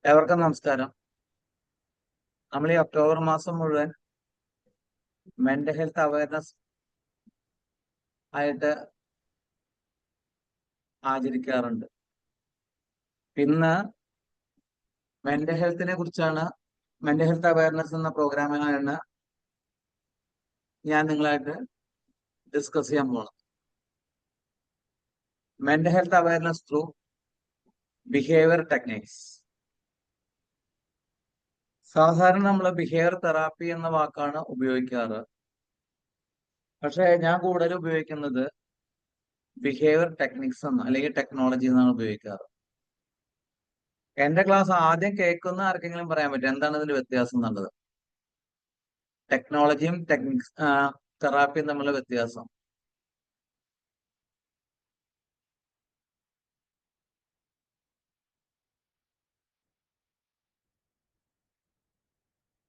ഏവർക്കും നമസ്കാരം. നമ്മൾ ഈ ഒക്ടോബർ മാസം മുഴുവൻ മെന്റൽ ഹെൽത്ത് അവയർനെസ് ആയിട്ട് ആചരിക്കാറുണ്ട്. ഇന്ന് മെന്റൽ ഹെൽത്തിനെ കുറിച്ചാണ്, മെന്റൽ ഹെൽത്ത് അവയർനെസ് എന്ന പ്രോഗ്രാമിനാണ് ഞാൻ നിങ്ങളായിട്ട് ഡിസ്കസ് ചെയ്യാൻ പോകുന്നത്. Mental health awareness through behaviour techniques. സാധാരണ നമ്മൾ ബിഹേവിയർ തെറാപ്പി എന്ന വാക്കാണ് ഉപയോഗിക്കാറ്. പക്ഷെ ഞാൻ കൂടുതൽ ഉപയോഗിക്കുന്നത് ബിഹേവിയർ ടെക്നിക്സ് എന്ന് അല്ലെങ്കിൽ ടെക്നോളജി എന്നാണ് ഉപയോഗിക്കാറ്. എന്റെ ക്ലാസ് ആദ്യം കേൾക്കുന്ന ആർക്കെങ്കിലും പറയാൻ പറ്റും എന്താണ് ഇതിന്റെ വ്യത്യാസം എന്നുള്ളത്? ടെക്നോളജിയും ടെക്നിക്സ് തെറാപ്പിയും തമ്മിലുള്ള വ്യത്യാസം.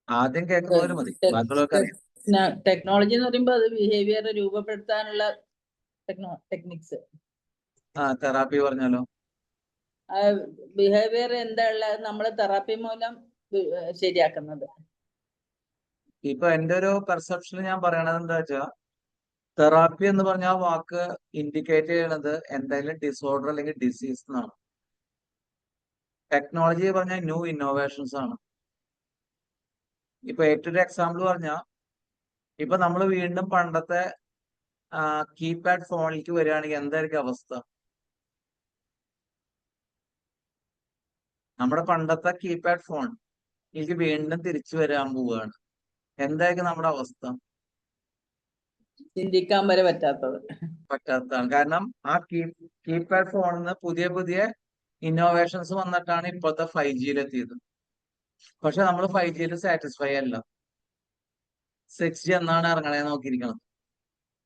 ആദ്യം കേൾക്കുന്നവര് മതി, ബാക്കിയുള്ളവർക്ക് അറിയാം. ടെക്നോളജി എന്ന് പറയുമ്പോൾ അത് ബിഹേവിയർ രൂപപ്പെടുത്താനുള്ള ടെക്നിക്സ്. തെറാപ്പി പറഞ്ഞാലോ? ബിഹേവിയർ എന്താ ഉള്ളത് നമ്മൾ തെറാപ്പി മൂലം ശരിയാക്കുന്നത്. ഇപ്പൊ എന്റെ ഒരു പെർസെപ്ഷനിൽ ഞാൻ പറയണത് എന്താ വെച്ചാ, തെറാപ്പി എന്ന് പറഞ്ഞ ആ വാക്ക് ഇൻഡിക്കേറ്റ് ചെയ്യണത് എന്തെങ്കിലും ഡിസോർഡർ അല്ലെങ്കിൽ ഡിസീസ് എന്നാണ്. ടെക്നോളജി പറഞ്ഞാൽ ന്യൂ ഇന്നോവേഷൻസ് ആണ്. ഇപ്പൊ ഏറ്റവും എക്സാമ്പിൾ പറഞ്ഞാൽ, ഇപ്പൊ നമ്മൾ വീണ്ടും പണ്ടത്തെ കീപാഡ് ഫോണിലേക്ക് വരികയാണെങ്കിൽ എന്തായിരിക്കും അവസ്ഥ? നമ്മുടെ പണ്ടത്തെ കീപാഡ് ഫോൺ എനിക്ക് വീണ്ടും തിരിച്ചു വരാൻ പോവുകയാണ്. എന്തായിരിക്കും നമ്മുടെ അവസ്ഥ? ചിന്തിക്കാൻ വരെ പറ്റാത്തതാണ്. കാരണം ആ കീപാഡ് ഫോണിൽ നിന്ന് പുതിയ പുതിയ ഇന്നോവേഷൻസ് വന്നിട്ടാണ് ഇപ്പോഴത്തെ 5G എത്തിയത്. പക്ഷെ നമ്മൾ 5G സാറ്റിസ്ഫൈ അല്ല. 6G എന്നാണ് ഇറങ്ങണേ നോക്കിയിരിക്കണം.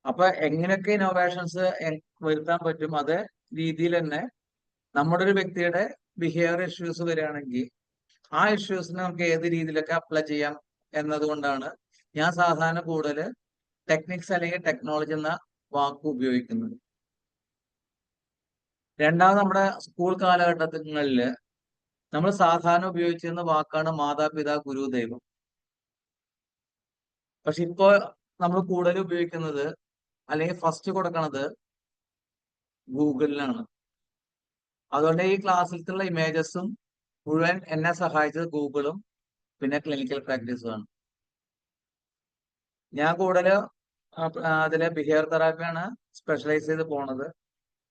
അപ്പൊ എങ്ങനെയൊക്കെ ഇന്നോവേഷൻസ് വരുത്താൻ പറ്റും, അതേ രീതിയിൽ തന്നെ നമ്മുടെ ഒരു വ്യക്തിയുടെ ബിഹേവിയർ ഇഷ്യൂസ് വരികയാണെങ്കിൽ ആ ഇഷ്യൂസിനെ നമുക്ക് ഏത് രീതിയിലൊക്കെ അപ്ലൈ ചെയ്യാം എന്നതുകൊണ്ടാണ് ഞാൻ സാധാരണ കൂടുതൽ ടെക്നിക്സ് അല്ലെങ്കിൽ ടെക്നോളജി എന്ന വാക്ക് ഉപയോഗിക്കുന്നത്. രണ്ടാമത്, നമ്മുടെ സ്കൂൾ കാലഘട്ടങ്ങളിൽ നമ്മൾ സാധാരണ ഉപയോഗിച്ചിരുന്ന വാക്കാണ് മാതാപിതാ ഗുരു ദൈവം. പക്ഷെ ഇപ്പോ നമ്മൾ കൂടുതൽ ഉപയോഗിക്കുന്നത് അല്ലെങ്കിൽ ഫസ്റ്റ് കൊടുക്കണത് ഗൂഗിളിലാണ്. അതുകൊണ്ട് ഈ ക്ലാസ്സിലുള്ള ഇമേജസും മുഴുവൻ എന്നെ സഹായിച്ചത് ഗൂഗിളും പിന്നെ ക്ലിനിക്കൽ പ്രാക്ടീസുമാണ്. ഞാൻ കൂടുതൽ അതിലെ ബിഹേവിയർ തെറാപ്പിയാണ് സ്പെഷ്യലൈസ് ചെയ്ത് പോണത്.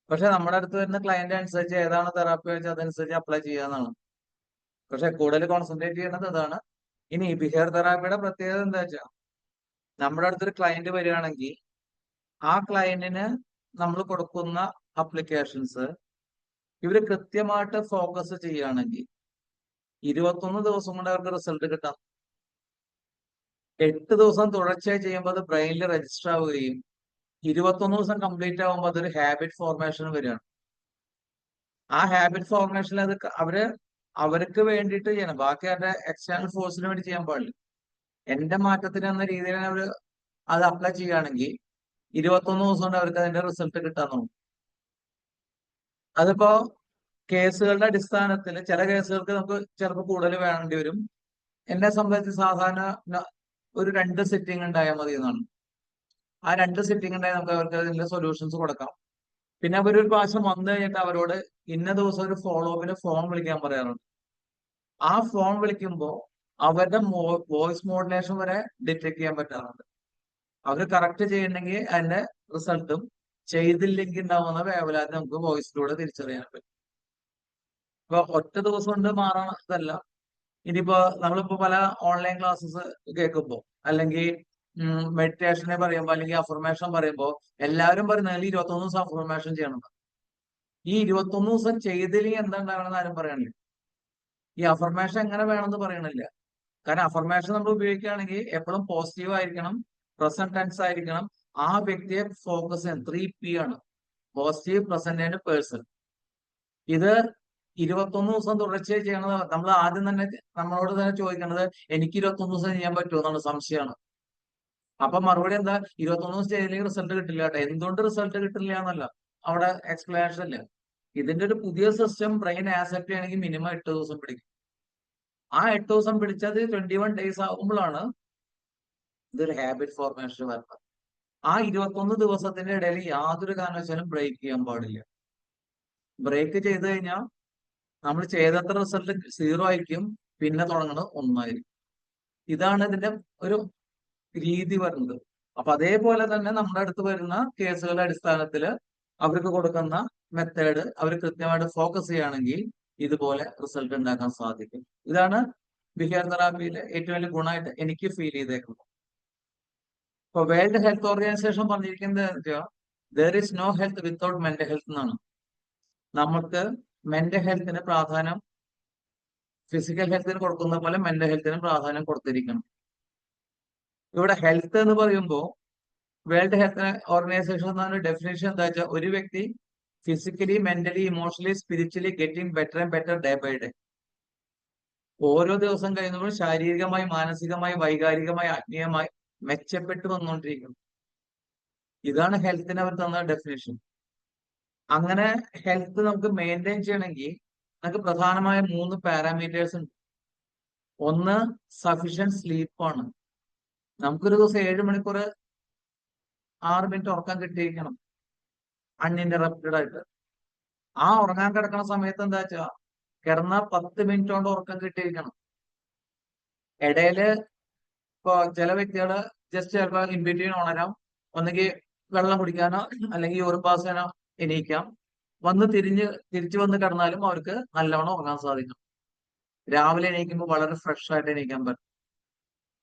പക്ഷെ നമ്മുടെ അടുത്ത് വരുന്ന ക്ലയന്റ് അനുസരിച്ച് ഏതാണ് തെറാപ്പി വെച്ചാൽ അതനുസരിച്ച് അപ്ലൈ ചെയ്യാന്നാണ്. പക്ഷെ കൂടുതൽ കോൺസെൻട്രേറ്റ് ചെയ്യുന്നത് അതാണ്. ഇനി ബിഹേവിയർ തെറാപ്പിയുടെ പ്രത്യേകത എന്താ വെച്ചാൽ, നമ്മുടെ അടുത്തൊരു ക്ലയന്റ് വരികയാണെങ്കിൽ ആ ക്ലയന്റിന് നമ്മൾ കൊടുക്കുന്ന അപ്ലിക്കേഷൻസ് ഇവര് കൃത്യമായിട്ട് ഫോക്കസ് ചെയ്യുകയാണെങ്കിൽ 21 ദിവസം കൊണ്ട് അവർക്ക് റിസൾട്ട് കിട്ടാം. 8 ദിവസം തുടർച്ചയായി ചെയ്യുമ്പോൾ അത് ബ്രെയിനിൽ രജിസ്റ്റർ ആവുകയും 21 ദിവസം കംപ്ലീറ്റ് ആകുമ്പോൾ അതൊരു ഹാബിറ്റ് ഫോർമേഷൻ വരികയാണ്. ആ ഹാബിറ്റ് ഫോർമേഷനിൽ അത് അവർക്ക് വേണ്ടിയിട്ട് ചെയ്യണം, ബാക്കി അവരുടെ എക്സ്റ്റേണൽ ഫോഴ്സിന് വേണ്ടി ചെയ്യാൻ പാടില്ല. എന്റെ മാറ്റത്തിന് എന്ന രീതിയിൽ അവർ അത് അപ്ലൈ ചെയ്യുകയാണെങ്കിൽ 21 ദിവസം കൊണ്ട് അവർക്ക് അതിന്റെ റിസൾട്ട് കിട്ടാൻ തുടങ്ങും. അതിപ്പോ കേസുകളുടെ അടിസ്ഥാനത്തിൽ ചില കേസുകൾക്ക് നമുക്ക് ചിലപ്പോൾ കൂടുതൽ വേണ്ടി വരും. എന്നെ സംബന്ധിച്ച് സാധാരണ ഒരു 2 സിറ്റിംഗ് ഉണ്ടായാൽ മതി എന്നാണ്. ആ 2 സിറ്റിംഗ് ഉണ്ടായാൽ നമുക്ക് അവർക്ക് അതിന്റെ സൊല്യൂഷൻസ് കൊടുക്കാം. പിന്നെ അവരൊരു പ്രാവശ്യം വന്നു കഴിഞ്ഞിട്ട് അവരോട് ഇന്ന ദിവസം ഒരു ഫോളോ അപ്പിന് ഫോൺ വിളിക്കാൻ പറയാറുണ്ട്. ആ ഫോൺ വിളിക്കുമ്പോൾ അവരുടെ വോയിസ് മോഡുലേഷൻ വരെ ഡിറ്റക്ട് ചെയ്യാൻ പറ്റാറുണ്ട്. അവർ കറക്റ്റ് ചെയ്യണമെങ്കിൽ അതിന്റെ റിസൾട്ടും, ചെയ്തില്ലെങ്കിൽ ഉണ്ടാവുന്ന വേവലാതി നമുക്ക് വോയിസിലൂടെ തിരിച്ചറിയാൻ പറ്റും. ഇപ്പൊ ഒറ്റ ദിവസം കൊണ്ട് മാറണതല്ല. ഇനിയിപ്പോ നമ്മളിപ്പോ പല ഓൺലൈൻ ക്ലാസ്സസ് കേൾക്കുമ്പോ അല്ലെങ്കിൽ മെഡിറ്റേഷനെ പറയുമ്പോ അല്ലെങ്കിൽ അഫർമേഷൻ പറയുമ്പോ എല്ലാവരും പറയുന്നത് 21 ദിവസം അഫർമേഷൻ ചെയ്യണം. ഈ 21 ദിവസം ചെയ്തില്ലെങ്കിൽ എന്താ ഉണ്ടാകണമെന്ന് ആരും പറയണില്ല. ഈ അഫർമേഷൻ എങ്ങനെ വേണമെന്ന് പറയണില്ല. കാരണം അഫർമേഷൻ നമ്മൾ ഉപയോഗിക്കുകയാണെങ്കിൽ എപ്പോഴും പോസിറ്റീവ് ആയിരിക്കണം, പ്രസന്റ് ടെൻസ് ആയിരിക്കണം, ആ വ്യക്തിയെ ഫോക്കസ് ചെയ്യാൻ 3P ആണ്: പോസിറ്റീവ്, പ്രസന്റ് ആൻഡ് പേഴ്സൺ. ഇത് 21 ദിവസം തുടർച്ചയായി ചെയ്യണത്. നമ്മൾ ആദ്യം തന്നെ നമ്മളോട് തന്നെ ചോദിക്കണത് എനിക്ക് 21 ദിവസം ചെയ്യാൻ പറ്റുമോ എന്നാണ്, സംശയമാണ്. അപ്പൊ മറുപടി എന്താ? 21 ദിവസം ചെയ്തില്ലെങ്കിൽ റിസൾട്ട് കിട്ടില്ല കേട്ടോ. എന്തുകൊണ്ട് റിസൾട്ട് കിട്ടില്ല എന്നല്ല അവിടെ എക്സ്പ്ലനേഷൻ ഇല്ല. ഇതിന്റെ ഒരു പുതിയ സിസ്റ്റം ബ്രെയിൻ ആക്സെപ്റ്റ് ചെയ്യണമെങ്കിൽ മിനിമം 8 ദിവസം പിടിക്കും. ആ 8 ദിവസം പിടിച്ചത് 21 days ആകുമ്പോഴാണ് ഇതൊരു ഹാബിറ്റ് ഫോർമേഷൻ വരുന്നത്. ആ 21 ദിവസത്തിന്റെ ഇടയിൽ യാതൊരു കാരണവശാലും ബ്രേക്ക് ചെയ്യാൻ പാടില്ല. ബ്രേക്ക് ചെയ്ത് കഴിഞ്ഞാൽ നമ്മൾ ചെയ്തത്ര റിസൾട്ട് 0 ആയിരിക്കും, പിന്നെ തുടങ്ങുന്നത് 1 ആയിരിക്കും. ഇതാണ് ഇതിന്റെ ഒരു രീതി വരുന്നത്. അപ്പൊ അതേപോലെ തന്നെ നമ്മുടെ അടുത്ത് വരുന്ന കേസുകളുടെ അടിസ്ഥാനത്തിൽ അവർക്ക് കൊടുക്കുന്ന മെത്തേഡ് അവർ കൃത്യമായിട്ട് ഫോക്കസ് ചെയ്യുകയാണെങ്കിൽ ഇതുപോലെ റിസൾട്ട് ഉണ്ടാക്കാൻ സാധിക്കും. ഇതാണ് ബിഹേവിയർ തെറാപ്പിയിലെ ഏറ്റവും വലിയ ഗുണമായിട്ട് എനിക്ക് ഫീൽ ചെയ്തേക്കുന്നത്. ഇപ്പൊ വേൾഡ് ഹെൽത്ത് ഓർഗനൈസേഷൻ പറഞ്ഞിരിക്കുന്നത് there is no health without mental health എന്നാണ്. നമുക്ക് മെന്റൽ ഹെൽത്തിന് പ്രാധാന്യം ഫിസിക്കൽ ഹെൽത്തിന് കൊടുക്കുന്ന പോലെ മെന്റൽ ഹെൽത്തിന് പ്രാധാന്യം കൊടുത്തിരിക്കണം. ഇവിടെ ഹെൽത്ത് എന്ന് പറയുമ്പോൾ വേൾഡ് ഹെൽത്ത് ഓർഗനൈസേഷൻ എന്ന ഡെഫിനേഷൻ എന്താ വെച്ചാൽ ഒരു വ്യക്തി physically, mentally, emotionally, spiritually getting better and better day by day. ഓരോ ദിവസം കഴിയുമ്പോൾ ശാരീരികമായി, മാനസികമായി, വൈകാരികമായി, ആത്മീയമായി മെച്ചപ്പെട്ടു വന്നുകൊണ്ടിരിക്കുന്നു. ഇതാണ് ഹെൽത്തിന് അവർ തന്ന ഡെഫിനേഷൻ. അങ്ങനെ ഹെൽത്ത് നമുക്ക് മെയിൻറ്റെയിൻ ചെയ്യണമെങ്കിൽ നമുക്ക് പ്രധാനമായ 3 പാരാമീറ്റേഴ്സ് ഉണ്ട്. ഒന്ന് സഫിഷ്യന്റ് സ്ലീപ്പാണ്. നമുക്കൊരു ദിവസം 7 മണിക്കൂർ 6 മിനിറ്റ് ഉറക്കം കിട്ടിയിരിക്കണം അൺഇന്ററപ്റ്റഡ് ആയിട്ട്. ആ ഉറങ്ങാൻ കിടക്കുന്ന സമയത്ത് എന്താ വെച്ചാ കിടന്ന 10 മിനിറ്റ് കൊണ്ട് ഉറക്കം കിട്ടിയിരിക്കണം. ഇടയില് ഇപ്പൊ ചില വ്യക്തികള് ജസ്റ്റ് ചിലപ്പോൾ ഇൻ ബിറ്റ്വീൻ ഉണരാം, ഒന്നുകിൽ വെള്ളം കുടിക്കാനോ അല്ലെങ്കിൽ യൂറിൻ പാസ് ചെയ്യാനോ എണീക്കാം. തിരിച്ചു വന്ന് കിടന്നാലും അവർക്ക് നല്ലവണ്ണം ഉറങ്ങാൻ സാധിക്കും. രാവിലെ എണീക്കുമ്പോൾ വളരെ ഫ്രഷ് ആയിട്ട് എണീക്കാൻ പറ്റും.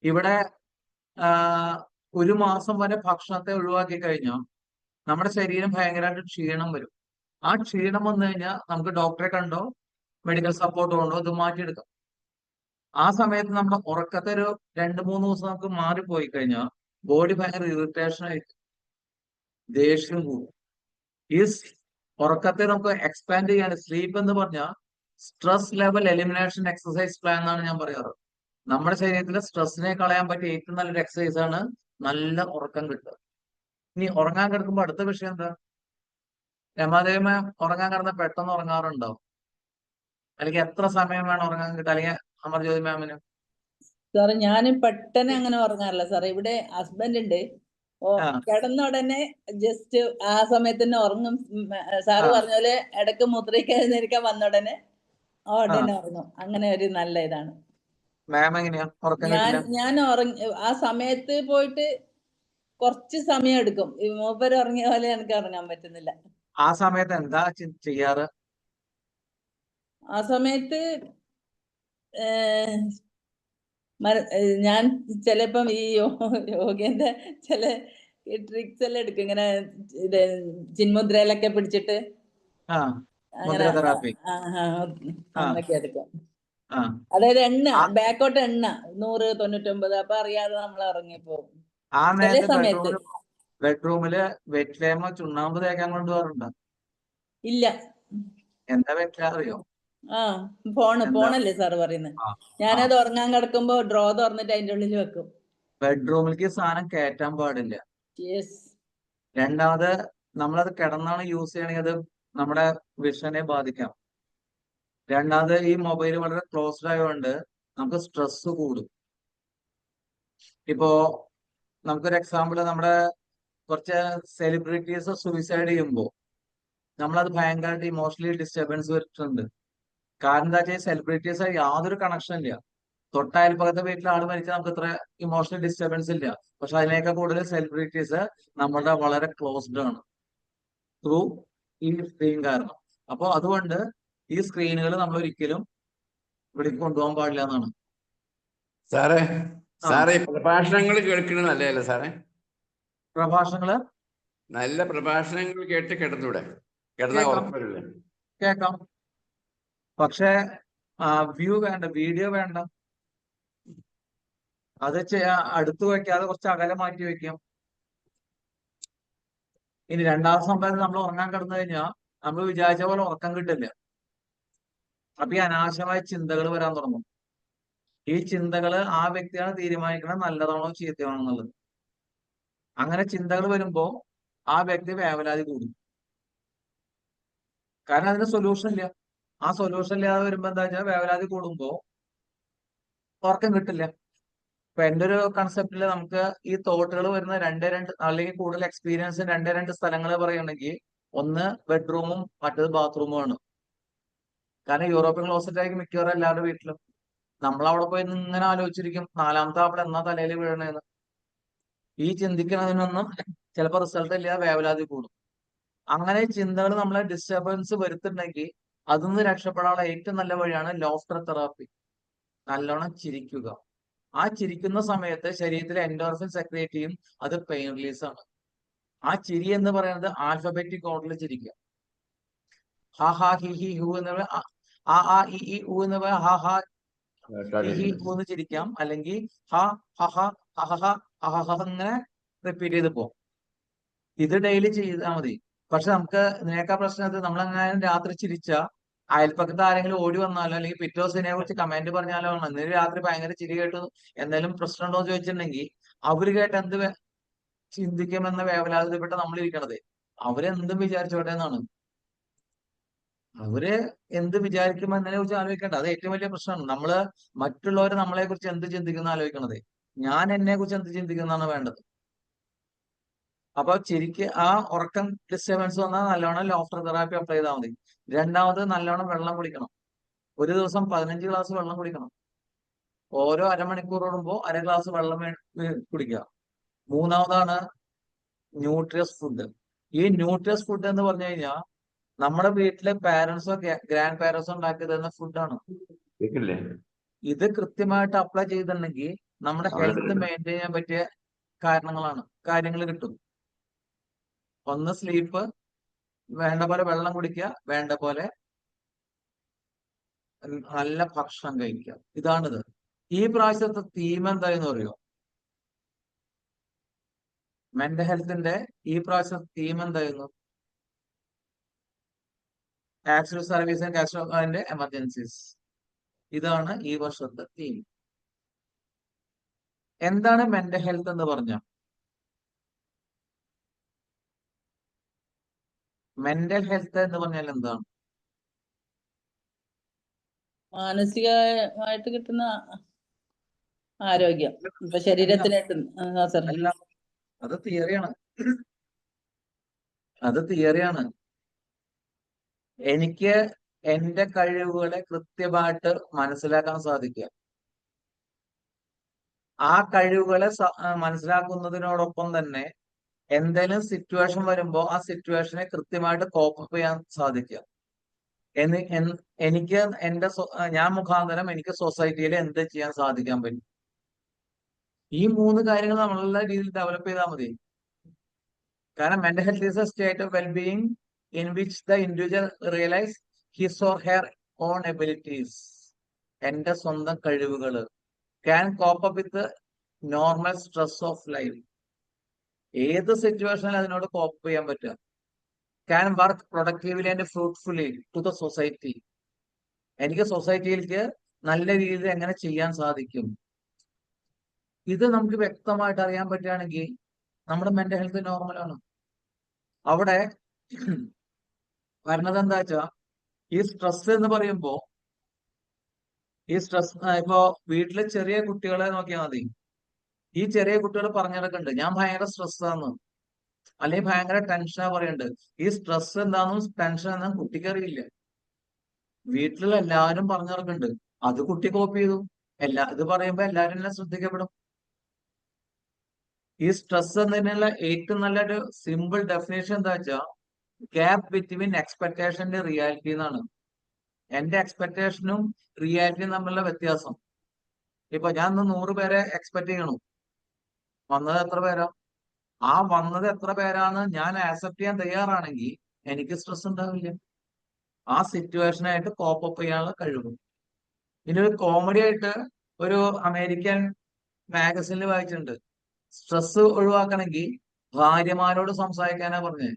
ഇവിടെ ഒരു മാസം വരെ ഭക്ഷണത്തെ ഒഴിവാക്കി കഴിഞ്ഞാൽ നമ്മുടെ ശരീരം ഭയങ്കരമായിട്ട് ക്ഷീണം വരും. ആ ക്ഷീണം വന്നു കഴിഞ്ഞാൽ നമുക്ക് ഡോക്ടറെ കണ്ടോ മെഡിക്കൽ സപ്പോർട്ട് കൊണ്ടോ ഇത് മാറ്റിയെടുക്കാം. ആ സമയത്ത് നമ്മുടെ ഉറക്കത്തെ ഒരു 2-3 ദിവസം നമുക്ക് മാറിപ്പോയി കഴിഞ്ഞാൽ ബോഡി ഭയങ്കര ഇറിറ്റേഷൻ ആയിട്ട് ദേഷ്യം കൂടും. ഈ ഉറക്കത്തെ നമുക്ക് എക്സ്പാൻഡ് ചെയ്യാൻ സ്ലീപ്പ് എന്ന് പറഞ്ഞാൽ stress level elimination exercise plan എന്നാണ് ഞാൻ പറയാറ്. നമ്മുടെ ശരീരത്തിലെ സ്ട്രെസ്സിനെ കളയാൻ പറ്റിയ ഏറ്റവും നല്ലൊരു എക്സസൈസ് ആണ് നല്ല ഉറക്കം കിട്ടുക. ഇനി ഉറങ്ങാൻ കിടക്കുമ്പോൾ അടുത്ത വിഷയം എന്താ? രമാദേവ ഉറങ്ങാൻ കിടന്ന പെട്ടെന്ന് ഉറങ്ങാറുണ്ടോ? അല്ലെങ്കിൽ എത്ര സമയം വേണം ഉറങ്ങാൻ കിട്ടുക? അല്ലെങ്കിൽ അമർജ്യോതി മാമിന്? സാറേ ഞാൻ പെട്ടെന്ന് അങ്ങനെ ഉറങ്ങാറില്ല സാറേ. ഇവിടെ ഹസ്ബൻഡ് ഉണ്ട്, കിടന്ന ഉടനെ ജസ്റ്റ് ആ സമയത്ത് തന്നെ ഉറങ്ങും. സാറ് പറഞ്ഞ പോലെ ഇടയ്ക്ക് മുദ്രയ്ക്ക് എഴുന്നേൽക്കാൻ വന്ന ഉടനെ ഉടനെ ഉറങ്ങും. അങ്ങനെ ഒരു നല്ല ഇതാണ്. മാം എങ്ങനെയാ ഉറക്കം കിട്ടില്ല? ഞാൻ ആ സമയത്ത് പോയിട്ട് കുറച്ച് സമയം എടുക്കും. മൂപ്പര് ഉറങ്ങിയ പോലെ എനിക്ക് ഉറങ്ങാൻ പറ്റുന്നില്ല. ആ സമയത്ത് എന്താ ചെയ്യാറ്? ആ സമയത്ത് ഞാൻ ചിലപ്പം ഈ യോഗേന്റെ ചില ട്രിക്സ് എല്ലാം എടുക്കും. ഇങ്ങനെ ഇത് ചിന്മുദ്രയിലൊക്കെ പിടിച്ചിട്ട് അങ്ങനെ അങ്ങനെയൊക്കെ എടുക്കും. അതായത് ബാക്കോട്ട് 199. അപ്പൊ അറിയാതെ നമ്മൾ ഇറങ്ങിപ്പോകും. ആ നേരത്തെ ബെഡ്റൂമില് വെറ്റ്ലേമോ ചുണ്ണാമ്പ് തേക്കാൻ കൊണ്ടുപോകാറുണ്ടോ? ഇല്ല. എന്താ വെറ്റില അറിയോ? ഫോണല്ലേ സാറ് പറയുന്നത്? ഞാനത് ഉറങ്ങാൻ കിടക്കുമ്പോ ഡ്രോ തുറന്നിട്ട് അതിന്റെ ഉള്ളിൽ വെക്കും. ബെഡ്റൂമിലേക്ക് സാധനം കയറ്റാൻ പാടില്ല. രണ്ടാമത് നമ്മളത് കിടന്നാണ് യൂസ് ചെയ്യണമെങ്കിൽ അത് നമ്മുടെ വിഷനെ ബാധിക്കാം. രണ്ടാമത് ഈ മൊബൈൽ വളരെ ക്ലോസ്ഡ് ആയതുകൊണ്ട് നമുക്ക് സ്ട്രെസ് കൂടും. ഇപ്പോ നമുക്കൊരു എക്സാമ്പിൾ, നമ്മുടെ കുറച്ച് സെലിബ്രിറ്റീസ് സൂയിസൈഡ് ചെയ്യുമ്പോൾ നമ്മളത് ഭയങ്കരമായിട്ട് ഇമോഷണലി ഡിസ്റ്റർബൻസ് വരുത്തുന്നുണ്ട്. കാരണം എന്താ വെച്ചാൽ സെലിബ്രിറ്റീസ് യാതൊരു കണക്ഷൻ ഇല്ല. തൊട്ടയൽപ്പക്കത്തെ വീട്ടിലെ ആൾ മരിച്ചാൽ നമുക്ക് ഇത്ര ഇമോഷണൽ ഡിസ്റ്റർബൻസ് ഇല്ല. പക്ഷെ അതിനേക്കാൾ കൂടുതൽ സെലിബ്രിറ്റീസ് നമ്മളുടെ വളരെ ക്ലോസ്ഡ് ആണ് ത്രൂ ഈ സ്ക്രീൻ കാരണം. അപ്പോൾ അതുകൊണ്ട് ഈ സ്ക്രീനുകൾ നമ്മൾ ഒരിക്കലും ഇവിടെ കൊണ്ടുപോകാൻ പാടില്ല എന്നാണ്. സാറേ പ്രഭാഷണങ്ങൾ കേൾക്കുന്നത് നല്ലതല്ലേ സാറേ? പ്രഭാഷണങ്ങള് നല്ല പ്രഭാഷണങ്ങൾ കേട്ട് കിടന്നൂടെ? കേൾക്കാം, പക്ഷെ വ്യൂ വേണ്ട, വീഡിയോ വേണ്ട. അത് അടുത്ത് വയ്ക്കാതെ കുറച്ച് അകലെ മാറ്റി വെക്കാം. ഇനി രണ്ടാമത്തെ സംഭവം, നമ്മൾ ഉറങ്ങാൻ കിടന്നു കഴിഞ്ഞാൽ നമ്മൾ വിചാരിച്ച പോലെ ഉറക്കം കിട്ടില്ല. അപ്പൊ ഈ അനാവശ്യമായ ചിന്തകൾ വരാൻ തുടങ്ങും. ഈ ചിന്തകൾ ആ വ്യക്തിയാണ് തീരുമാനിക്കുന്നത് നല്ലതാണോ ചീത്തയാണോ എന്നുള്ളത്. അങ്ങനെ ചിന്തകൾ വരുമ്പോ ആ വ്യക്തി വേവലാതി കൂടും. കാരണം അതിന് സൊല്യൂഷൻ ഇല്ല. ആ സൊല്യൂഷൻ ഇല്ലാതെ വരുമ്പോ എന്താ വെച്ചാൽ വേവലാതി കൂടുമ്പോ ഉറക്കം കിട്ടില്ല. ഇപ്പൊ എന്റെ ഒരു കൺസെപ്റ്റില് നമുക്ക് ഈ തോട്ടുകൾ വരുന്ന രണ്ട് അല്ലെങ്കിൽ കൂടുതൽ എക്സ്പീരിയൻസ് രണ്ട് സ്ഥലങ്ങൾ പറയുകയാണെങ്കിൽ ഒന്ന് ബെഡ്റൂമും മറ്റേത് ബാത്റൂമുമാണ്. കാരണം യൂറോപ്യൻ ക്ലോസറ്റ് ആയിരിക്കും മിക്കവാറും എല്ലാവരുടെ വീട്ടിലും. നമ്മളവിടെ പോയി ഇങ്ങനെ ആലോചിച്ചിരിക്കും നാലാമത്തെ അവിടെ എന്നാ തലയിൽ വീഴണേന്ന്. ഈ ചിന്തിക്കുന്നതിനൊന്നും ചിലപ്പോൾ റിസൾട്ട് ഇല്ല, വേവലാതി കൂടും. അങ്ങനെ ചിന്തകൾ നമ്മളെ ഡിസ്റ്റർബൻസ് വരുത്തുന്നുണ്ടെങ്കിൽ അതിന്ന് രക്ഷപ്പെടാനുള്ള ഏറ്റവും നല്ല വഴിയാണ് ലോഫ്റ്റർ തെറാപ്പി. നല്ലോണം ചിരിക്കുക. ആ ചിരിക്കുന്ന സമയത്ത് ശരീരത്തിലെ എൻഡോർഫിൻ സെക്രിയേറ്റ് ചെയ്യും. അത് പെയിൻ റിലീസ് ആണ്. ആ ചിരി എന്ന് പറയുന്നത് ആൽഫബറ്റിക് ഓർഡറിൽ ചിരിക്കുക. ഹാ ഹാ ഹി ഹി ഹു എന്ന് ആ ആ ഇ ഊ എന്ന് ഹാ ഹാ ഹി ഹി ഹു എന്ന് ചിരിക്കാം. അല്ലെങ്കിൽ ഹ ഹ ഹ ഹ ഹ ഹ ഹ ഇങ്ങനെ റിപ്പീറ്റ് ചെയ്ത് പോകും. ഇത് ഡെയിലി ചെയ്താൽ മതി. പക്ഷെ നമുക്ക് ഇതിനേക്കാൾ പ്രശ്നം നമ്മളെങ്ങാനും രാത്രി ചിരിച്ച അയൽപ്പക്കത്ത് ആരെങ്കിലും ഓടി വന്നാലോ അല്ലെങ്കിൽ പിറ്റേ ദിവസം ഇതിനെ കുറിച്ച് കമന്റ് പറഞ്ഞാലോ ആണ് ഇന്നലെ രാത്രി ഭയങ്കര ചിരി കേട്ടു എന്തെങ്കിലും പ്രശ്നമുണ്ടോ എന്ന് ചോദിച്ചിട്ടുണ്ടെങ്കിൽ അവര് കേട്ട് എന്ത് ചിന്തിക്കുമെന്ന വേവലാതിപ്പെട്ട് നമ്മളിരിക്കണത്. അവരെന്തും വിചാരിച്ചോട്ടെ എന്നാണ്. അവര് എന്ത് വിചാരിക്കും എന്നതിനെ കുറിച്ച് ആലോചിക്കേണ്ട. അത് ഏറ്റവും വലിയ പ്രശ്നമാണ്. നമ്മള് മറ്റുള്ളവർ നമ്മളെ കുറിച്ച് എന്ത് ചിന്തിക്കുന്ന ആലോചിക്കണത്. ഞാൻ എന്നെ കുറിച്ച് എന്ത് ചിന്തിക്കുന്നതാണ് വേണ്ടത്. അപ്പൊ ശരിക്ക് ആ ഉറക്കം ഡിസ്റ്റർബൻസ് വന്നാൽ നല്ലോണം ലോഫ്റ്റർ തെറാപ്പി അപ്ലൈ ചെയ്താൽ മതി. രണ്ടാമത് നല്ലോണം വെള്ളം കുടിക്കണം. ഒരു ദിവസം 15 ഗ്ലാസ് വെള്ളം കുടിക്കണം. ഓരോ അരമണിക്കൂർ കൂടുമ്പോൾ അര ഗ്ലാസ് വെള്ളം കുടിക്കുക. മൂന്നാമതാണ് ന്യൂട്രിയസ് ഫുഡ്. ഈ ന്യൂട്രിയസ് ഫുഡ് എന്ന് പറഞ്ഞു കഴിഞ്ഞാൽ നമ്മുടെ വീട്ടിലെ പാരന്റ്സോ ഗ്രാൻഡ് പാരന്റ്സോ ഉണ്ടാക്കി തരുന്ന ഫുഡാണ്. ഇത് കൃത്യമായിട്ട് അപ്ലൈ ചെയ്തിട്ടുണ്ടെങ്കിൽ നമ്മുടെ ഹെൽത്ത് മെയിൻറ്റെയിൻ ചെയ്യാൻ പറ്റിയ കാര്യങ്ങൾ കിട്ടും. ഒന്ന് സ്ലീപ്പ്, വേണ്ട പോലെ വെള്ളം കുടിക്കുക, വേണ്ട പോലെ നല്ല ഭക്ഷണം കഴിക്കുക. ഇതാണിത്. ഈ പ്രാവശ്യത്തെ തീം എന്തായെന്ന് പറയുമോ? മെന്റൽ ഹെൽത്തിന്റെ ഈ പ്രാവശ്യത്തെ തീം എന്തായിരുന്നു? Actual service and catastrophes emergencies. ഇതാണ് ഈ വർഷത്തെ തീം. എന്താണ് മെന്റൽ ഹെൽത്ത് എന്ന് പറഞ്ഞ? മെന്റൽ ഹെൽത്ത് എന്ന് പറഞ്ഞാൽ എന്താണ്? മാനസികമായിട്ട് കിട്ടുന്ന ആരോഗ്യം. ഇപ്പൊ ശരീരത്തിന് അല്ല, അത് തിയറിയാണ്. അത് തിയറിയാണ്. എനിക്ക് എന്റെ കഴിവുകളെ കൃത്യമായിട്ട് മനസ്സിലാക്കാൻ സാധിക്കുക. ആ കഴിവുകളെ മനസ്സിലാക്കുന്നതിനോടൊപ്പം തന്നെ എന്തെങ്കിലും സിറ്റുവേഷൻ വരുമ്പോൾ ആ സിറ്റുവേഷനെ കൃത്യമായിട്ട് കോപ്പപ്പ് ചെയ്യാൻ സാധിക്കുക. എനിക്ക് ഞാൻ മുഖാന്തരം എനിക്ക് സൊസൈറ്റിയിൽ എന്ത് ചെയ്യാൻ സാധിക്കാൻ പറ്റും. ഈ 3 കാര്യങ്ങൾ നമ്മളുടെ രീതിയിൽ ഡെവലപ്പ് ചെയ്താൽ മതി. കാരണം mental health is a state of wellbeing in which the individual realise his or her own abilities. എന്റെ സ്വന്തം കഴിവുകൾ can cope up with normal stress of life. ഏത് സിറ്റുവേഷനിൽ അതിനോട് കോപ്പ് ചെയ്യാൻ പറ്റുക. Can work productively and fruitfully to the society. എനിക്ക് സൊസൈറ്റിയിലേക്ക് നല്ല രീതിയിൽ എങ്ങനെ ചെയ്യാൻ സാധിക്കും. ഇത് നമുക്ക് വ്യക്തമായിട്ട് അറിയാൻ പറ്റുകയാണെങ്കിൽ നമ്മുടെ മെന്റൽ ഹെൽത്ത് നോർമലാണ്. അവിടെ വരണത് എന്താ വെച്ചാ ഈ സ്ട്രെസ് എന്ന് പറയുമ്പോ ഈ സ്ട്രെസ് ഇപ്പോ വീട്ടിലെ ചെറിയ കുട്ടികളെ നോക്കിയാൽ മതി. ഈ ചെറിയ കുട്ടികൾ പറഞ്ഞിടക്കുന്നുണ്ട് ഞാൻ ഭയങ്കര സ്ട്രെസ്സാന്ന് അല്ലെങ്കിൽ ഭയങ്കര ടെൻഷനാ പറയുന്നുണ്ട്. ഈ സ്ട്രെസ് എന്താണെന്നും ടെൻഷൻ എന്താണെന്നും കുട്ടിക്ക് അറിയില്ല. വീട്ടിലുള്ള എല്ലാവരും പറഞ്ഞിറക്കുന്നുണ്ട്. അത് കുട്ടി കോപ്പി ചെയ്തു. ഇത് പറയുമ്പോ എല്ലാവരും എല്ലാം ശ്രദ്ധിക്കപ്പെടും. ഈ സ്ട്രെസ് എന്നതിനുള്ള ഏറ്റവും നല്ലൊരു സിമ്പിൾ ഡെഫിനേഷൻ എന്താ വെച്ചാൽ ഗ്യാപ്പ് ബിറ്റ്വീൻ എക്സ്പെക്ടേഷന്റെ റിയാലിറ്റി എന്നാണ്. എന്റെ എക്സ്പെക്ടേഷനും റിയാലിറ്റിയും തമ്മിലുള്ള വ്യത്യാസം. ഇപ്പൊ ഞാൻ 100 പേരെ എക്സ്പെക്ട് ചെയ്യണു. വന്നത് എത്ര പേരാ? ആ വന്നത് എത്ര പേരാന്ന് ഞാൻ ആക്സെപ്റ്റ് ചെയ്യാൻ തയ്യാറാണെങ്കിൽ എനിക്ക് സ്ട്രെസ് ഉണ്ടാവില്ല. ആ സിറ്റുവേഷനായിട്ട് കോപ്പപ്പ് ചെയ്യാനുള്ള കഴിവും. ഇനി ഒരു കോമഡി ആയിട്ട് ഒരു അമേരിക്കൻ മാഗസിനിൽ വായിച്ചിട്ടുണ്ട്. സ്ട്രെസ് ഒഴിവാക്കണമെങ്കിൽ ഭാര്യമാരോട് സംസാരിക്കാനാ പറഞ്ഞത്.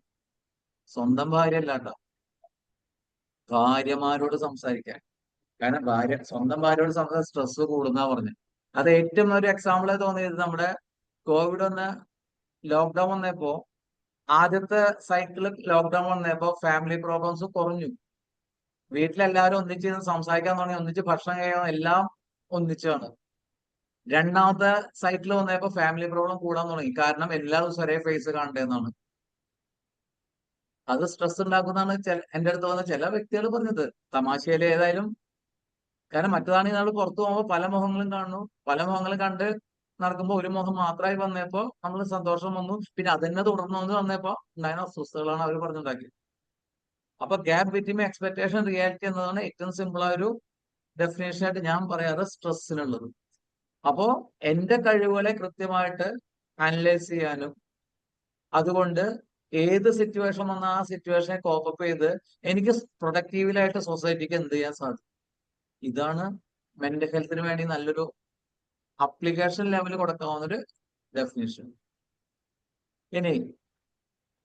സ്വന്തം ഭാര്യ അല്ലാട്ടോ, ഭാര്യമാരോട് സംസാരിക്കാൻ. കാരണം സ്വന്തം ഭാര്യയോട് സംസാരിച്ച സ്ട്രെസ് കൂടുന്നാ പറഞ്ഞത്. അത് ഏറ്റവും ഒരു എക്സാമ്പിളായി തോന്നിയത് നമ്മുടെ കോവിഡ് ലോക്ക്ഡൌൺ വന്നപ്പോ ആദ്യത്തെ സൈക്കിള് ലോക്ക്ഡൌൺ വന്നപ്പോ ഫാമിലി പ്രോബ്ലംസ് കുറഞ്ഞു. വീട്ടിലെല്ലാവരും ഒന്നിച്ച് സംസാരിക്കാൻ തുടങ്ങി, ഒന്നിച്ച് ഭക്ഷണം കഴിയാൻ എല്ലാം ഒന്നിച്ചാണ്. രണ്ടാമത്തെ സൈക്കിൾ വന്നപ്പോ ഫാമിലി പ്രോബ്ലം കൂടാൻ തുടങ്ങി. കാരണം എല്ലാ ദിവസവും ഒരേ ഫേസ് കാണേണ്ടതെന്നാണ്. അത് സ്ട്രെസ് ഉണ്ടാക്കുന്നതാണ് എന്റെ അടുത്ത് വന്ന ചില വ്യക്തികൾ പറഞ്ഞത്. തമാശയില് ഏതായാലും, കാരണം മറ്റേതാണെങ്കിൽ നമ്മൾ പുറത്തു പോകുമ്പോൾ പല മുഖങ്ങളും കാണുന്നു. പല മുഖങ്ങളും കണ്ട് നടക്കുമ്പോൾ ഒരു മുഖം മാത്രമായി വന്നപ്പോ നമ്മൾ സന്തോഷം വന്നു. പിന്നെ അതന്നെ തുടർന്നു വന്നപ്പോ ഉണ്ടായിരുന്ന അസ്വസ്ഥതകളാണ് അവർ പറഞ്ഞുണ്ടാക്കിയത്. അപ്പൊ ഗ്യാപ്പ് ബിറ്റ്വീൻ എക്സ്പെക്ടേഷൻ റിയാലിറ്റി എന്നതാണ് ഏറ്റവും സിമ്പിൾ ആയ ഒരു ഡെഫിനേഷൻ ആയിട്ട് ഞാൻ പറയാറ് സ്ട്രെസ്സിനുള്ളത്. അപ്പോ എന്റെ കഴിവുകളെ കൃത്യമായിട്ട് അനലൈസ് ചെയ്യാനും അതുകൊണ്ട് ഏത് സിറ്റുവേഷൻ വന്നാൽ ആ സിറ്റുവേഷനെ കോപ്പപ്പ് ചെയ്ത് എനിക്ക് പ്രൊഡക്റ്റീവിലായിട്ട് സൊസൈറ്റിക്ക് എന്ത് ചെയ്യാൻ സാധിക്കും. ഇതാണ് മെന്റൽ ഹെൽത്തിന് വേണ്ടി നല്ലൊരു അപ്ലിക്കേഷൻ ലെവൽ കൊടുക്കാവുന്ന ഒരു ഡെഫിനേഷൻ. ഇനി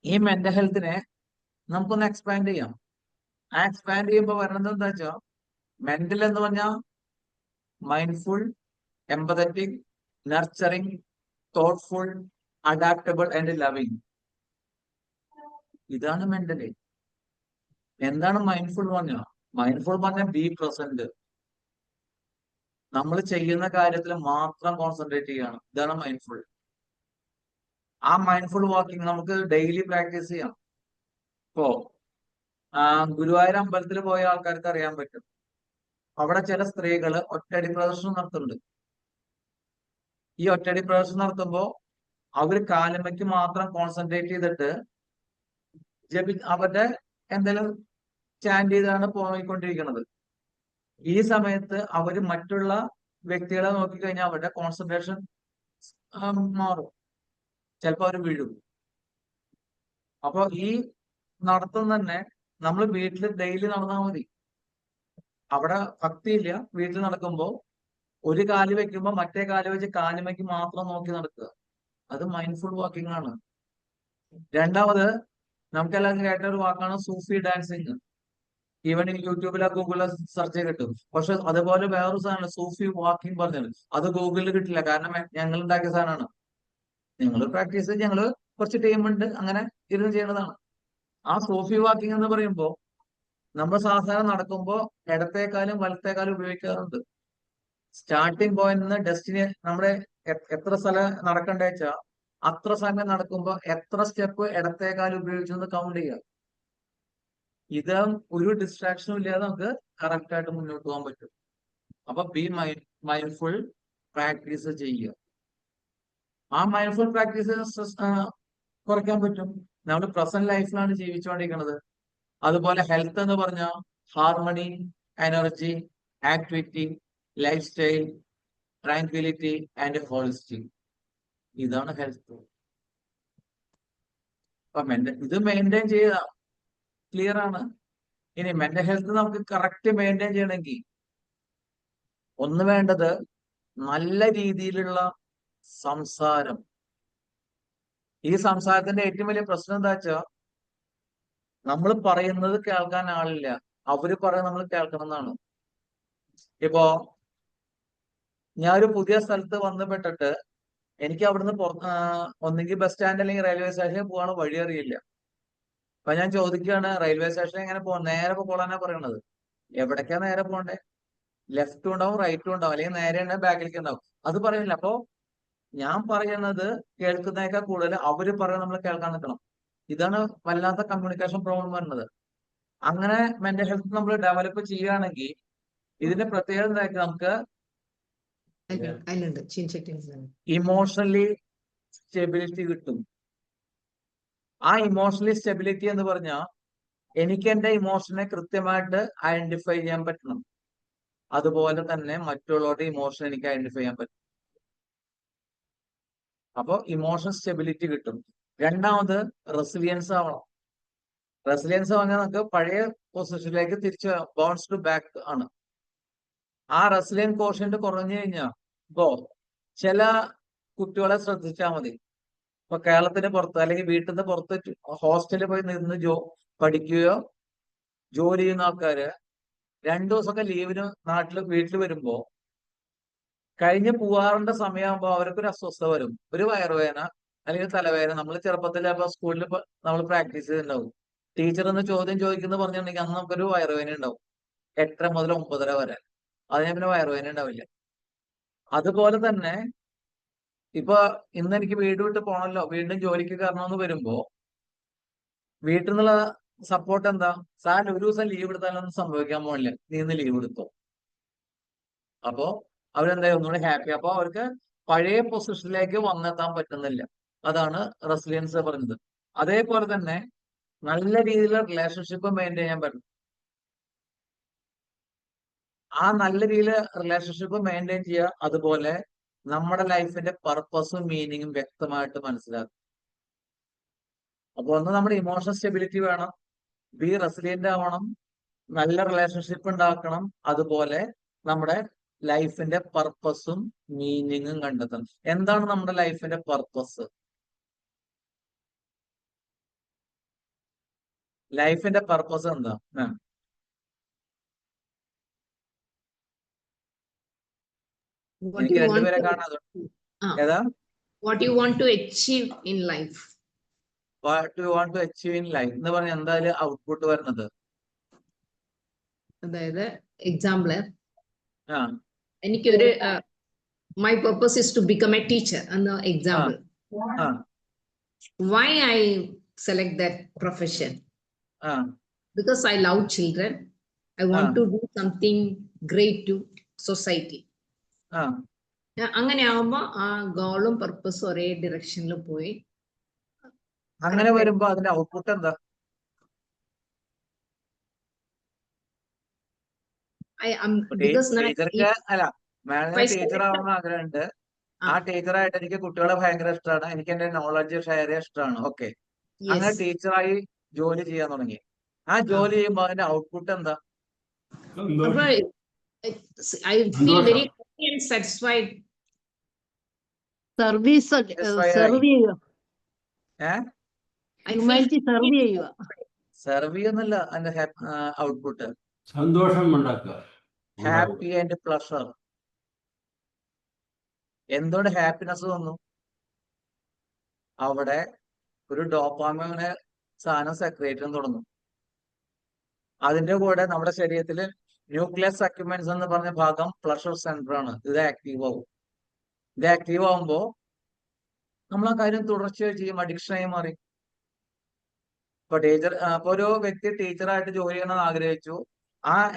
ഈ മെന്റൽ ഹെൽത്തിനെ നമുക്കൊന്ന് എക്സ്പാൻഡ് ചെയ്യാം. ആ എക്സ്പാൻഡ് ചെയ്യുമ്പോൾ വരണത് എന്താ വെച്ചാൽ, മെന്റൽ എന്ന് പറഞ്ഞാൽ mindful, empathetic, nurturing, thoughtful, adaptable and loving. ഇതാണ് മെന്റലി. എന്താണ് മൈൻഡ്ഫുൾ പറഞ്ഞാൽ? മൈൻഡ്ഫുൾ പറഞ്ഞാൽ ബി പ്രസന്റ്. നമ്മൾ ചെയ്യുന്ന കാര്യത്തിൽ മാത്രം കോൺസെൻട്രേറ്റ് ചെയ്യണം. ഇതാണ് മൈൻഡ്ഫുൾ. ആ മൈൻഡ്ഫുൾ വാക്കിംഗ് നമുക്ക് ഡെയിലി പ്രാക്ടീസ് ചെയ്യാം. ഇപ്പോ ഗുരുവായൂർ അമ്പലത്തിൽ പോയ ആൾക്കാർക്ക് അറിയാൻ പറ്റും. അവിടെ ചില സ്ത്രീകള് ഒറ്റയടി പ്രദർശനം നടത്തുന്നുണ്ട്. ഈ ഒറ്റയടി പ്രദർശനം നടത്തുമ്പോ അവര് കാലുമയ്ക്ക് മാത്രം കോൺസെൻട്രേറ്റ് ചെയ്തിട്ട് അവരുടെ എന്തെങ്കിലും ചാൻഡ് ചെയ്താണ് പോയിക്കൊണ്ടിരിക്കുന്നത്. ഈ സമയത്ത് അവര് മറ്റുള്ള വ്യക്തികളെ നോക്കിക്കഴിഞ്ഞാൽ അവരുടെ കോൺസെൻട്രേഷൻ മാറും. ചിലപ്പോൾ അവർ വീഴും. അപ്പൊ ഈ നടത്തം തന്നെ നമ്മൾ വീട്ടിൽ ഡെയിലി നടന്നാൽ മതി. അവിടെ ഭക്തിയില്ല. വീട്ടിൽ നടക്കുമ്പോൾ ഒരു കാല് വെക്കുമ്പോൾ മറ്റേ കാല് വെച്ച് കാലുമയ്ക്ക് മാത്രം നോക്കി നടക്കുക. അത് മൈൻഡ്ഫുൾ വാക്കിംഗ് ആണ്. രണ്ടാമത് നമുക്കെല്ലാം കേട്ട ഒരു വാക്കാണ് സൂഫി ഡാൻസിങ്. ഈവൻ യൂട്യൂബിലോ ഗൂഗിളിലോ സെർച്ച് ചെയ്ത് കിട്ടും. പക്ഷെ അതുപോലെ വേറൊരു സാധനമാണ് സൂഫി വാക്കിംഗ് പറഞ്ഞത്. അത് ഗൂഗിളിൽ കിട്ടില്ല. കാരണം ഞങ്ങൾ ഉണ്ടാക്കിയ സാധനമാണ്. നിങ്ങൾ പ്രാക്ടീസ് ഞങ്ങൾ കുറച്ച് ടീമുണ്ട്, അങ്ങനെ ഇരുന്ന് ചെയ്യുന്നതാണ്. ആ സൂഫി വാക്കിംഗ് എന്ന് പറയുമ്പോൾ നമ്മൾ സാധാരണ നടക്കുമ്പോൾ ഇടത്തേക്കാലും വലത്തേക്കാലും ഉപയോഗിക്കാറുണ്ട്. സ്റ്റാർട്ടിംഗ് പോയിന്റ് നിന്ന് ഡെസ്റ്റിനി നമ്മുടെ എത്ര സ്ഥലം നടക്കണ്ടേ വെച്ചാൽ അത്ര സമയം നടക്കുമ്പോൾ എത്ര സ്റ്റെപ്പ് ഇടത്തേക്കാലും ഉപയോഗിച്ചെന്ന് കൗണ്ട് ചെയ്യുക. ഇത് ഒരു ഡിസ്ട്രാക്ഷനും ഇല്ലാതെ നമുക്ക് കറക്റ്റ് ആയിട്ട് മുന്നോട്ട് പോകാൻ പറ്റും. അപ്പൊ ബി മൈൻഡ്ഫുൾ പ്രാക്ടീസ് ചെയ്യുക. ആ മൈൻഡ്ഫുൾ പ്രാക്ടീസ് കുറയ്ക്കാൻ പറ്റും. നമ്മൾ പ്രസന്റ് ലൈഫിലാണ് ജീവിച്ചുകൊണ്ടിരിക്കുന്നത്. അതുപോലെ ഹെൽത്ത് എന്ന് പറഞ്ഞാൽ harmony, energy, activity, life style, tranquillity and holistic. ഇതാണ് ഹെൽത്ത്. അപ്പൊ ഇത് മെയിൻറ്റെയിൻ ചെയ്ത ക്ലിയർ ആണ്. ഇനി മെന്റൽ ഹെൽത്ത് നമുക്ക് കറക്റ്റ് മെയിൻറ്റെയിൻ ചെയ്യണമെങ്കിൽ ഒന്ന് വേണ്ടത് നല്ല രീതിയിലുള്ള സംസാരം. ഈ സംസാരത്തിന്റെ ഏറ്റവും വലിയ പ്രശ്നം എന്താ വെച്ചാൽ നമ്മൾ പറയുന്നത് കേൾക്കാൻ ആളില്ല. അവര് പറയുന്നത് നമ്മൾ കേൾക്കണം എന്നാണ്. ഇപ്പോ ഞാൻ ഒരു പുതിയ സ്ഥലത്ത് വന്ന് പെട്ടിട്ട് എനിക്ക് അവിടുന്ന് ഒന്നെങ്കിൽ ബസ് സ്റ്റാൻഡ് അല്ലെങ്കിൽ റെയിൽവേ സ്റ്റേഷനിൽ പോകാൻ വഴി അറിയില്ല. അപ്പൊ ഞാൻ ചോദിക്കുകയാണ്, റെയിൽവേ സ്റ്റേഷനിൽ എങ്ങനെ പോകാൻ? നേരെ പോകാനാ പറയണത്. എവിടേക്കാ നേരെ പോകണ്ടേ? ലെഫ്റ്റും ഉണ്ടാവും, റൈറ്റും ഉണ്ടാവും, അല്ലെങ്കിൽ നേരെ ഉണ്ടാവും, ബാക്കിലേക്ക് ഉണ്ടാവും. അത് പറയുന്നില്ല. അപ്പോ ഞാൻ പറയുന്നത് കേൾക്കുന്നതിനേക്കാൾ കൂടുതൽ അവര് പറയുന്നത് നമ്മൾ കേൾക്കാൻ നിൽക്കണം. ഇതാണ് വല്ലാത്ത കമ്മ്യൂണിക്കേഷൻ പ്രോബ്ലം വരുന്നത്. അങ്ങനെ മെന്റൽ ഹെൽത്ത് നമ്മൾ ഡെവലപ്പ് ചെയ്യുകയാണെങ്കിൽ ഇതിന്റെ പ്രത്യേകത എന്തായിരിക്കും? നമുക്ക് ഇമോഷണലി സ്റ്റെബിലിറ്റി കിട്ടും. ആ ഇമോഷണലി സ്റ്റെബിലിറ്റി എന്ന് പറഞ്ഞാൽ എനിക്ക് എന്റെ ഇമോഷനെ കൃത്യമായിട്ട് ഐഡന്റിഫൈ ചെയ്യാൻ പറ്റണം. അതുപോലെ തന്നെ മറ്റുള്ളവരുടെ ഇമോഷൻ എനിക്ക് ഐഡന്റിഫൈ ചെയ്യാൻ പറ്റും. അപ്പൊ ഇമോഷൻ സ്റ്റെബിലിറ്റി കിട്ടും. രണ്ടാമത് റെസിലിയൻസ് ആവണം. റെസിലിയൻസ് പറഞ്ഞാൽ നമുക്ക് പഴയ പൊസിഷനിലേക്ക് തിരിച്ച് ബൗൺസ് ടു ബാക്ക് ആണ്. ആ റെസിലിയൻ കോഷ്യന്റ് കുറഞ്ഞു കഴിഞ്ഞാൽ ഇപ്പോ ചില കുട്ടികളെ ശ്രദ്ധിച്ചാൽ മതി. ഇപ്പൊ കേരളത്തിന് പുറത്ത് അല്ലെങ്കിൽ വീട്ടിൽ നിന്ന് പുറത്ത് ഹോസ്റ്റലിൽ പോയി നിന്ന് പഠിക്കുകയോ ജോലി ചെയ്യുന്ന ആൾക്കാര് 2 ദിവസമൊക്കെ ലീവിന് വീട്ടിൽ വരുമ്പോ കഴിഞ്ഞ് പോവാറിന്റെ സമയമാകുമ്പോൾ അവർക്കൊരു അസ്വസ്ഥത വരും. ഒരു വയറുവേദന അല്ലെങ്കിൽ തലവേദന. നമ്മൾ ചെറുപ്പത്തിൽ സ്കൂളിൽ നമ്മൾ പ്രാക്ടീസ് ചെയ്തിട്ടുണ്ടാവും. ടീച്ചർ ഒന്ന് ചോദ്യം ചോദിക്കുന്നു പറഞ്ഞിട്ടുണ്ടെങ്കിൽ അന്ന് നമുക്കൊരു വയറുവേദന ഉണ്ടാവും. 8 മുതൽ 9 വരെ. അതിന് പിന്നെ വയറുവേദന ഉണ്ടാവില്ല. അതുപോലെ തന്നെ ഇപ്പൊ ഇന്ന് എനിക്ക് വീട് വിട്ട് പോകണല്ലോ, വീണ്ടും ജോലിക്ക് കയറണമെന്ന് വരുമ്പോ വീട്ടിൽ നിന്നുള്ള സപ്പോർട്ട് എന്താ? സാർ ഒരു ദിവസം ലീവ് എടുത്താലൊന്നും സംഭവിക്കാൻ പോകില്ല, നീ ഇന്ന് ലീവ് എടുത്തോ. അപ്പോ അവരെന്താ ഒന്നുകൂടെ ഹാപ്പി. അപ്പൊ അവർക്ക് പഴയ പൊസിഷനിലേക്ക് വന്നെത്താൻ പറ്റുന്നില്ല. അതാണ് റെസിലിയൻസ് പറഞ്ഞത്. അതേപോലെ തന്നെ നല്ല രീതിയിലുള്ള റിലേഷൻഷിപ്പ് മെയിൻറ്റെയിൻ ചെയ്യാൻ പറ്റും. ആ നല്ല രീതിയിൽ റിലേഷൻഷിപ്പ് മെയിൻറ്റെയിൻ ചെയ്യുക. അതുപോലെ നമ്മുടെ ലൈഫിന്റെ പർപ്പസും മീനിങ്ങും വ്യക്തമായിട്ട് മനസ്സിലാക്കുക. അപ്പൊ ഒന്ന് നമ്മുടെ ഇമോഷണൽ സ്റ്റെബിലിറ്റി വേണം, ബി റെസിലിയന്റ് ആവണം, നല്ല റിലേഷൻഷിപ്പ് ഉണ്ടാക്കണം, അതുപോലെ നമ്മുടെ ലൈഫിന്റെ പർപ്പസും മീനിങ്ങും കണ്ടെത്തണം. എന്താണ് നമ്മുടെ ലൈഫിന്റെ പർപ്പസ്? ലൈഫിന്റെ പർപ്പസ് എന്താ? What എനിക്ക് you want രണ്ടുപേരെ to, കാണാതെ. ah, ഏതാ? what you want to achieve in life. What you want to achieve in life എന്ന് പറഞ്ഞാൽ എന്തായാലും ഔട്ട്പുട്ട് വരുന്നത്. അതായത് എക്സാമ്പിൾ ആ എനിക്കൊരു my purpose is to become a teacher എന്ന എക്സാമ്പിൾ. ആ Why I select that profession? ആ Because I love children. I want to do something great to society. ആ അങ്ങനെ ആവുമ്പോ ആ ഗോളും പർപ്പസും ഒരേ ഡിറക്ഷനിൽ പോയി. അങ്ങനെ വരുമ്പോ അതിന്റെ ഔട്ട്പുട്ട് എന്താ? ടീച്ചർക്ക് അല്ല, മാഡത്തിന് ടീച്ചർ ആവണമെന്ന് ആഗ്രഹമുണ്ട്. ആ ടീച്ചറായിട്ട് എനിക്ക് കുട്ടികളെ ഭയങ്കര ഇഷ്ടമാണ്, എനിക്ക് എന്റെ നോളജ് ഷെയർ ചെയ്യാൻ ഇഷ്ടമാണ്. ഓക്കെ, അങ്ങനെ ടീച്ചറായി ജോലി ചെയ്യാൻ തുടങ്ങി. ആ ജോലി ചെയ്യുമ്പോ അതിന്റെ ഔട്ട്പുട്ട് എന്താ? I feel very happy and satisfied. Service serve ചെയ്യുക, ഹ്യൂമാനിറ്റി സെർവ് ചെയ്യുക. സെർവ് ചെയ്യുന്നില്ല അതിന്റെ ഔട്ട്പുട്ട്. സന്തോഷം ഉണ്ടാക്കുക, ഹാപ്പി ആൻഡ് പ്ലഷർ. എന്തുകൊണ്ട് ഹാപ്പിനെസ് വന്നു? അവിടെ ഒരു ഡോപ്പാമൈന് സാധനം സെക്രേറ്റ് ചെയ്യാൻ തുടങ്ങും. അതിന്റെ കൂടെ നമ്മുടെ ശരീരത്തിൽ ന്യൂക്ലിയസ് അക്യുമെന്റ്സ് എന്ന് പറഞ്ഞ ഭാഗം പ്ലഷർ സെന്റർ ആണ്. ഇത് ആക്റ്റീവ് ആവും. ഇത് ആക്റ്റീവ് ആവുമ്പോ നമ്മൾ ആ കാര്യം തുടർച്ചയായി ചെയ്യും, അഡിക്ഷനായി മാറി. ഇപ്പൊ ഒരു വ്യക്തി ടീച്ചറായിട്ട് ജോലി ചെയ്യണമെന്ന് ആഗ്രഹിച്ചു.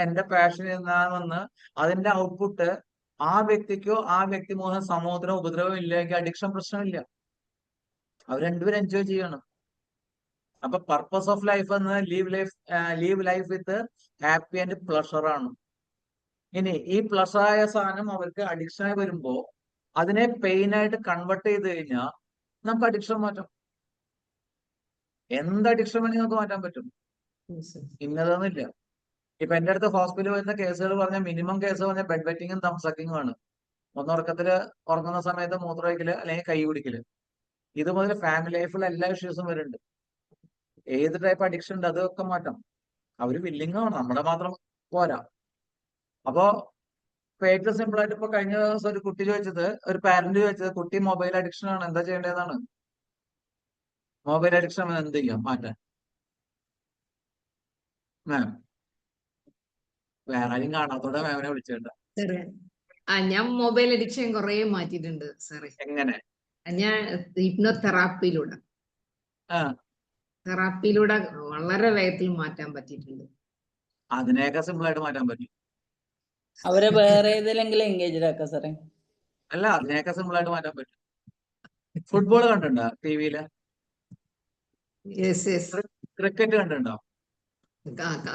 എന്റെ പാഷൻ എന്താണെന്ന് അതിന്റെ ഔട്ട്പുട്ട് ആ വ്യക്തിക്കോ ആ വ്യക്തി മൂലം സമൂഹത്തിനോ ഉപദ്രവം ഇല്ലെങ്കിൽ അഡിക്ഷൻ പ്രശ്നമില്ല. അവർ രണ്ടുപേരും എൻജോയ് ചെയ്യണം. അപ്പൊ പർപ്പസ് ഓഫ് ലൈഫ് എന്ന് leave life with happy and pleasure ആണ്. ഇനി ഈ പ്ലഷറായ സാധനം അവർക്ക് അഡിക്ഷനായി വരുമ്പോ അതിനെ പെയിൻ ആയിട്ട് കൺവേർട്ട് ചെയ്ത് കഴിഞ്ഞാൽ നമുക്ക് അഡിക്ഷൻ മാറ്റാം. എന്ത് അഡിക്ഷൻ വേണമെങ്കിൽ നമുക്ക് മാറ്റാൻ പറ്റും, ഇന്നതൊന്നുമില്ല. ഇപ്പൊ എന്റെ അടുത്ത് ഹോസ്പിറ്റലിൽ വരുന്ന കേസുകൾ പറഞ്ഞാൽ മിനിമം കേസ് പറഞ്ഞാൽ ബെഡ് വെറ്റിങ്ങും തം സക്കിങ്ങും ആണ്. ഉറക്കത്തില് ഉറങ്ങുന്ന സമയത്ത് മൂത്രമൊഴിക്കല് അല്ലെങ്കിൽ കൈ പിടിക്കല്. ഇത് മുതൽ ഫാമിലി ലൈഫിൽ എല്ലാ ഇഷ്യൂസും വരുന്നുണ്ട്. ഏത് ടൈപ്പ് അഡിക്ഷൻ ഉണ്ട് അതൊക്കെ മാറ്റാം. അവര് വില്ലിങ് ആണ്, നമ്മുടെ മാത്രം പോരാ. അപ്പോ ഏറ്റവും സിമ്പിൾ ആയിട്ട് ഇപ്പൊ കഴിഞ്ഞ ദിവസം ഒരു കുട്ടി ചോദിച്ചത്, ഒരു പാരന്റ് ചോദിച്ചത്, കുട്ടി മൊബൈൽ അഡിക്ഷൻ ആണ്, എന്താ ചെയ്യേണ്ടതെന്നാണ്. മൊബൈൽ അഡിക്ഷൻ എന്ത് ചെയ്യാം മാറ്റാൻ? മാം വേറെ ആരും കാണാത്തോടെ മാമിനെ വിളിച്ചേണ്ട. ഞാൻ മൊബൈൽ അഡിക്ഷൻ കുറെ മാറ്റിയിട്ടുണ്ട് സാറേ. എങ്ങനെ? ഞാൻ ഹിപ്നോതെറാപ്പിയിലൂടെ വളരെ വേഗത്തിൽ മാറ്റാൻ പറ്റിയിട്ടുണ്ട്. അതിനെയൊക്കെ സിമ്പിൾ ആയിട്ട് മാറ്റാൻ പറ്റും. അവരെ വേറെ ഏതെങ്കിലും എൻഗേജ്ഡ് ആക്കാം സാറേ. അല്ല, അതിനെയൊക്കെ സിമ്പിൾ ആയിട്ട് മാറ്റാൻ പറ്റും. ഫുട്ബോൾ കണ്ടിട്ടുണ്ടോ ടിവിയില്? ക്രിക്കറ്റ് കണ്ടിട്ടുണ്ടോ?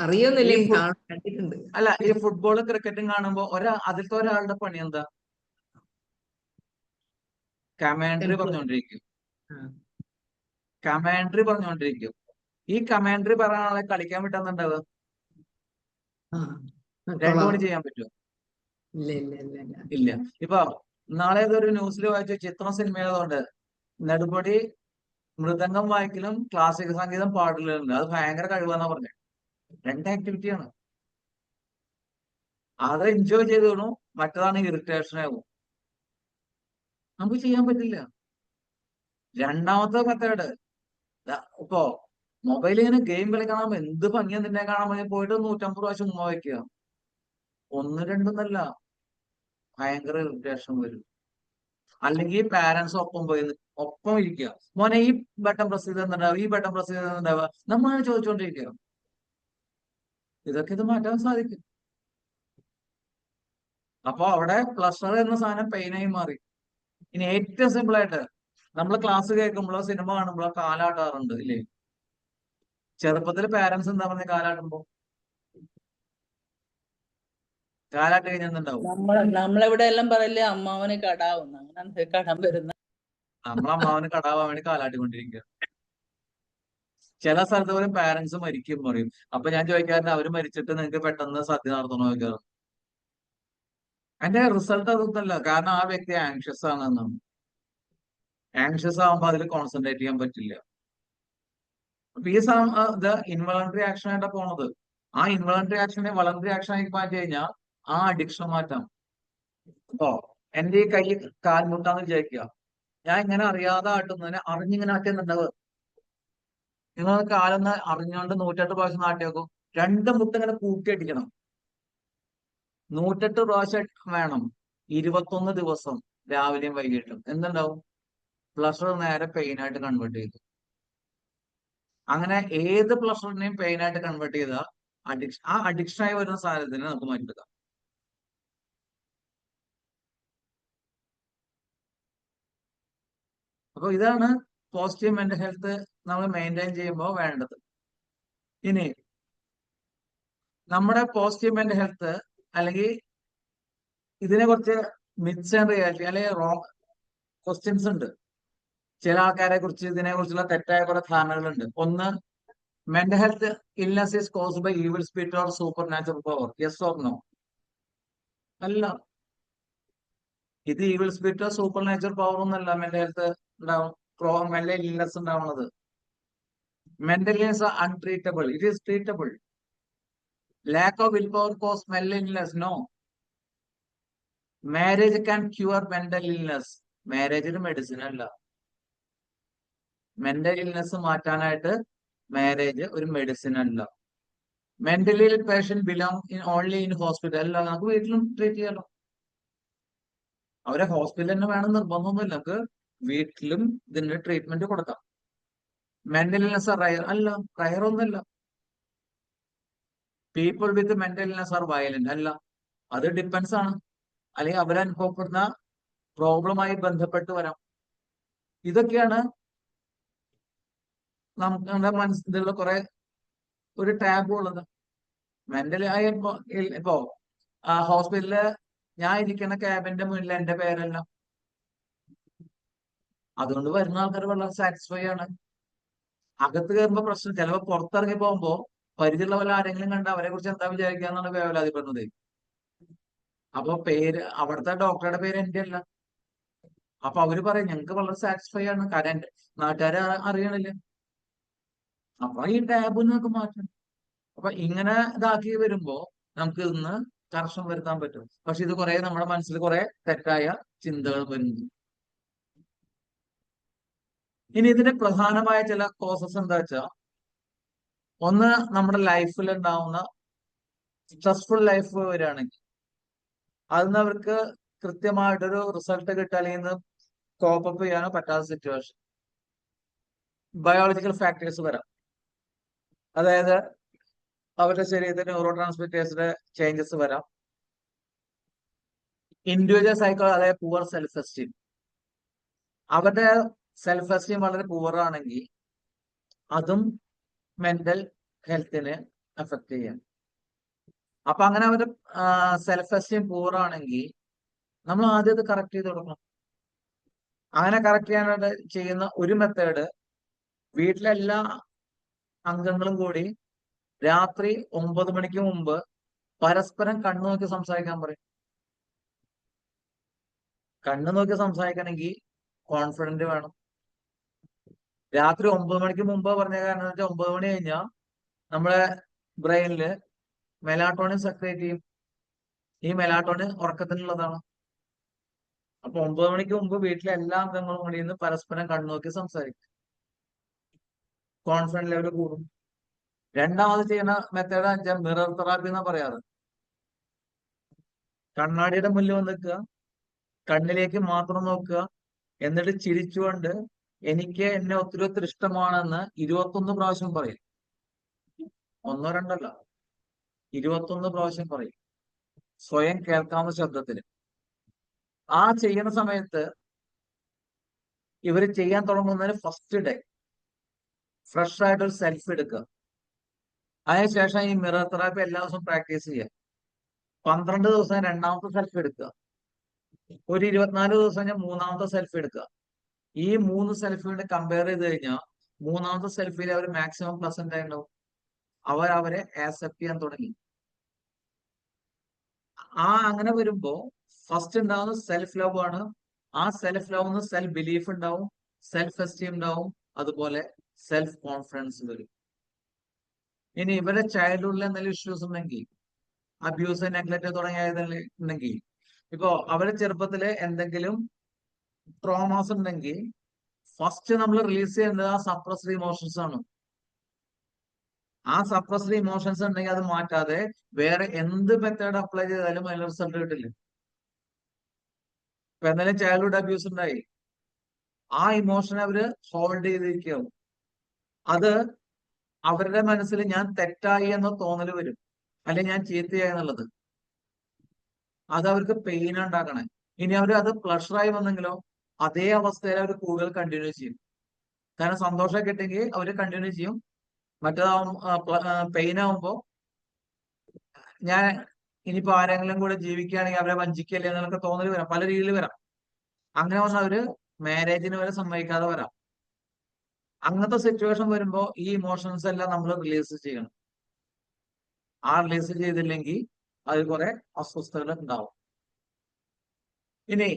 അറിയൊന്നുമില്ല, കണ്ടിട്ടുണ്ട്. അല്ല, ഈ ഫുട്ബോളും ക്രിക്കറ്റും കാണുമ്പോ അതിലത്തെ ഒരാളുടെ പണി എന്താ? കമാൻഡറി പറഞ്ഞുകൊണ്ടിരിക്കും. ഈ കമാൻഡറി പറയുന്ന ആളെ കളിക്കാൻ വിട്ടാന്നുണ്ടാവുക? 2 മണി ചെയ്യാൻ പറ്റുമോ? ഇല്ല. ഇപ്പൊ നാളെ ഏതൊരു ന്യൂസിൽ വായിച്ച ചിത്രം സിനിമയായതുകൊണ്ട് നെടുപടി മൃദംഗം വായിക്കലും ക്ലാസിക് സംഗീതം പാടലുണ്ട്. അത് ഭയങ്കര കഴിവാന്നാ പറഞ്ഞത്. 2 ആക്ടിവിറ്റിയാണ്. അത് എൻജോയ് ചെയ്തോണു, മറ്റതാണ് ഇറിറ്റേഷൻ ആവും. നമുക്ക് ചെയ്യാൻ പറ്റില്ല. രണ്ടാമത്തെ മെത്തേഡ് ഇപ്പോ മൊബൈലിൽ ഇങ്ങനെ ഗെയിം കളിക്കണം, എന്ത് ഭംഗിയാ നിന്നെ കാണാൻ പോയിട്ട് 150 പ്രാവശ്യം ഉമ്മ വയ്ക്കുക. 1, 2 എന്നല്ല, ഭയങ്കര ഇറിറ്റേഷൻ വരും. അല്ലെങ്കിൽ പാരന്റ്സ് ഒപ്പം ഇരിക്കുക, മോനെ ഈ ബട്ടൺ പ്രസ് ചെയ്തെന്നുണ്ടാവുക, ഈ ബട്ടൺ പ്രസ് ചെയ്തെന്നുണ്ടാവുക, നമ്മളാണ് ചോദിച്ചുകൊണ്ടിരിക്കുക. ഇതൊക്കെ ഇത് മാറ്റാൻ സാധിക്കും. അപ്പൊ അവിടെ പ്ലഷർ എന്ന സാധനം പെയിനായി മാറി. ഇനി ഏറ്റവും സിമ്പിൾ ആയിട്ട് നമ്മൾ ക്ലാസ് കേൾക്കുമ്പോഴോ സിനിമ കാണുമ്പോഴോ കാലാട്ടാറുണ്ട് ഇല്ലേ? ചെറുപ്പത്തിൽ പാരന്റ്സ് എന്താ പറഞ്ഞ കാലാട്ടുമ്പോ? കാലാട്ട് കഴിഞ്ഞാൽ എന്തുണ്ടാവും? നമ്മളിവിടെ എല്ലാം പറയില്ലേ അമ്മാവന് കടാവുന്ന, അങ്ങനെ കടം വരുന്ന. നമ്മളെ അമ്മാവന് കടാവാൻ വേണ്ടി കാലാട്ടിക്കൊണ്ടിരിക്കുക. ചില സ്ഥലത്ത് പോലും പാരന്റ്സ് മരിക്കും പറയും. അപ്പൊ ഞാൻ ചോദിക്കാറുണ്ട്, അവര് മരിച്ചിട്ട് നിങ്ങൾക്ക് പെട്ടെന്ന് സദ്യ നടത്തണോ ചോദിക്കാറ്. അതിന്റെ റിസൾട്ട് അതൊന്നല്ല, കാരണം ആ വ്യക്തി ആങ്ഷ്യസ് ആണെന്നാണ്. ആങ്ഷ്യസ് ആകുമ്പോൾ അതിൽ കോൺസെൻട്രേറ്റ് ചെയ്യാൻ പറ്റില്ല. അപ്പൊ ഈ ഇത് ഇൻവോളണ്ടറി ആക്ഷൻ ആയിട്ടാ പോണത്. ആ ഇൻവോളണ്ടറി ആക്ഷനെ വളണ്ടറി ആക്ഷൻ ആയി മാറ്റി കഴിഞ്ഞാൽ ആ അഡിക്ഷൻ മാറ്റാം. അപ്പോ എന്റെ ഈ കൈ കാൽമുട്ടാന്ന് വിചാരിക്കുക, ഞാൻ ഇങ്ങനെ അറിയാതെ ആട്ടുന്നതിനെ അറിഞ്ഞിങ്ങനെ ആട്ടുന്നുണ്ടാവുക. നിങ്ങൾ കാലൊന്ന് അറിഞ്ഞുകൊണ്ട് 108 പ്രാവശ്യം നാട്ടി വെക്കും. 2 മുട്ട ഇങ്ങനെ കൂട്ടിയടിക്കണം. 108 പ്രാവശ്യം വേണം, 21 ദിവസം രാവിലെയും വൈകിട്ടും. എന്തുണ്ടാവും? പ്ലഷർ നേരെ പെയിൻ ആയിട്ട് കൺവേർട്ട് ചെയ്തു. അങ്ങനെ ഏത് പ്ലഷറിനെയും പെയിൻ ആയിട്ട് കൺവേർട്ട് ചെയ്ത ആ അഡിക്ഷൻ ആയി വരുന്ന സാധനത്തിന് നമുക്ക് മാറ്റിയെടുക്കാം. അപ്പൊ ഇതാണ് പോസിറ്റീവ് മെന്റൽ ഹെൽത്ത് നമ്മൾ മെയിൻറ്റെയിൻ ചെയ്യുമ്പോൾ വേണ്ടത്. ഇനി നമ്മുടെ പോസിറ്റീവ് മെന്റൽ ഹെൽത്ത് അല്ലെങ്കിൽ ഇതിനെ കുറിച്ച് മിത്സ് ആൻഡ് റിയാലിറ്റി അല്ലെങ്കിൽ റോങ് ക്വസ്റ്റ്യൻസ് ഉണ്ട്. ചില ആൾക്കാരെ കുറിച്ച് ഇതിനെ കുറിച്ചുള്ള തെറ്റായ കുറെ ധാരണകളുണ്ട്. ഒന്ന്, mental health illness is caused by evil spirit or supernatural power. Yes or no? അല്ല. ഇത് ഈവിൾ സ്പിരിറ്റോ സൂപ്പർ നാച്ചുറൽ പവർ ഒന്നല്ല മെന്റൽ ഹെൽത്ത് ഉണ്ടാവും, മെന്റൽ ഇൽനെസ് ഉണ്ടാവുന്നത്. Mental illness are untreatable, it is treatable. Lack of willpower cause mental illness? No. Marriage can cure mental illness. Marriage ഒരു medicine അല്ല. Mental illness മാറ്റാനായിട്ട് marriage ഒരു medicine അല്ല. Mentally patient belong only in hospital അല്ല, നമുക്ക് വീട്ടിലും treat ചെയ്യാലോ. അവരെ ഹോസ്പിറ്റൽ തന്നെ വേണം നിർബന്ധമൊന്നുമില്ല, നമുക്ക് വീട്ടിലും ഇതിന്റെ ട്രീറ്റ്മെന്റ് കൊടുക്കാം. മെന്റൽ ഇൽനെസ് റയർ അല്ല, റയർ ഒന്നല്ല. People with mental illness are violent അല്ല, അത് ഡിപ്പെൻസ് ആണ്. അല്ലെങ്കിൽ അവരനുഭവപ്പെടുന്ന പ്രോബ്ലമായി ബന്ധപ്പെട്ട് വരാം. ഇതൊക്കെയാണ് നമ്മുടെ മനസ്സിലുള്ള കുറെ ഒരു ടാബ് ഉള്ളത്. മെന്റലി ആയി ഇപ്പോ ഹോസ്പിറ്റലില് ഞാൻ ഇരിക്കുന്ന ക്യാബിന്റെ മുന്നിൽ എന്റെ പേരല്ല, അതുകൊണ്ട് വരുന്ന ആൾക്കാർ വളരെ സാറ്റിസ്ഫൈ ആണ്. അകത്ത് കയറുമ്പോ പ്രശ്നം, ചിലപ്പോ പുറത്തിറങ്ങി പോകുമ്പോ പരിചയമുള്ള പോലെ ആരെങ്കിലും കണ്ട അവരെ കുറിച്ച് എന്താ വിചാരിക്കാന്നാണ് വേവലാതിപ്പെടുന്നത്. അപ്പൊ പേര് അവിടുത്തെ ഡോക്ടറുടെ പേര് എന്റെ അല്ല. അപ്പൊ അവര് പറയും ഞങ്ങൾക്ക് വളരെ സാറ്റിസ്ഫൈ ആണ്, കാരണം എന്റെ നാട്ടുകാരെ അറിയണില്ല. അപ്പൊ ഈ ടാബ് നമുക്ക് മാറ്റണം. അപ്പൊ ഇങ്ങനെ ഇതാക്കി വരുമ്പോ നമുക്ക് ഇന്ന് കർശനം വരുത്താൻ പറ്റും. പക്ഷെ ഇത് കുറെ നമ്മുടെ മനസ്സിൽ കുറെ തെറ്റായ ചിന്തകൾ വരുന്നു. ഇനി ഇതിന്റെ പ്രധാനമായ ചില കോസസ് എന്താ വെച്ചാ, ഒന്ന്, നമ്മുടെ ലൈഫിൽ ഉണ്ടാവുന്ന സ്ട്രെസ്ഫുൾ ലൈഫ് വരികയാണെങ്കിൽ അതിന് അവർക്ക് കൃത്യമായിട്ടൊരു റിസൾട്ട് കിട്ടുക അല്ലെങ്കിൽ കോപ്പപ്പ് ചെയ്യാനോ പറ്റാത്ത സിറ്റുവേഷൻ. ബയോളജിക്കൽ ഫാക്ടേഴ്സ് വരാം, അതായത് അവരുടെ ശരീരത്തിൽ ന്യൂറോ ട്രാൻസ്മിറ്റേഴ്സിന്റെ ചേഞ്ചസ് വരാം. ഇൻഡിവിജ്വൽ സൈക്കോ, അതായത് പുവർ സെൽഫ് എസ്റ്റീം. അവരുടെ സെൽഫ് എസ്റ്റീം വളരെ പുവർ ആണെങ്കിൽ അതും മെന്റൽ ഹെൽത്തിനെ അഫക്ട് ചെയ്യാം. അപ്പൊ അങ്ങനെ അവരുടെ സെൽഫ് എസ്റ്റീം പുവർ ആണെങ്കിൽ നമ്മൾ ആദ്യം അത് കറക്റ്റ് ചെയ്ത് കൊടുക്കണം. അങ്ങനെ കറക്റ്റ് ചെയ്യാനായിട്ട് ചെയ്യുന്ന ഒരു മെത്തേഡ്, വീട്ടിലെ എല്ലാ അംഗങ്ങളും കൂടി രാത്രി 9 മണിക്ക് മുമ്പ് പരസ്പരം കണ്ണു നോക്കി സംസാരിക്കാൻ പറയും. കണ്ണു നോക്കി സംസാരിക്കണമെങ്കിൽ കോൺഫിഡന്റ് വേണം. രാത്രി 9 മണിക്ക് മുമ്പ് പറഞ്ഞ കാരണം വെച്ചാൽ 9 മണി കഴിഞ്ഞാൽ നമ്മളെ ബ്രെയിനില് മെലാട്ടോണിൻ സെക്രേറ്റ് ചെയ്യും. ഈ മെലാട്ടോണിൻ ഉറക്കത്തിനുള്ളതാണ്. അപ്പൊ 9 മണിക്ക് മുമ്പ് വീട്ടിലെ എല്ലാ അംഗങ്ങളും കൂടി നിന്ന് പരസ്പരം കണ്ണു നോക്കി സംസാരിക്കും. കോൺഫിഡൻസ് ലെവൽ കൂടും. രണ്ടാമത് ചെയ്യുന്ന മെത്തേഡ് വെച്ചാൽ മിറർ തെറാപ്പി എന്നാ പറയാറ്. കണ്ണാടിയുടെ മുന്നിൽ വന്ന് നിൽക്കുക, കണ്ണിലേക്ക് മാത്രം നോക്കുക, എന്നിട്ട് ചിരിച്ചുകൊണ്ട് എനിക്ക് എന്നെ ഒത്തിരി ഒത്തിരി ഇഷ്ടമാണെന്ന് 21 പ്രാവശ്യം പറയും. ഒന്നോ രണ്ടല്ല, 21 പ്രാവശ്യം പറയും, സ്വയം കേൾക്കാവുന്ന ശബ്ദത്തിൽ. ആ ചെയ്യുന്ന സമയത്ത് ഇവര് ചെയ്യാൻ തുടങ്ങുന്നതിന് ഫസ്റ്റ് ഡേ ഫ്രഷ് ആയിട്ടൊരു സെൽഫി എടുക്കുക. അതിനുശേഷം ഈ മിറർ തെറാപ്പി എല്ലാ ദിവസവും പ്രാക്ടീസ് ചെയ്യുക. 12 ദിവസം രണ്ടാമത്തെ സെൽഫി എടുക്കുക. ഒരു 24 ദിവസം കഴിഞ്ഞാൽ മൂന്നാമത്തെ സെൽഫി എടുക്കുക. ഈ 3 സെൽഫിയോട് കമ്പയർ ചെയ്ത് കഴിഞ്ഞാൽ മൂന്നാമത്തെ സെൽഫിയിൽ അവർ മാക്സിമം പ്ലസന്റ് ആയിട്ടുണ്ടാവും. അവരെ ആക്സെപ്റ്റ് ചെയ്യാൻ തുടങ്ങി. അങ്ങനെ വരുമ്പോ ഫസ്റ്റ് ഉണ്ടാവുന്ന സെൽഫ് ലവ് ആണ്. ആ സെൽഫ് ലവ് സെൽഫ് ബിലീഫ് ഉണ്ടാവും, സെൽഫ് എസ്റ്റീം ഉണ്ടാവും, അതുപോലെ സെൽഫ് കോൺഫിഡൻസ് വരും. ഇനി ഇവരുടെ ചൈൽഡ്ഹുഡിൽ എന്തെങ്കിലും ഇഷ്യൂസ് ഉണ്ടെങ്കിൽ, അബ്യൂസ്, നെഗ്ലക്ട് തുടങ്ങിയതുണ്ടെങ്കിൽ, ഇപ്പോ അവരുടെ ചെറുപ്പത്തില് എന്തെങ്കിലും ട്രോമാസ് ഉണ്ടെങ്കിൽ ഫസ്റ്റ് നമ്മൾ റിലീസ് ചെയ്യേണ്ടത് ആ സപ്രസ്ഡ് ഇമോഷൻസ് ആണ്. ആ സപ്രസ്ഡ് ഇമോഷൻസ് ഉണ്ടെങ്കിൽ അത് മാറ്റാതെ വേറെ എന്ത് മെത്തേഡ് അപ്ലൈ ചെയ്താലും അതിന് റിസൾട്ട് കിട്ടില്ല. ഇപ്പൊ എന്തെങ്കിലും ചൈൽഡ്ഹുഡ് അബ്യൂസ് ഉണ്ടായി, ആ ഇമോഷൻ അവര് ഹോൾഡ് ചെയ്തിരിക്കും. അത് അവരുടെ മനസ്സിൽ ഞാൻ തെറ്റായി എന്ന തോന്നൽ വരും, അല്ലെങ്കിൽ ഞാൻ ചീത്തയായി എന്നുള്ളത്. അത് അവർക്ക് പെയിൻ ഉണ്ടാക്കണേ. ഇനി അവർ അത് പ്ലഷറായി വന്നെങ്കിലോ അതേ അവസ്ഥയിൽ അവർ കൂടുതൽ കണ്ടിന്യൂ ചെയ്യും. കാരണം സന്തോഷം കിട്ടിയെങ്കിൽ അവർ കണ്ടിന്യൂ ചെയ്യും. മറ്റേതാവും പെയിൻ ആവുമ്പോ ഞാൻ ഇനിയിപ്പോ ആരെങ്കിലും കൂടെ ജീവിക്കുകയാണെങ്കിൽ അവരെ വഞ്ചിക്കല്ലേ എന്നൊക്കെ തോന്നൽ വരാം, പല രീതിയിൽ വരാം. അങ്ങനെ വന്നാൽ അവര് മാരേജിന് വരെ സമ്മതിക്കാതെ വരാം. അങ്ങനത്തെ സിറ്റുവേഷൻ വരുമ്പോ ഈ ഇമോഷൻസ് എല്ലാം നമ്മൾ റിലീസ് ചെയ്യണം. ആ റിലീസ് ചെയ്തില്ലെങ്കിൽ അതിൽ കുറെ അസ്വസ്ഥതകൾ ഉണ്ടാവും. ഇനി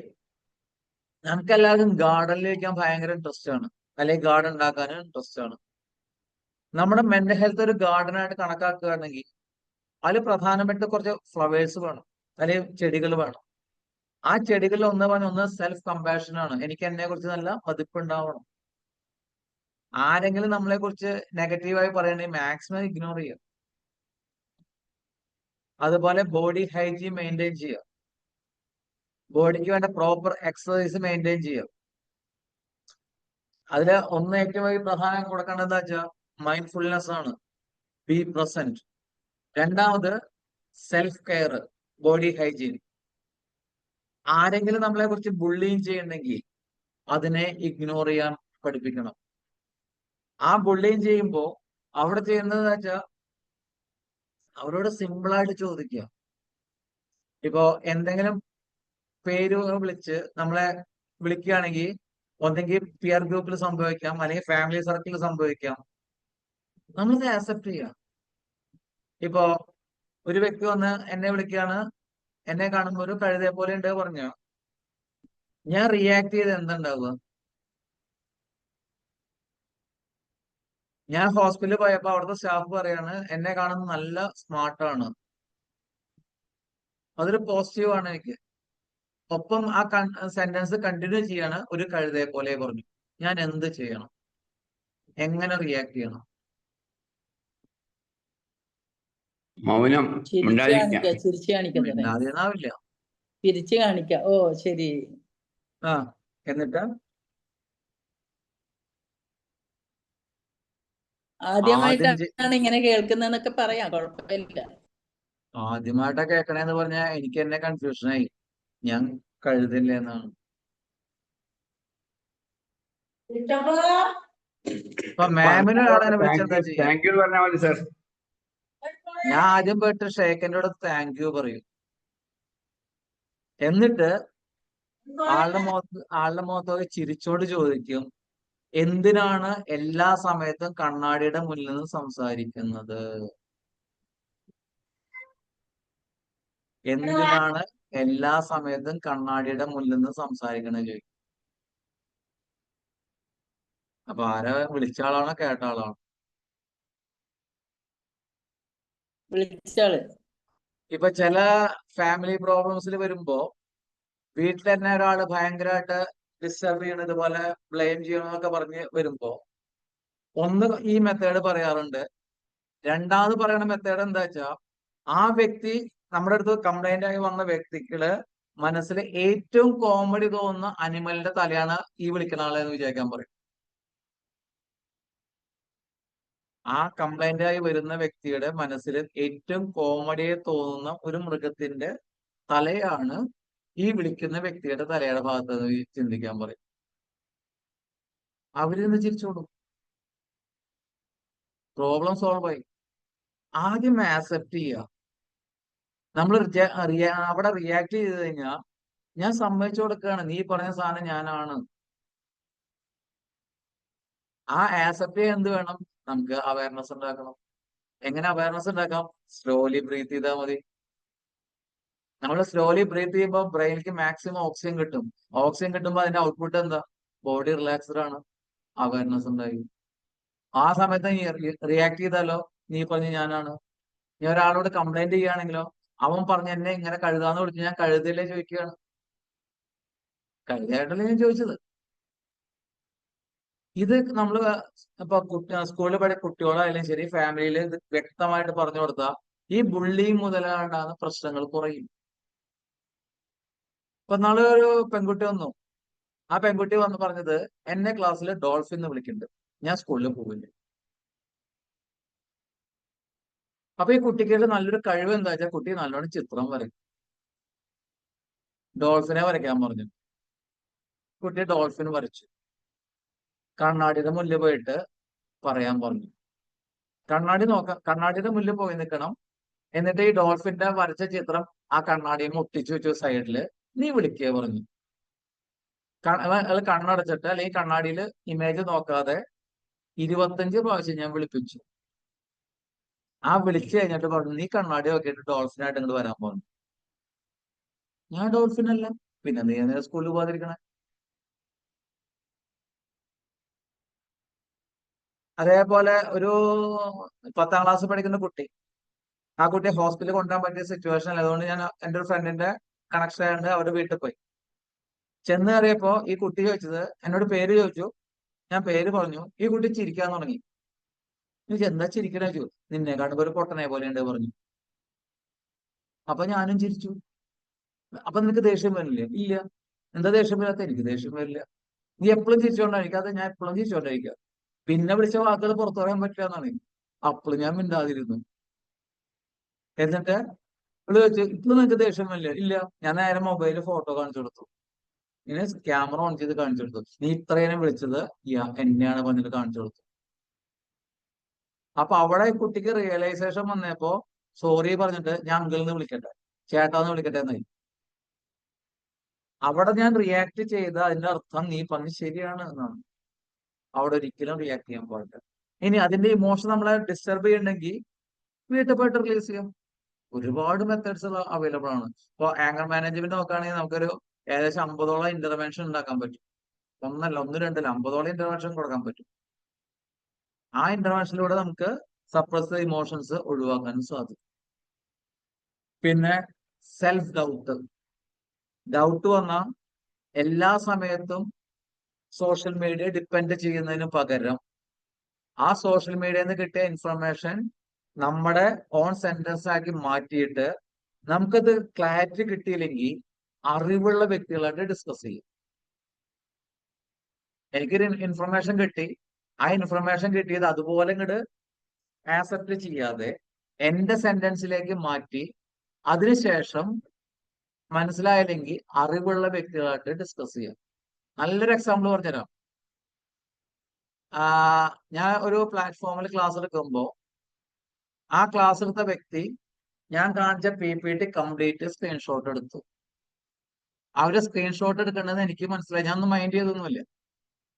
നമുക്ക് എല്ലാവർക്കും ഗാർഡനിൽ വയ്ക്കാൻ ഭയങ്കര ഇൻട്രസ്റ്റ് ആണ്, അല്ലെങ്കിൽ ഗാർഡൻ ഉണ്ടാക്കാനും ഇൻട്രസ്റ്റ് ആണ്. നമ്മുടെ മെന്റൽ ഹെൽത്ത് ഒരു ഗാർഡനായിട്ട് കണക്കാക്കുകയാണെങ്കിൽ അതിൽ പ്രധാനപ്പെട്ട കുറച്ച് ഫ്ലവേഴ്സ് വേണം, അല്ലെങ്കിൽ ചെടികൾ വേണം. ആ ചെടികളിൽ ഒന്ന് സെൽഫ് കമ്പാഷൻ ആണ്. എനിക്ക് എന്നെ കുറിച്ച് നല്ല മതിപ്പുണ്ടാവണം. ആരെങ്കിലും നമ്മളെ കുറിച്ച് നെഗറ്റീവായി പറയണമെങ്കിൽ മാക്സിമം ഇഗ്നോർ ചെയ്യുക. അതുപോലെ ബോഡി ഹൈജീൻ മെയിൻറ്റെയിൻ ചെയ്യുക, ബോഡിക്ക് വേണ്ട പ്രോപ്പർ എക്സസൈസ് മെയിൻറ്റെയിൻ ചെയ്യുക. അതിൽ ഏറ്റവും പ്രധാനം കൊടുക്കേണ്ടത് എന്താ വെച്ചാൽ മൈൻഡ്ഫുൾനെസ് ആണ്, ബി പ്രസന്റ്. രണ്ടാമത് സെൽഫ് കെയർ, ബോഡി ഹൈജീൻ. ആരെങ്കിലും നമ്മളെ കുറിച്ച് ബുള്ളിങ് ചെയ്യണമെങ്കിൽ അതിനെ ഇഗ്നോർ ചെയ്യാൻ പഠിപ്പിക്കണം. ആ ബുള്ളിങ് ചെയ്യുമ്പോ അവിടെ ചെയ്യുന്നത് വെച്ചാൽ അവരോട് സിമ്പിളായിട്ട് ചോദിക്കുക. ഇപ്പോ എന്തെങ്കിലും പേര് വിളിച്ച് നമ്മളെ വിളിക്കുകയാണെങ്കിൽ ഒന്നെങ്കിൽ പിയർ ഗ്രൂപ്പിൽ സംഭവിക്കാം, അല്ലെങ്കിൽ ഫാമിലി സർക്കിളിൽ സംഭവിക്കാം. നമ്മളിത് ആക്സെപ്റ്റ് ചെയ്യാം. ഇപ്പോ ഒരു വ്യക്തി വന്ന് എന്നെ വിളിക്കുകയാണ്, എന്നെ കാണുമ്പോൾ ഒരു കഴുതയെ പോലെ ഉണ്ട് പറഞ്ഞു, ഞാൻ റിയാക്ട് ചെയ്ത് എന്തുണ്ടാവുക? ഞാൻ ഹോസ്പിറ്റലിൽ പോയപ്പോ അവിടുത്തെ സ്റ്റാഫ് പറയാണ് എന്നെ കാണുന്നത് നല്ല സ്മാർട്ടാണ്. അതൊരു പോസിറ്റീവ് ആണ് എനിക്ക്. ഒപ്പം ആ സെന്റൻസ് കണ്ടിന്യൂ ചെയ്യാണ്, ഒരു കഴുതയെ പോലെ പറഞ്ഞു. ഞാൻ എന്ത് ചെയ്യണം, എങ്ങനെ റിയാക്ട് ചെയ്യണം? മൗനം, മിണ്ടാതിരിക്കുക. ചിരിച്ചു കാണിക്കാം, മിണ്ടാതിരുന്നാവില്ല. ചിരിച്ചു കാണിക്കാം. ഓ ശരി. എന്നിട്ട് ആദ്യമായിട്ടാണ് ഇങ്ങനെ കേൾക്കുന്നതെന്നൊക്കെ പറയാം, കുഴപ്പമില്ല. ആദ്യമായിട്ടാ കേൾക്കണേന്ന് പറഞ്ഞാൽ എനിക്ക് എന്നെ കൺഫ്യൂഷനായി. ഞാൻ കഴുതില്ല എന്നാണ്. ഇപ്പൊ മാമിന് കാണാൻ വിളിച്ചെന്താ ചെയ്യാ? താങ്ക് യു പറഞ്ഞാൽ മതി സർ. ഞാൻ ആദ്യം പോയിട്ട് ഷേഖന്റെ അടുത്ത് താങ്ക് യു പറയും. എന്നിട്ട് ആളുടെ മുഖത്തൊക്കെ ചിരിച്ചോണ്ട് ചോദിക്കും, എന്തിനാണ് എല്ലാ സമയത്തും കണ്ണാടിയുടെ മുന്നിൽ നിന്ന് സംസാരിക്കുന്നത്? എന്തിനാണ് എല്ലാ സമയത്തും കണ്ണാടിയുടെ മുന്നിൽ നിന്ന് സംസാരിക്കണത് ചോദിക്കും. അപ്പൊ ആരാ വിളിച്ച ആളാണോ കേട്ട ആളാണോ? വിളിച്ചാള്. ഇപ്പൊ ചില ഫാമിലി പ്രോബ്ലംസിൽ വരുമ്പോ വീട്ടിൽ തന്നെ ഒരാള് ഭയങ്കരമായിട്ട് ഡിസ്റ്റർബ് ചെയ്യണം, ഇതുപോലെ ബ്ലെയിം ചെയ്യണമെന്നൊക്കെ പറഞ്ഞ് വരുമ്പോ ഒന്ന് ഈ മെത്തേഡ് പറയാറുണ്ട്. രണ്ടാമത് പറയുന്ന മെത്തേഡ് എന്താ വെച്ചാ, ആ വ്യക്തി നമ്മുടെ അടുത്ത് കംപ്ലൈന്റ് ആയി വന്ന വ്യക്തികള് മനസ്സിൽ ഏറ്റവും കോമഡി തോന്നുന്ന അനിമലിന്റെ തലയാണ് ഈ വിളിക്കുന്ന ആളെന്ന് വിചാരിക്കാൻ പറയും. ആ കംപ്ലൈന്റ് ആയി വരുന്ന വ്യക്തിയുടെ മനസ്സിൽ ഏറ്റവും കോമഡിയെ തോന്നുന്ന ഒരു മൃഗത്തിന്റെ തലയാണ് ഈ വിളിക്കുന്ന വ്യക്തിയുടെ തലയുടെ ഭാഗത്ത് നിന്ന് ചിന്തിക്കാൻ പറയും. അവരിന്ന് ചിരിച്ചോടും. പ്രോബ്ലം സോൾവ് ആയി. ആദ്യം ആക്സെപ്റ്റ് ചെയ്യുക. നമ്മൾ അവിടെ റിയാക്ട് ചെയ്ത് കഴിഞ്ഞാൽ ഞാൻ സമ്മതിച്ചു കൊടുക്കുകയാണ്, നീ പറഞ്ഞ സാധനം ഞാനാണ്. ആ ആക്സെപ്റ്റ് ചെയ്യാൻ എന്ത് വേണം? നമുക്ക് അവയർനെസ് ഉണ്ടാക്കണം. എങ്ങനെ അവയർനെസ് ഉണ്ടാക്കാം? സ്ലോലി ബ്രീത്ത് ചെയ്താൽ മതി. നമ്മൾ സ്ലോലി ബ്രീത്ത് ചെയ്യുമ്പോൾ ബ്രെയിനിലേക്ക് മാക്സിമം ഓക്സിജൻ കിട്ടും. ഓക്സിജൻ കിട്ടുമ്പോൾ അതിന്റെ ഔട്ട്പുട്ട് എന്താ? ബോഡി റിലാക്സ്ഡ് ആണ്, അവയർനെസ് ഉണ്ടായി. ആ സമയത്ത് നീ റിയാക്ട് ചെയ്താലോ, നീ പറഞ്ഞ് ഞാനാണ്. നീ ഒരാളോട് കംപ്ലൈന്റ് ചെയ്യുകയാണെങ്കിലോ, അവൻ പറഞ്ഞ എന്നെ ഇങ്ങനെ കഴുതാന്ന് വിളിച്ച് ഞാൻ കഴുതയില്ലേ ചോദിക്കുകയാണ്. കഴുതയായിട്ടല്ലേ ഞാൻ ചോദിച്ചത്. ഇത് നമ്മൾ ഇപ്പൊ സ്കൂളിൽ കുട്ടികളായാലും ശരി, ഫാമിലിയിൽ ഇത് വ്യക്തമായിട്ട് പറഞ്ഞു കൊടുത്താൽ ഈ ബുള്ളിങ് മുതലാണ്ടാകുന്ന പ്രശ്നങ്ങൾ കുറയും. ഇപ്പൊ നാളെ ഒരു പെൺകുട്ടി വന്നു. ആ പെൺകുട്ടി വന്ന് പറഞ്ഞത്, എന്നെ ക്ലാസ്സിൽ ഡോൾഫിൻ എന്ന് വിളിക്കുന്നുണ്ട്, ഞാൻ സ്കൂളിൽ പോവില്ല. അപ്പൊ ഈ കുട്ടിക്ക് നല്ലൊരു കഴിവ് എന്താ വെച്ചാൽ കുട്ടി നല്ലോണം ചിത്രം വരയ്ക്കും. ഡോൾഫിനെ വരയ്ക്കാൻ പറഞ്ഞു. കുട്ടി ഡോൾഫിൻ വരച്ചു. കണ്ണാടിയുടെ മുന്നിൽ പോയിട്ട് പറയാൻ പറഞ്ഞു. കണ്ണാടിയുടെ മുന്നിൽ പോയി നിൽക്കണം. എന്നിട്ട് ഈ ഡോൾഫിന്റെ വരച്ച ചിത്രം ആ കണ്ണാടിയെ ഒട്ടിച്ചു വെച്ചു സൈഡില്. നീ വിളിക്കുക പറഞ്ഞു. കണ്ണടച്ചിട്ട് അല്ലെങ്കിൽ കണ്ണാടിയിൽ ഇമേജ് നോക്കാതെ 25 പ്രാവശ്യം ഞാൻ വിളിപ്പിച്ചു. ആ വിളിച്ചു കഴിഞ്ഞിട്ട് പറഞ്ഞു, നീ കണ്ണാടി നോക്കിയിട്ട് ഡോൾഫിനായിട്ട് ഇങ്ങോട്ട് വരാൻ പറഞ്ഞു. ഞാൻ ഡോൾഫിനല്ല, പിന്നെ നീ എന്തിനാ സ്കൂളിൽ പോകാതിരിക്കണേ? അതേപോലെ ഒരു 10ാം ക്ലാസ് പഠിക്കുന്ന കുട്ടി, ആ കുട്ടിയെ ഹോസ്പിറ്റലിൽ കൊണ്ടുപോകാൻ പറ്റിയ സിറ്റുവേഷൻ അല്ല. അതുകൊണ്ട് ഞാൻ എൻ്റെ ഒരു ഫ്രണ്ടിന്റെ കണക്ഷൻ ആയതുകൊണ്ട് അവരുടെ വീട്ടിൽ പോയി. ചെന്ന് കയറിയപ്പോ ഈ കുട്ടി ചോദിച്ചത്, എന്നോട് പേര് ചോദിച്ചു. ഞാൻ പേര് പറഞ്ഞു. ഈ കുട്ടി ചിരിക്കാൻ തുടങ്ങി. എന്താ ചിരിക്കണേ ചോദിച്ചു. നിന്നെ കാണുമ്പോ ഒരു പൊട്ടനെ പോലെ ഉണ്ട് പറഞ്ഞു. അപ്പൊ ഞാനും ചിരിച്ചു. അപ്പൊ നിനക്ക് ദേഷ്യം വരില്ലേ? ഇല്ല. എന്താ ദേഷ്യം വരാത്ത? എനിക്ക് ദേഷ്യം വരില്ല. നീ എപ്പോഴും ചിരിച്ചോണ്ടായിരിക്കും. അത് ഞാൻ എപ്പോഴും ചിരിച്ചോണ്ടായിരിക്കുക. പിന്നെ വിളിച്ച വാക്കുകൾ പുറത്തു പറയാൻ പറ്റില്ല എന്നാണ്. അപ്പോഴും ഞാൻ മിണ്ടാതിരുന്നു. എന്നിട്ട് ഇവിടെ ചോദിച്ചു, ഇപ്പോഴും നിനക്ക് ദേഷ്യം വരില്ല? ഇല്ല. ഞാൻ നേരെ മൊബൈലിൽ ഫോട്ടോ കാണിച്ചു കൊടുത്തു. ഇങ്ങനെ ക്യാമറ ഓൺ ചെയ്ത് കാണിച്ചു കൊടുത്തു. നീ ഇത്രയും വിളിച്ചത് എന്നെയാണ് പറഞ്ഞിട്ട് കാണിച്ചു കൊടുത്തു. അപ്പൊ അവിടെ കുട്ടിക്ക് റിയലൈസേഷൻ വന്നപ്പോ സോറി പറഞ്ഞിട്ട് ഞാൻ അങ്കിളിന്ന് വിളിക്കട്ടെ, ചേട്ടാന്ന് വിളിക്കട്ടെ എന്നായി. അവിടെ ഞാൻ റിയാക്ട് ചെയ്ത അതിന്റെ അർത്ഥം നീ പറഞ്ഞ് ശരിയാണ് എന്നാണ്. അവിടെ ഒരിക്കലും റിയാക്ട് ചെയ്യാൻ പാടില്ല. ഇനി അതിന്റെ ഇമോഷൻ നമ്മളെ ഡിസ്റ്റർബ് ചെയ്യണമെങ്കിൽ വീട്ടിൽ പോയിട്ട് റിലീസ് ചെയ്യാം. ഒരുപാട് മെത്തേഡ്സ് അവൈലബിൾ ആണ്. ഇപ്പൊ ആങ്കർ മാനേജ്മെന്റ് നോക്കുകയാണെങ്കിൽ നമുക്കൊരു ഏകദേശം 50ഓളം ഇന്റർവെൻഷൻ ഉണ്ടാക്കാൻ പറ്റും. ഒന്നല്ല, 1, 2 അല്ല, 50ഓളം ഇന്റർവെൻഷൻ കൊടുക്കാൻ പറ്റും. ആ ഇന്റർവെൻഷനിലൂടെ നമുക്ക് സപ്രസ് ഇമോഷൻസ് ഒഴിവാക്കാനും സാധിക്കും. പിന്നെ സെൽഫ് ഡൗട്ട് വന്നാൽ എല്ലാ സമയത്തും സോഷ്യൽ മീഡിയ ഡിപ്പെൻഡ് ചെയ്യുന്നതിന് പകരം ആ സോഷ്യൽ മീഡിയയിൽ നിന്ന് കിട്ടിയ ഇൻഫർമേഷൻ നമ്മുടെ ഓൺ സെന്റൻസ് ആക്കി മാറ്റിയിട്ട് നമുക്കത് ക്ലാരിറ്റി കിട്ടിയില്ലെങ്കിൽ അറിവുള്ള വ്യക്തികളായിട്ട് ഡിസ്കസ് ചെയ്യും. എനിക്കൊരു ഇൻഫർമേഷൻ കിട്ടി, ആ ഇൻഫർമേഷൻ കിട്ടിയത് അതുപോലെ ഇങ്ങോട്ട് ആക്സെപ്റ്റ് ചെയ്യാതെ എന്റെ സെന്റൻസിലേക്ക് മാറ്റി അതിനുശേഷം മനസ്സിലായില്ലെങ്കിൽ അറിവുള്ള വ്യക്തികളായിട്ട് ഡിസ്കസ് ചെയ്യാം. നല്ലൊരു എക്സാമ്പിൾ പറഞ്ഞുതരാം. ഞാൻ ഒരു പ്ലാറ്റ്ഫോമിൽ ക്ലാസ് എടുക്കുമ്പോൾ ആ ക്ലാസ് എടുത്ത വ്യക്തി ഞാൻ കാണിച്ച PPT കംപ്ലീറ്റ് സ്ക്രീൻഷോട്ട് എടുത്തു. അവര് സ്ക്രീൻഷോട്ട് എടുക്കേണ്ടത് എനിക്ക് മനസ്സിലായി. ഞാൻ ഒന്നും മൈൻഡ് ചെയ്തൊന്നുമില്ല.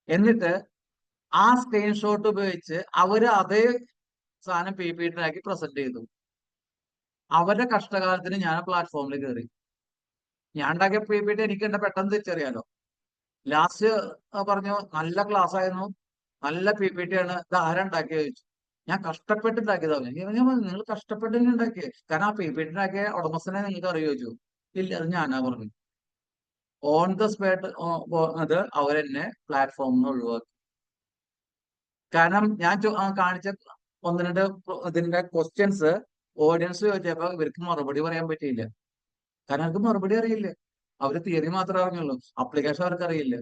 എന്നിട്ട് ആ സ്ക്രീൻഷോട്ട് ഉപയോഗിച്ച് അവര് അതേ സാധനം PPT ആക്കി പ്രസന്റ് ചെയ്തു. അവരുടെ കഷ്ടകാലത്തിന് ഞാൻ പ്ലാറ്റ്ഫോമിൽ കയറി. ഞാൻ ഉണ്ടാക്കിയ PPT എനിക്ക് എന്നെ പെട്ടെന്ന് തിരിച്ചറിയാലോ. ലാസ്റ്റ് പറഞ്ഞു, നല്ല ക്ലാസ് ആയിരുന്നു, നല്ല PPT ആണ്, ഇത് ആരുണ്ടാക്കിയ ചോദിച്ചു. ഞാൻ കഷ്ടപ്പെട്ട് ഉണ്ടാക്കിയതാണ്. നിങ്ങൾ കഷ്ടപ്പെട്ട് തന്നെ ഉണ്ടാക്കിയത്, കാരണം ആ PPT ഉണ്ടാക്കിയ ഉടമസ്ഥനെ നിങ്ങൾക്ക് അറിയോ ചോദിച്ചു. ഇല്ല, അത് ഞാനാ പറഞ്ഞു. ഓൺ ദ സ്പോട്ട് അത് അവരെന്നെ പ്ലാറ്റ്ഫോമിൽ നിന്ന് ഒഴിവാക്കി. കാരണം ഞാൻ കാണിച്ച 1, 2 ഇതിന്റെ ക്വസ്റ്റ്യൻസ് ഓഡിയൻസ് ചോദിച്ചപ്പോ ഇവർക്ക് മറുപടി പറയാൻ പറ്റിയില്ല. കാരണം അവർക്ക് മറുപടി അറിയില്ല. അവര് തിയറി മാത്രമേ അറിഞ്ഞുള്ളൂ, അപ്ലിക്കേഷൻ അവർക്ക് അറിയില്ല.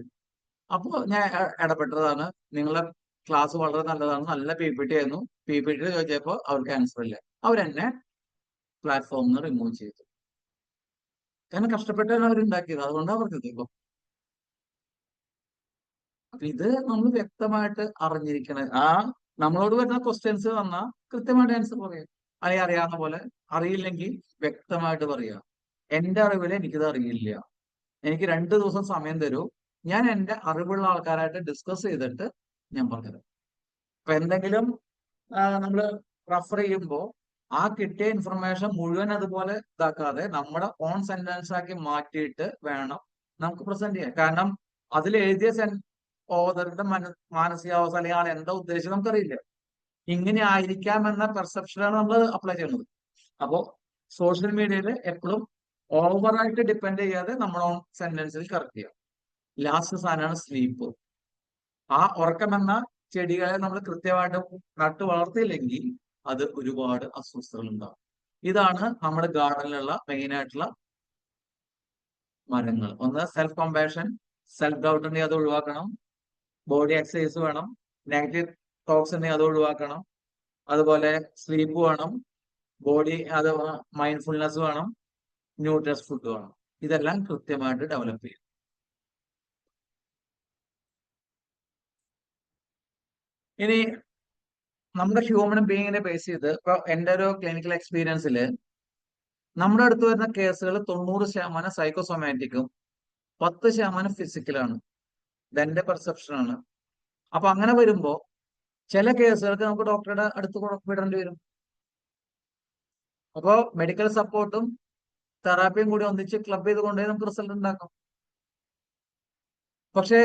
അപ്പൊ ഞാൻ ഇടപെട്ടതാണ്. നിങ്ങളെ ക്ലാസ് വളരെ നല്ലതാണ്, നല്ല PPT ആയിരുന്നു. PPT ചോദിച്ചപ്പോ അവർക്ക് ആൻസർ ഇല്ല. അവരെന്നെ പ്ലാറ്റ്ഫോമിൽ നിന്ന് റിമൂവ് ചെയ്തു. കാരണം കഷ്ടപ്പെട്ടാണ് അവരുണ്ടാക്കിയത്, അതുകൊണ്ടാണ് പറഞ്ഞത്. ഇപ്പൊ അപ്പൊ ഇത് നമ്മൾ വ്യക്തമായിട്ട് അറിഞ്ഞിരിക്കണം. നമ്മളോട് വരുന്ന ക്വസ്റ്റ്യൻസ് വന്നാൽ കൃത്യമായിട്ട് ആൻസർ പറയാം. അല്ലെങ്കിൽ അറിയാവുന്ന പോലെ, അറിയില്ലെങ്കിൽ വ്യക്തമായിട്ട് പറയാം. എന്റെ അറിവിൽ എനിക്കിത് അറിയില്ല, എനിക്ക് 2 ദിവസം സമയം തരൂ, ഞാൻ എന്റെ അറിവുള്ള ആൾക്കാരായിട്ട് ഡിസ്കസ് ചെയ്തിട്ട് ഞാൻ പറഞ്ഞുതരാം. അപ്പൊ എന്തെങ്കിലും നമ്മൾ റെഫർ ചെയ്യുമ്പോൾ ആ കിട്ടിയ ഇൻഫർമേഷൻ മുഴുവൻ അതുപോലെ ഇതാക്കാതെ നമ്മുടെ ഓൺ സെന്റൻസ് ആക്കി മാറ്റിയിട്ട് വേണം നമുക്ക് പ്രസന്റ് ചെയ്യാൻ. കാരണം അതിൽ എഴുതിയ ഓതറുടെ മാനസികാവസ്ഥ അല്ലെങ്കിൽ ആൾ എന്താ ഉദ്ദേശിച്ചത് നമുക്കറിയില്ല. ഇങ്ങനെ ആയിരിക്കാം എന്ന പെർസെപ്ഷനാണ് നമ്മൾ അപ്ലൈ ചെയ്യുന്നത്. അപ്പോ സോഷ്യൽ മീഡിയയിൽ എപ്പോഴും ഓവറായിട്ട് ഡിപ്പെൻഡ് ചെയ്യാതെ നമ്മുടെ ഓൺ സെന്റൻസിൽ കറക്റ്റ് ചെയ്യാം. ലാസ്റ്റ് സാധനമാണ് സ്ലീപ്പ്. ആ ഉറക്കം എന്ന ചെടികളെ നമ്മൾ കൃത്യമായിട്ട് നട്ടു വളർത്തിയില്ലെങ്കിൽ അത് ഒരുപാട് അസ്വസ്ഥതകൾ ഉണ്ടാകും. ഇതാണ് നമ്മുടെ ഗാർഡനിലുള്ള മെയിൻ ആയിട്ടുള്ള മരങ്ങൾ. ഒന്ന് സെൽഫ് കമ്പാഷൻ, സെൽഫ് ഡൗട്ട് ഉണ്ടെങ്കിൽ അത് ഒഴിവാക്കണം. ബോഡി എക്സസൈസ് വേണം. നെഗറ്റീവ് ടോക്സ് ഉണ്ടെങ്കിൽ അത് ഒഴിവാക്കണം. അതുപോലെ സ്ലീപ്പ് വേണം. ബോഡി അത് മൈൻഡ്ഫുൾനെസ് വേണം. ന്യൂട്രസ് ഫുഡ് വേണം. ഇതെല്ലാം കൃത്യമായിട്ട് ഡെവലപ്പ് ചെയ്യും. ഇനി നമ്മുടെ ഹ്യൂമൻ ബീയിങ്ങിനെ ബേസ് ചെയ്ത് ഇപ്പൊ എന്റെ ഒരു ക്ലിനിക്കൽ എക്സ്പീരിയൻസിൽ നമ്മുടെ അടുത്ത് വരുന്ന കേസുകൾ 90% സൈക്കോസൊമാറ്റിക്കും 10% ഫിസിക്കലാണ്. ഇതെന്റെ പെർസെപ്ഷൻ ആണ്. അപ്പൊ അങ്ങനെ വരുമ്പോ ചില കേസുകൾക്ക് നമുക്ക് ഡോക്ടറുടെ അടുത്ത് വിടേണ്ടി വരും. അപ്പോ മെഡിക്കൽ സപ്പോർട്ടും തെറാപ്പിയും കൂടി ഒന്നിച്ച് ക്ലബ് ചെയ്ത് കൊണ്ടുപോയി നമുക്ക് റിസൾട്ട് ഉണ്ടാക്കാം. പക്ഷെ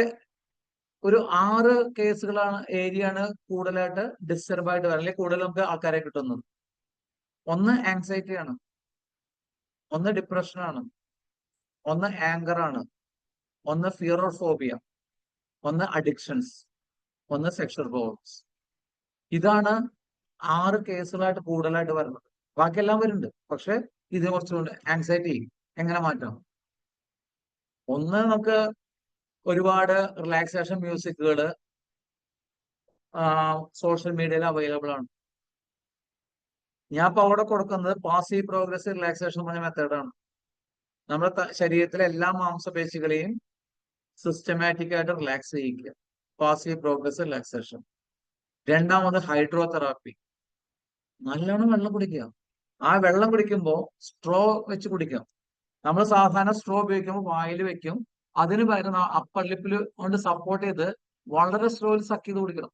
ഒരു 6 കേസുകളാണ് ഏരിയയാണ് കൂടുതലായിട്ട് ഡിസ്റ്റർബ് ആയിട്ട് വരാൻ, അല്ലെങ്കിൽ കൂടുതൽ നമുക്ക് ആൾക്കാരെ കിട്ടുന്നത്. ഒന്ന് ആങ്സൈറ്റി ആണ്, ഒന്ന് ഡിപ്രഷൻ ആണ്, ഒന്ന് ആങ്കർ ആണ്, ഒന്ന് ഫിയർ ഓർ ഫോബിയ, ഒന്ന് അഡിക്ഷൻസ്, ഒന്ന് സെക്ഷൽ പ്രോബ്ലംസ്. ഇതാണ് 6 കേസുകളായിട്ട് കൂടുതലായിട്ട് വരുന്നത്. ബാക്കിയെല്ലാം വരുന്നുണ്ട്. പക്ഷെ ഇത് കുറച്ചുകൊണ്ട് ആങ്സൈറ്റി എങ്ങനെ മാറ്റാം? ഒന്ന്, നമുക്ക് ഒരുപാട് റിലാക്സേഷൻ മ്യൂസിക്കുകൾ സോഷ്യൽ മീഡിയയിൽ അവൈലബിൾ ആണ്. ഞാൻ ഇപ്പൊ അവിടെ കൊടുക്കുന്നത് പാസീവ് പ്രോഗ്രസീവ് റിലാക്സേഷൻ പറഞ്ഞ മെത്തേഡാണ്. നമ്മുടെ ശരീരത്തിലെ എല്ലാ മാംസപേശികളെയും സിസ്റ്റമാറ്റിക് ആയിട്ട് റിലാക്സ് ചെയ്യിക്കുക, പാസീവ് പ്രോഗ്രസീവ് റിലാക്സേഷൻ. രണ്ടാമത് ഹൈഡ്രോ തെറാപ്പി. നല്ലോണം വെള്ളം കുടിക്കുക. ആ വെള്ളം കുടിക്കുമ്പോൾ സ്ട്രോ വെച്ച് കുടിക്കാം. നമ്മൾ സാധാരണ സ്ട്രോ ഉപയോഗിക്കുമ്പോൾ വായിൽ വെക്കും, അതിന് പകരം അപ്പർ ലിപ്പിൽ കൊണ്ട് സപ്പോർട്ട് ചെയ്ത് വളരെ സ്ലോയിൽ സക്ക് ചെയ്ത് കുടിക്കണം.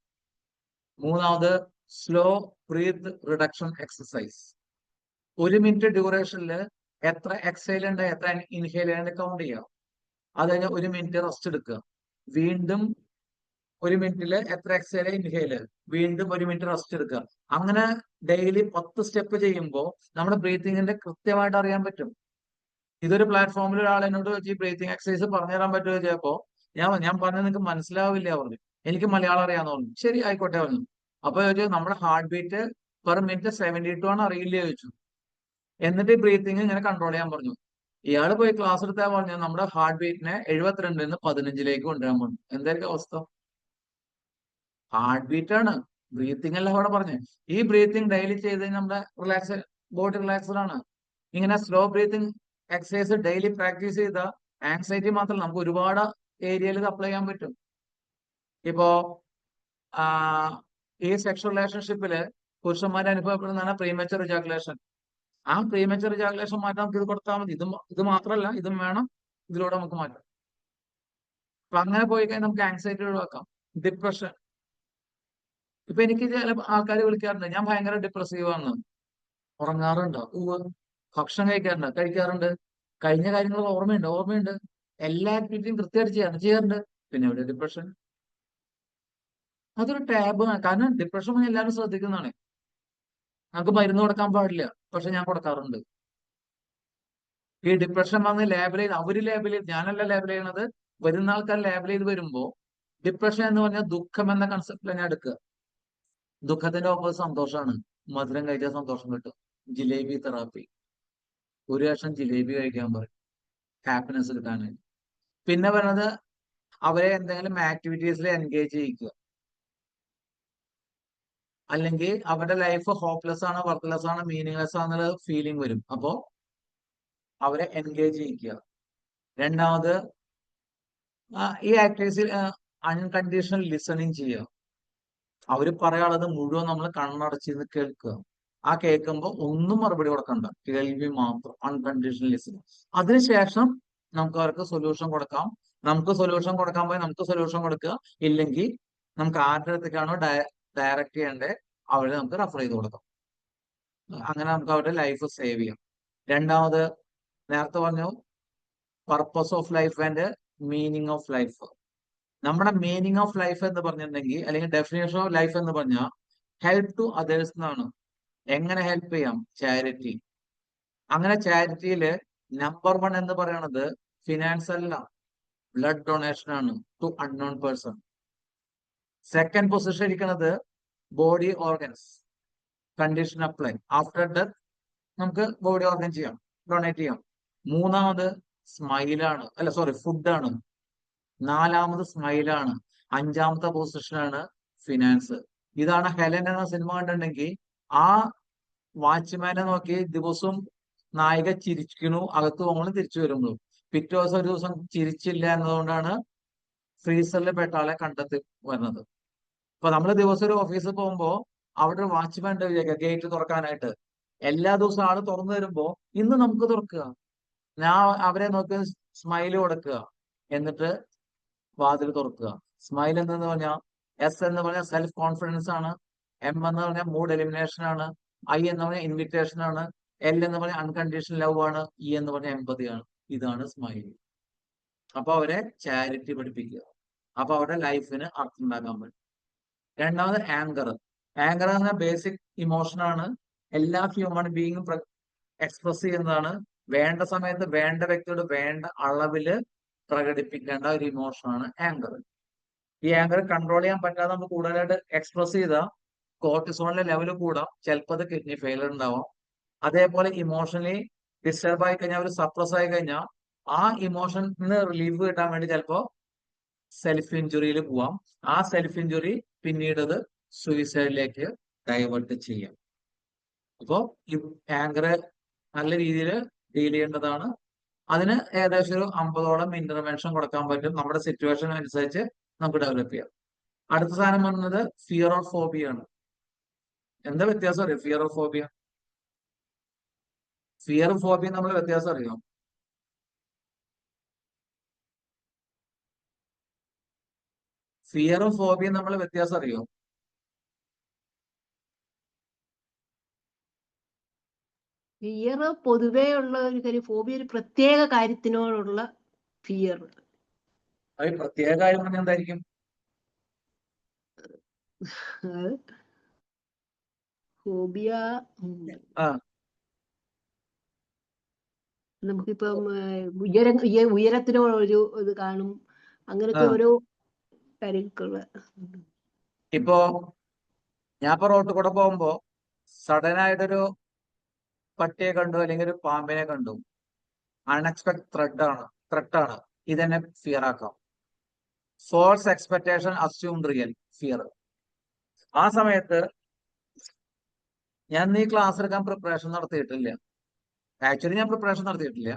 മൂന്നാമത് slow breath reduction exercise. 1 minute ഡ്യൂറേഷനിൽ എത്ര എക്സൈൽ ഉണ്ട്, എത്ര ഇൻഹേൽ ഉണ്ട് കൗണ്ട് ചെയ്യാം. അത് കഴിഞ്ഞ് 1 മിനിറ്റ് റെസ്റ്റ് എടുക്കുക. വീണ്ടും 1 മിനിറ്റിൽ എത്ര എക്സൈൽ ഇൻഹേൽ, വീണ്ടും 1 മിനിറ്റ് റെസ്റ്റ് എടുക്കുക. അങ്ങനെ ഡെയിലി 10 സ്റ്റെപ്പ് ചെയ്യുമ്പോൾ നമ്മുടെ ബ്രീത്തിങ്ങിന്റെ കൃത്യമായിട്ട് അറിയാൻ പറ്റും. ഇതൊരു പ്ലാറ്റ്ഫോമിൽ ഒരാൾ എന്നോട് ഈ ബ്രീത്തിങ് എക്സസൈസ് പറഞ്ഞു തരാൻ പറ്റുമോ ചോദിച്ചപ്പോ ഞാൻ പറഞ്ഞത് നിങ്ങൾക്ക് മനസ്സിലാവില്ല പറഞ്ഞു. എനിക്ക് മലയാളം അറിയാന്ന് പറഞ്ഞു. ശരി ആയിക്കോട്ടെ പറഞ്ഞു. അപ്പൊ ചോദിച്ചു നമ്മുടെ ഹാർട്ട് ബീറ്റ് പെർ മിനിറ്റ് 72 ആണ്, അറിയില്ല ചോദിച്ചു. എന്നിട്ട് ബ്രീത്തിങ് ഇങ്ങനെ കൺട്രോൾ ചെയ്യാൻ പറഞ്ഞു. ഇയാൾ പോയി ക്ലാസ് എടുത്താൽ പറഞ്ഞു നമ്മുടെ ഹാർട്ട് ബീറ്റിനെ 72 നിന്ന് 15 കൊണ്ടുവരാൻ പറഞ്ഞു. എന്തായിരിക്കും അവസ്ഥ? ഹാർട്ട് ബീറ്റ് ആണ്, ബ്രീത്തിങ് അല്ല അവിടെ പറഞ്ഞു. ഈ ബ്രീത്തിങ് ഡെയിലി ചെയ്ത് നമ്മുടെ ബോഡി റിലാക്സ്ഡ് ആണ്. ഇങ്ങനെ slow breathing exercise daily practice ചെയ്ത ആങ്സൈറ്റി മാത്രമല്ല, നമുക്ക് ഒരുപാട് ഏരിയയിൽ ഇത് അപ്ലൈ ചെയ്യാൻ പറ്റും. ഇപ്പോ ഈ സെക്ഷൽ റിലേഷൻഷിപ്പില് പുരുഷന്മാരെ അനുഭവപ്പെടുന്നതാണ് പ്രീമച്ചർ ഇജാക്കുലേഷൻ. ആ പ്രീമച്ചർ ഇജാക്കുലേഷൻ മാറ്റാൻ നമുക്ക് ഇത് കൊടുത്താൽ മതി. ഇത് മാത്രമല്ല, ഇതും വേണം, ഇതിലൂടെ നമുക്ക് മാറ്റാം. അപ്പൊ അങ്ങനെ പോയി കഴിഞ്ഞാൽ നമുക്ക് ആങ്സൈറ്റി ഒഴിവാക്കാം. ഡിപ്രഷൻ. ഇപ്പൊ എനിക്ക് ചില ആൾക്കാർ വിളിക്കാറുണ്ട്, ഞാൻ ഭയങ്കര ഡിപ്രസീവ് ആണ്. ഉറങ്ങാറുണ്ടോ? ഭക്ഷണം കഴിക്കാറുണ്ട്. കഴിഞ്ഞ കാര്യങ്ങൾ ഓർമ്മയുണ്ട്. എല്ലാ ആക്ടിവിറ്റിയും കൃത്യമായിട്ട് ചെയ്യാറുണ്ട്. പിന്നെ ഇവിടെ ഡിപ്രഷൻ. അതൊരു ടാബാണ്. കാരണം ഡിപ്രഷൻ എല്ലാവരും ശ്രദ്ധിക്കുന്നതാണ്. നമുക്ക് മരുന്ന് കൊടുക്കാൻ പാടില്ല, പക്ഷെ ഞാൻ കൊടുക്കാറുണ്ട്. ഈ ഡിപ്രഷൻ വന്ന് ലേബൽ ചെയ്ത് ഞാനല്ല ലേബൽ ചെയ്യണത്, വരുന്ന ആൾക്കാർ ലേബൽ ചെയ്ത് വരുമ്പോ ഡിപ്രഷൻ എന്ന് പറഞ്ഞാൽ ദുഃഖം എന്ന കൺസെപ്റ്റിൽ ഞാൻ എടുക്കുക. ദുഃഖത്തിന്റെ ഒപ്പം സന്തോഷമാണ്. മധുരം കഴിച്ചാൽ സന്തോഷം കിട്ടും. ജിലേബി തെറാപ്പി. ഒരു കഷ്ണം ജിലേബി കഴിക്കാൻ പറയും ഹാപ്പിനെസ് കിട്ടാനായിട്ട്. പിന്നെ പറയുന്നത് അവരെ എന്തെങ്കിലും ആക്ടിവിറ്റീസിൽ എൻഗേജ് ചെയ്യിക്കുക. അല്ലെങ്കിൽ അവരുടെ ലൈഫ് ഹോപ്പ്ലെസ് ആണ്, വർക്ക്ലെസ് ആണ്, മീനിങ്ലെസ് ആണെന്നുള്ള ഫീലിംഗ് വരും. അപ്പോ അവരെ എൻഗേജ് ചെയ്യിക്കുക. രണ്ടാമത് ഈ ആക്ടിവിറ്റീസിൽ അൺകണ്ടീഷണൽ ലിസണിങ് ചെയ്യുക. അവര് പറയാനുള്ളത് മുഴുവൻ നമ്മൾ കണ്ണടച്ചിരുന്ന് കേൾക്കുക. ആ കേൾക്കുമ്പോൾ ഒന്നും മറുപടി കൊടുക്കണ്ട, കേൾവി മാത്രം, അൺകണ്ടീഷണൽ ലിസണിങ്. അതിനുശേഷം നമുക്ക് അവർക്ക് സൊല്യൂഷൻ കൊടുക്കാം. നമുക്ക് സൊല്യൂഷൻ കൊടുക്കാൻ പോയി നമുക്ക് സൊല്യൂഷൻ കൊടുക്കുക. ഇല്ലെങ്കിൽ നമുക്ക് ആരുടെ അടുത്തേക്കാണോ ഡയറക്റ്റ് ചെയ്യേണ്ടത് അവരെ നമുക്ക് റെഫർ ചെയ്ത് കൊടുക്കാം. അങ്ങനെ നമുക്ക് അവരുടെ ലൈഫ് സേവ് ചെയ്യാം. രണ്ടാമത് നേരത്തെ പറഞ്ഞു purpose of life and meaning of life. നമ്മുടെ മീനിങ് ഓഫ് ലൈഫ് എന്ന് പറഞ്ഞിട്ടുണ്ടെങ്കിൽ, അല്ലെങ്കിൽ ഡെഫിനേഷൻ ഓഫ് ലൈഫ് എന്ന് പറഞ്ഞാൽ ഹെൽപ്പ് ടു അതേഴ്സ് എന്നാണ്. എങ്ങനെ ഹെൽപ്പ് ചെയ്യാം? ചാരിറ്റി. അങ്ങനെ ചാരിറ്റിയില് നമ്പർ 1 എന്ന് പറയുന്നത് ഫിനാൻസ് അല്ല, ബ്ലഡ് ഡൊണേഷൻ ആണ് to unknown person. Second position ഇരിക്കുന്നത് body organs, condition apply. After death നമുക്ക് ബോഡി ഓർഗൻ ചെയ്യാം, ഡൊണേറ്റ് ചെയ്യാം. മൂന്നാമത് സ്മൈലാണ്, അല്ല സോറി ഫുഡാണ്. നാലാമത് സ്മൈലാണ്. അഞ്ചാമത്തെ പൊസിഷനാണ് ഫിനാൻസ്. ഇതാണ് ഹെലൻ എന്ന സിനിമ കണ്ടിട്ടുണ്ടെങ്കിൽ ആ വാച്ച്മാനെ നോക്കി ദിവസവും നായിക ചിരിക്കണു, അകത്ത് പോകുമ്പോഴും തിരിച്ചു വരുമ്പോഴും. പിറ്റേ ദിവസം ഒരു ദിവസം ചിരിച്ചില്ല എന്നതുകൊണ്ടാണ് ഫ്രീസറിൽ പെട്ട ആളെ കണ്ടെത്തി വരുന്നത്. അപ്പൊ നമ്മൾ ദിവസം ഒരു ഓഫീസിൽ പോകുമ്പോ അവിടെ ഒരു വാച്ച്മാൻ ഉണ്ട് വിചാരിക്കുക ഗേറ്റ് തുറക്കാനായിട്ട്. എല്ലാ ദിവസവും ആള് തുറന്നു തരുമ്പോ ഇന്ന് നമുക്ക് തുറക്കുക, ഞാൻ അവരെ നോക്കി സ്മൈല് കൊടുക്കുക, എന്നിട്ട് വാതിൽ തുറക്കുക. സ്മൈൽ എന്ന് പറഞ്ഞാൽ എസ് എന്ന് പറഞ്ഞാൽ സെൽഫ് കോൺഫിഡൻസ് ആണ്, എം എന്ന് പറഞ്ഞാൽ മൂഡ് എലിമിനേഷൻ ആണ്, ഐ എന്ന് പറഞ്ഞാൽ ഇൻവിറ്റേഷൻ ആണ്, എൽ എന്ന് പറഞ്ഞാൽ അൺകണ്ടീഷണൽ ലവ് ആണ്, ഇ എന്ന് പറഞ്ഞാൽ എമ്പതി ആണ്. ഇതാണ് സ്മൈൽ. അപ്പൊ അവരെ ചാരിറ്റി പഠിപ്പിക്കുക. അപ്പൊ അവരുടെ ലൈഫിന് അർത്ഥം ഉണ്ടാക്കാൻ പറ്റും. രണ്ടാമത് ആങ്കർ. ആങ്കർ എന്ന് പറഞ്ഞാൽ ബേസിക് ഇമോഷൻ ആണ്, എല്ലാ ഹ്യൂമൻ ബീയിങ്ങും എക്സ്പ്രസ് ചെയ്യുന്നതാണ്. വേണ്ട സമയത്ത് വേണ്ട വ്യക്തിയോട് വേണ്ട അളവില് പ്രകടിപ്പിക്കേണ്ട ഒരു ഇമോഷനാണ് ആങ്കർ. ഈ ആങ്കർ കൺട്രോൾ ചെയ്യാൻ പറ്റാതെ നമുക്ക് കൂടുതലായിട്ട് എക്സ്പ്രസ് ചെയ്താൽ കോർട്ടിസോണിന്റെ ലെവൽ കൂടാം, ചിലപ്പോൾ അത് കിഡ്നി ഫെയിലർ ഉണ്ടാവാം. അതേപോലെ ഇമോഷണലി ഡിസ്റ്റർബ് ആയി കഴിഞ്ഞാൽ, ഒരു സപ്രസ് ആയി കഴിഞ്ഞാൽ ആ ഇമോഷന് റിലീഫ് കിട്ടാൻ വേണ്ടി ചിലപ്പോൾ സെൽഫ് ഇഞ്ചുറിയിൽ പോവാം. ആ സെൽഫ് ഇഞ്ചുറി പിന്നീട് അത് സൂയിസൈഡിലേക്ക് ഡൈവേർട്ട് ചെയ്യാം. അപ്പോ ഈ ആങ്കർ നല്ല രീതിയിൽ ഡീൽ ചെയ്യേണ്ടതാണ്. അതിന് ഏകദേശം ഒരു 50ഓളം ഇന്റർവെൻഷൻ കൊടുക്കാൻ പറ്റും. നമ്മുടെ സിറ്റുവേഷൻ അനുസരിച്ച് നമുക്ക് ഡെവലപ്പ് ചെയ്യാം. അടുത്ത സാധനം വന്നത് ഫിയർ ഓർ ഫോബിയ ആണ്. എന്താ വ്യത്യാസം അറിയോ? Fear or phobia, fear phobia നമ്മൾ വ്യത്യാസം അറിയോ? ഫിയറും ഫോബിയും നമ്മൾ വ്യത്യാസം അറിയോ? ഫിയർ പൊതുവേ ഉള്ള ഒരു കാര്യം, ഫോബിയ ഒരു പ്രത്യേക കാര്യത്തിനോടുള്ള ഫിയർ. അത് പ്രത്യേക കാര്യം പറഞ്ഞാൽ എന്തായിരിക്കും? ഫോബിയ നമുക്കിപ്പം ഉയരത്തിനോട് ഒരു ഇത് കാണും, അങ്ങനത്തെ ഓരോ കാര്യങ്ങൾക്കുള്ള. ഇപ്പോ ഞാൻ ഇപ്പൊ റോട്ടിൽ കൂടെ പോകുമ്പോ സഡൻ ആയിട്ടൊരു പട്ടിയെ കണ്ടു, അല്ലെങ്കിൽ ഒരു പാമ്പിനെ കണ്ടു, അൺഎക്സ്പെക്ട് ത്രെട്ടാണ്, ഇതെന്നെ ഫിയർ ആക്കാം. False expectation assumed real fear. ആ സമയത്ത് ഞാൻ ഈ ക്ലാസ് എടുക്കാൻ പ്രിപ്പറേഷൻ നടത്തിയിട്ടില്ല. ആക്ച്വലി ഞാൻ പ്രിപ്പറേഷൻ നടത്തിയിട്ടില്ല.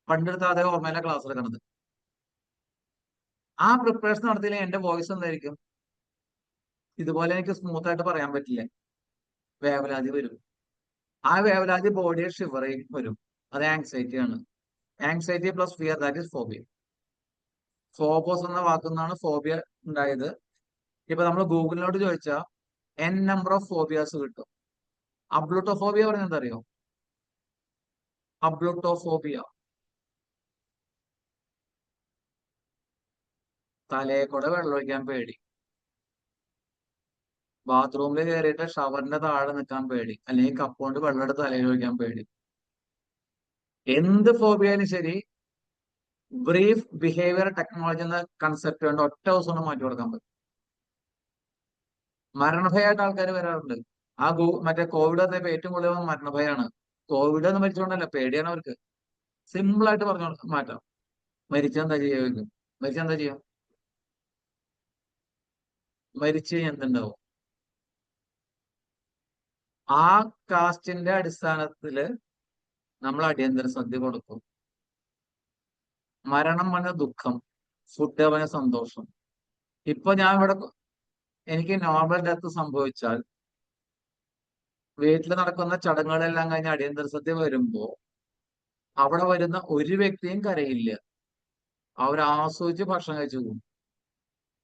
പണ്ടെടുത്ത അതേ ഓർമ്മയില ക്ലാസ് എടുക്കണത്. ആ പ്രിപ്പറേഷൻ നടത്തിയില്ലെങ്കിൽ എന്റെ വോയിസ് എന്തായിരിക്കും? ഇതുപോലെ എനിക്ക് സ്മൂത്ത് ആയിട്ട് പറയാൻ പറ്റില്ല, വേവലാതി വരും. ആ വേവലാതി ബോഡിയെ ഷിവറിങ് വരും. അത് ആങ്സൈറ്റി ആണ്. Anxiety plus fear, that is phobia. Phobos എന്ന വാക്കുന്നാണ് ഫോബിയ ഉണ്ടായത്. ഇപ്പൊ നമ്മൾ ഗൂഗിളിനോട് ചോദിച്ചാൽ n നമ്പർ ഓഫ് ഫോബിയാസ് കിട്ടും. അബ്ലൂട്ടോഫോബിയ പറഞ്ഞ എന്താ അറിയോ? അബ്ലൂട്ടോഫോബിയ തലയെ കൂടെ വെള്ളമൊഴിക്കാൻ പേടി, ബാത്റൂമിൽ കയറിയിട്ട് ഷവറിന്റെ താഴെ നിൽക്കാൻ പേടി, അല്ലെങ്കിൽ കപ്പ് കൊണ്ട് വെള്ളം എടുത്ത് തലയിൽ ഒഴിക്കാൻ പേടി. എന്ത് ഫോബിയായാലും ശരി, ബ്രീഫ് ബിഹേവിയർ ടെക്നോളജി എന്ന കൺസെപ്റ്റ് കൊണ്ട് ഒറ്റ ദിവസം കൊണ്ട് മാറ്റി കൊടുക്കാൻ പറ്റും. മരണഭയമായിട്ട് ആൾക്കാർ വരാറുണ്ട്. മറ്റേ കോവിഡ് വന്നപ്പോ ഏറ്റവും കൂടുതൽ മരണഭയാണ്. കോവിഡ് എന്ന് മരിച്ചോണ്ടല്ല, പേടിയാണ് അവർക്ക്. സിമ്പിൾ ആയിട്ട് പറഞ്ഞു മാറ്റാം. മരിച്ചെന്താ ചെയ്യുക? മരിച്ചെന്താ ചെയ്യാം? മരിച്ചു കഴിഞ്ഞാൽ എന്തുണ്ടാവും? ആ കാസ്റ്റിന്റെ അടിസ്ഥാനത്തില് നമ്മൾ അടിയന്തര സദ്യ കൊടുക്കും. മരണം പറഞ്ഞ ദുഃഖം, ഫുഡ് അവന് സന്തോഷം. ഇപ്പൊ ഞാൻ ഇവിടെ എനിക്ക് നോർമൽ ഡെത്ത് സംഭവിച്ചാൽ വീട്ടിൽ നടക്കുന്ന ചടങ്ങുകളെല്ലാം കഴിഞ്ഞ് അടിയന്തര സദ്യ വരുമ്പോ അവിടെ വരുന്ന ഒരു വ്യക്തിയും കരയില്ല. അവർ ആസ്വദിച്ച് ഭക്ഷണം കഴിച്ചു പോകും.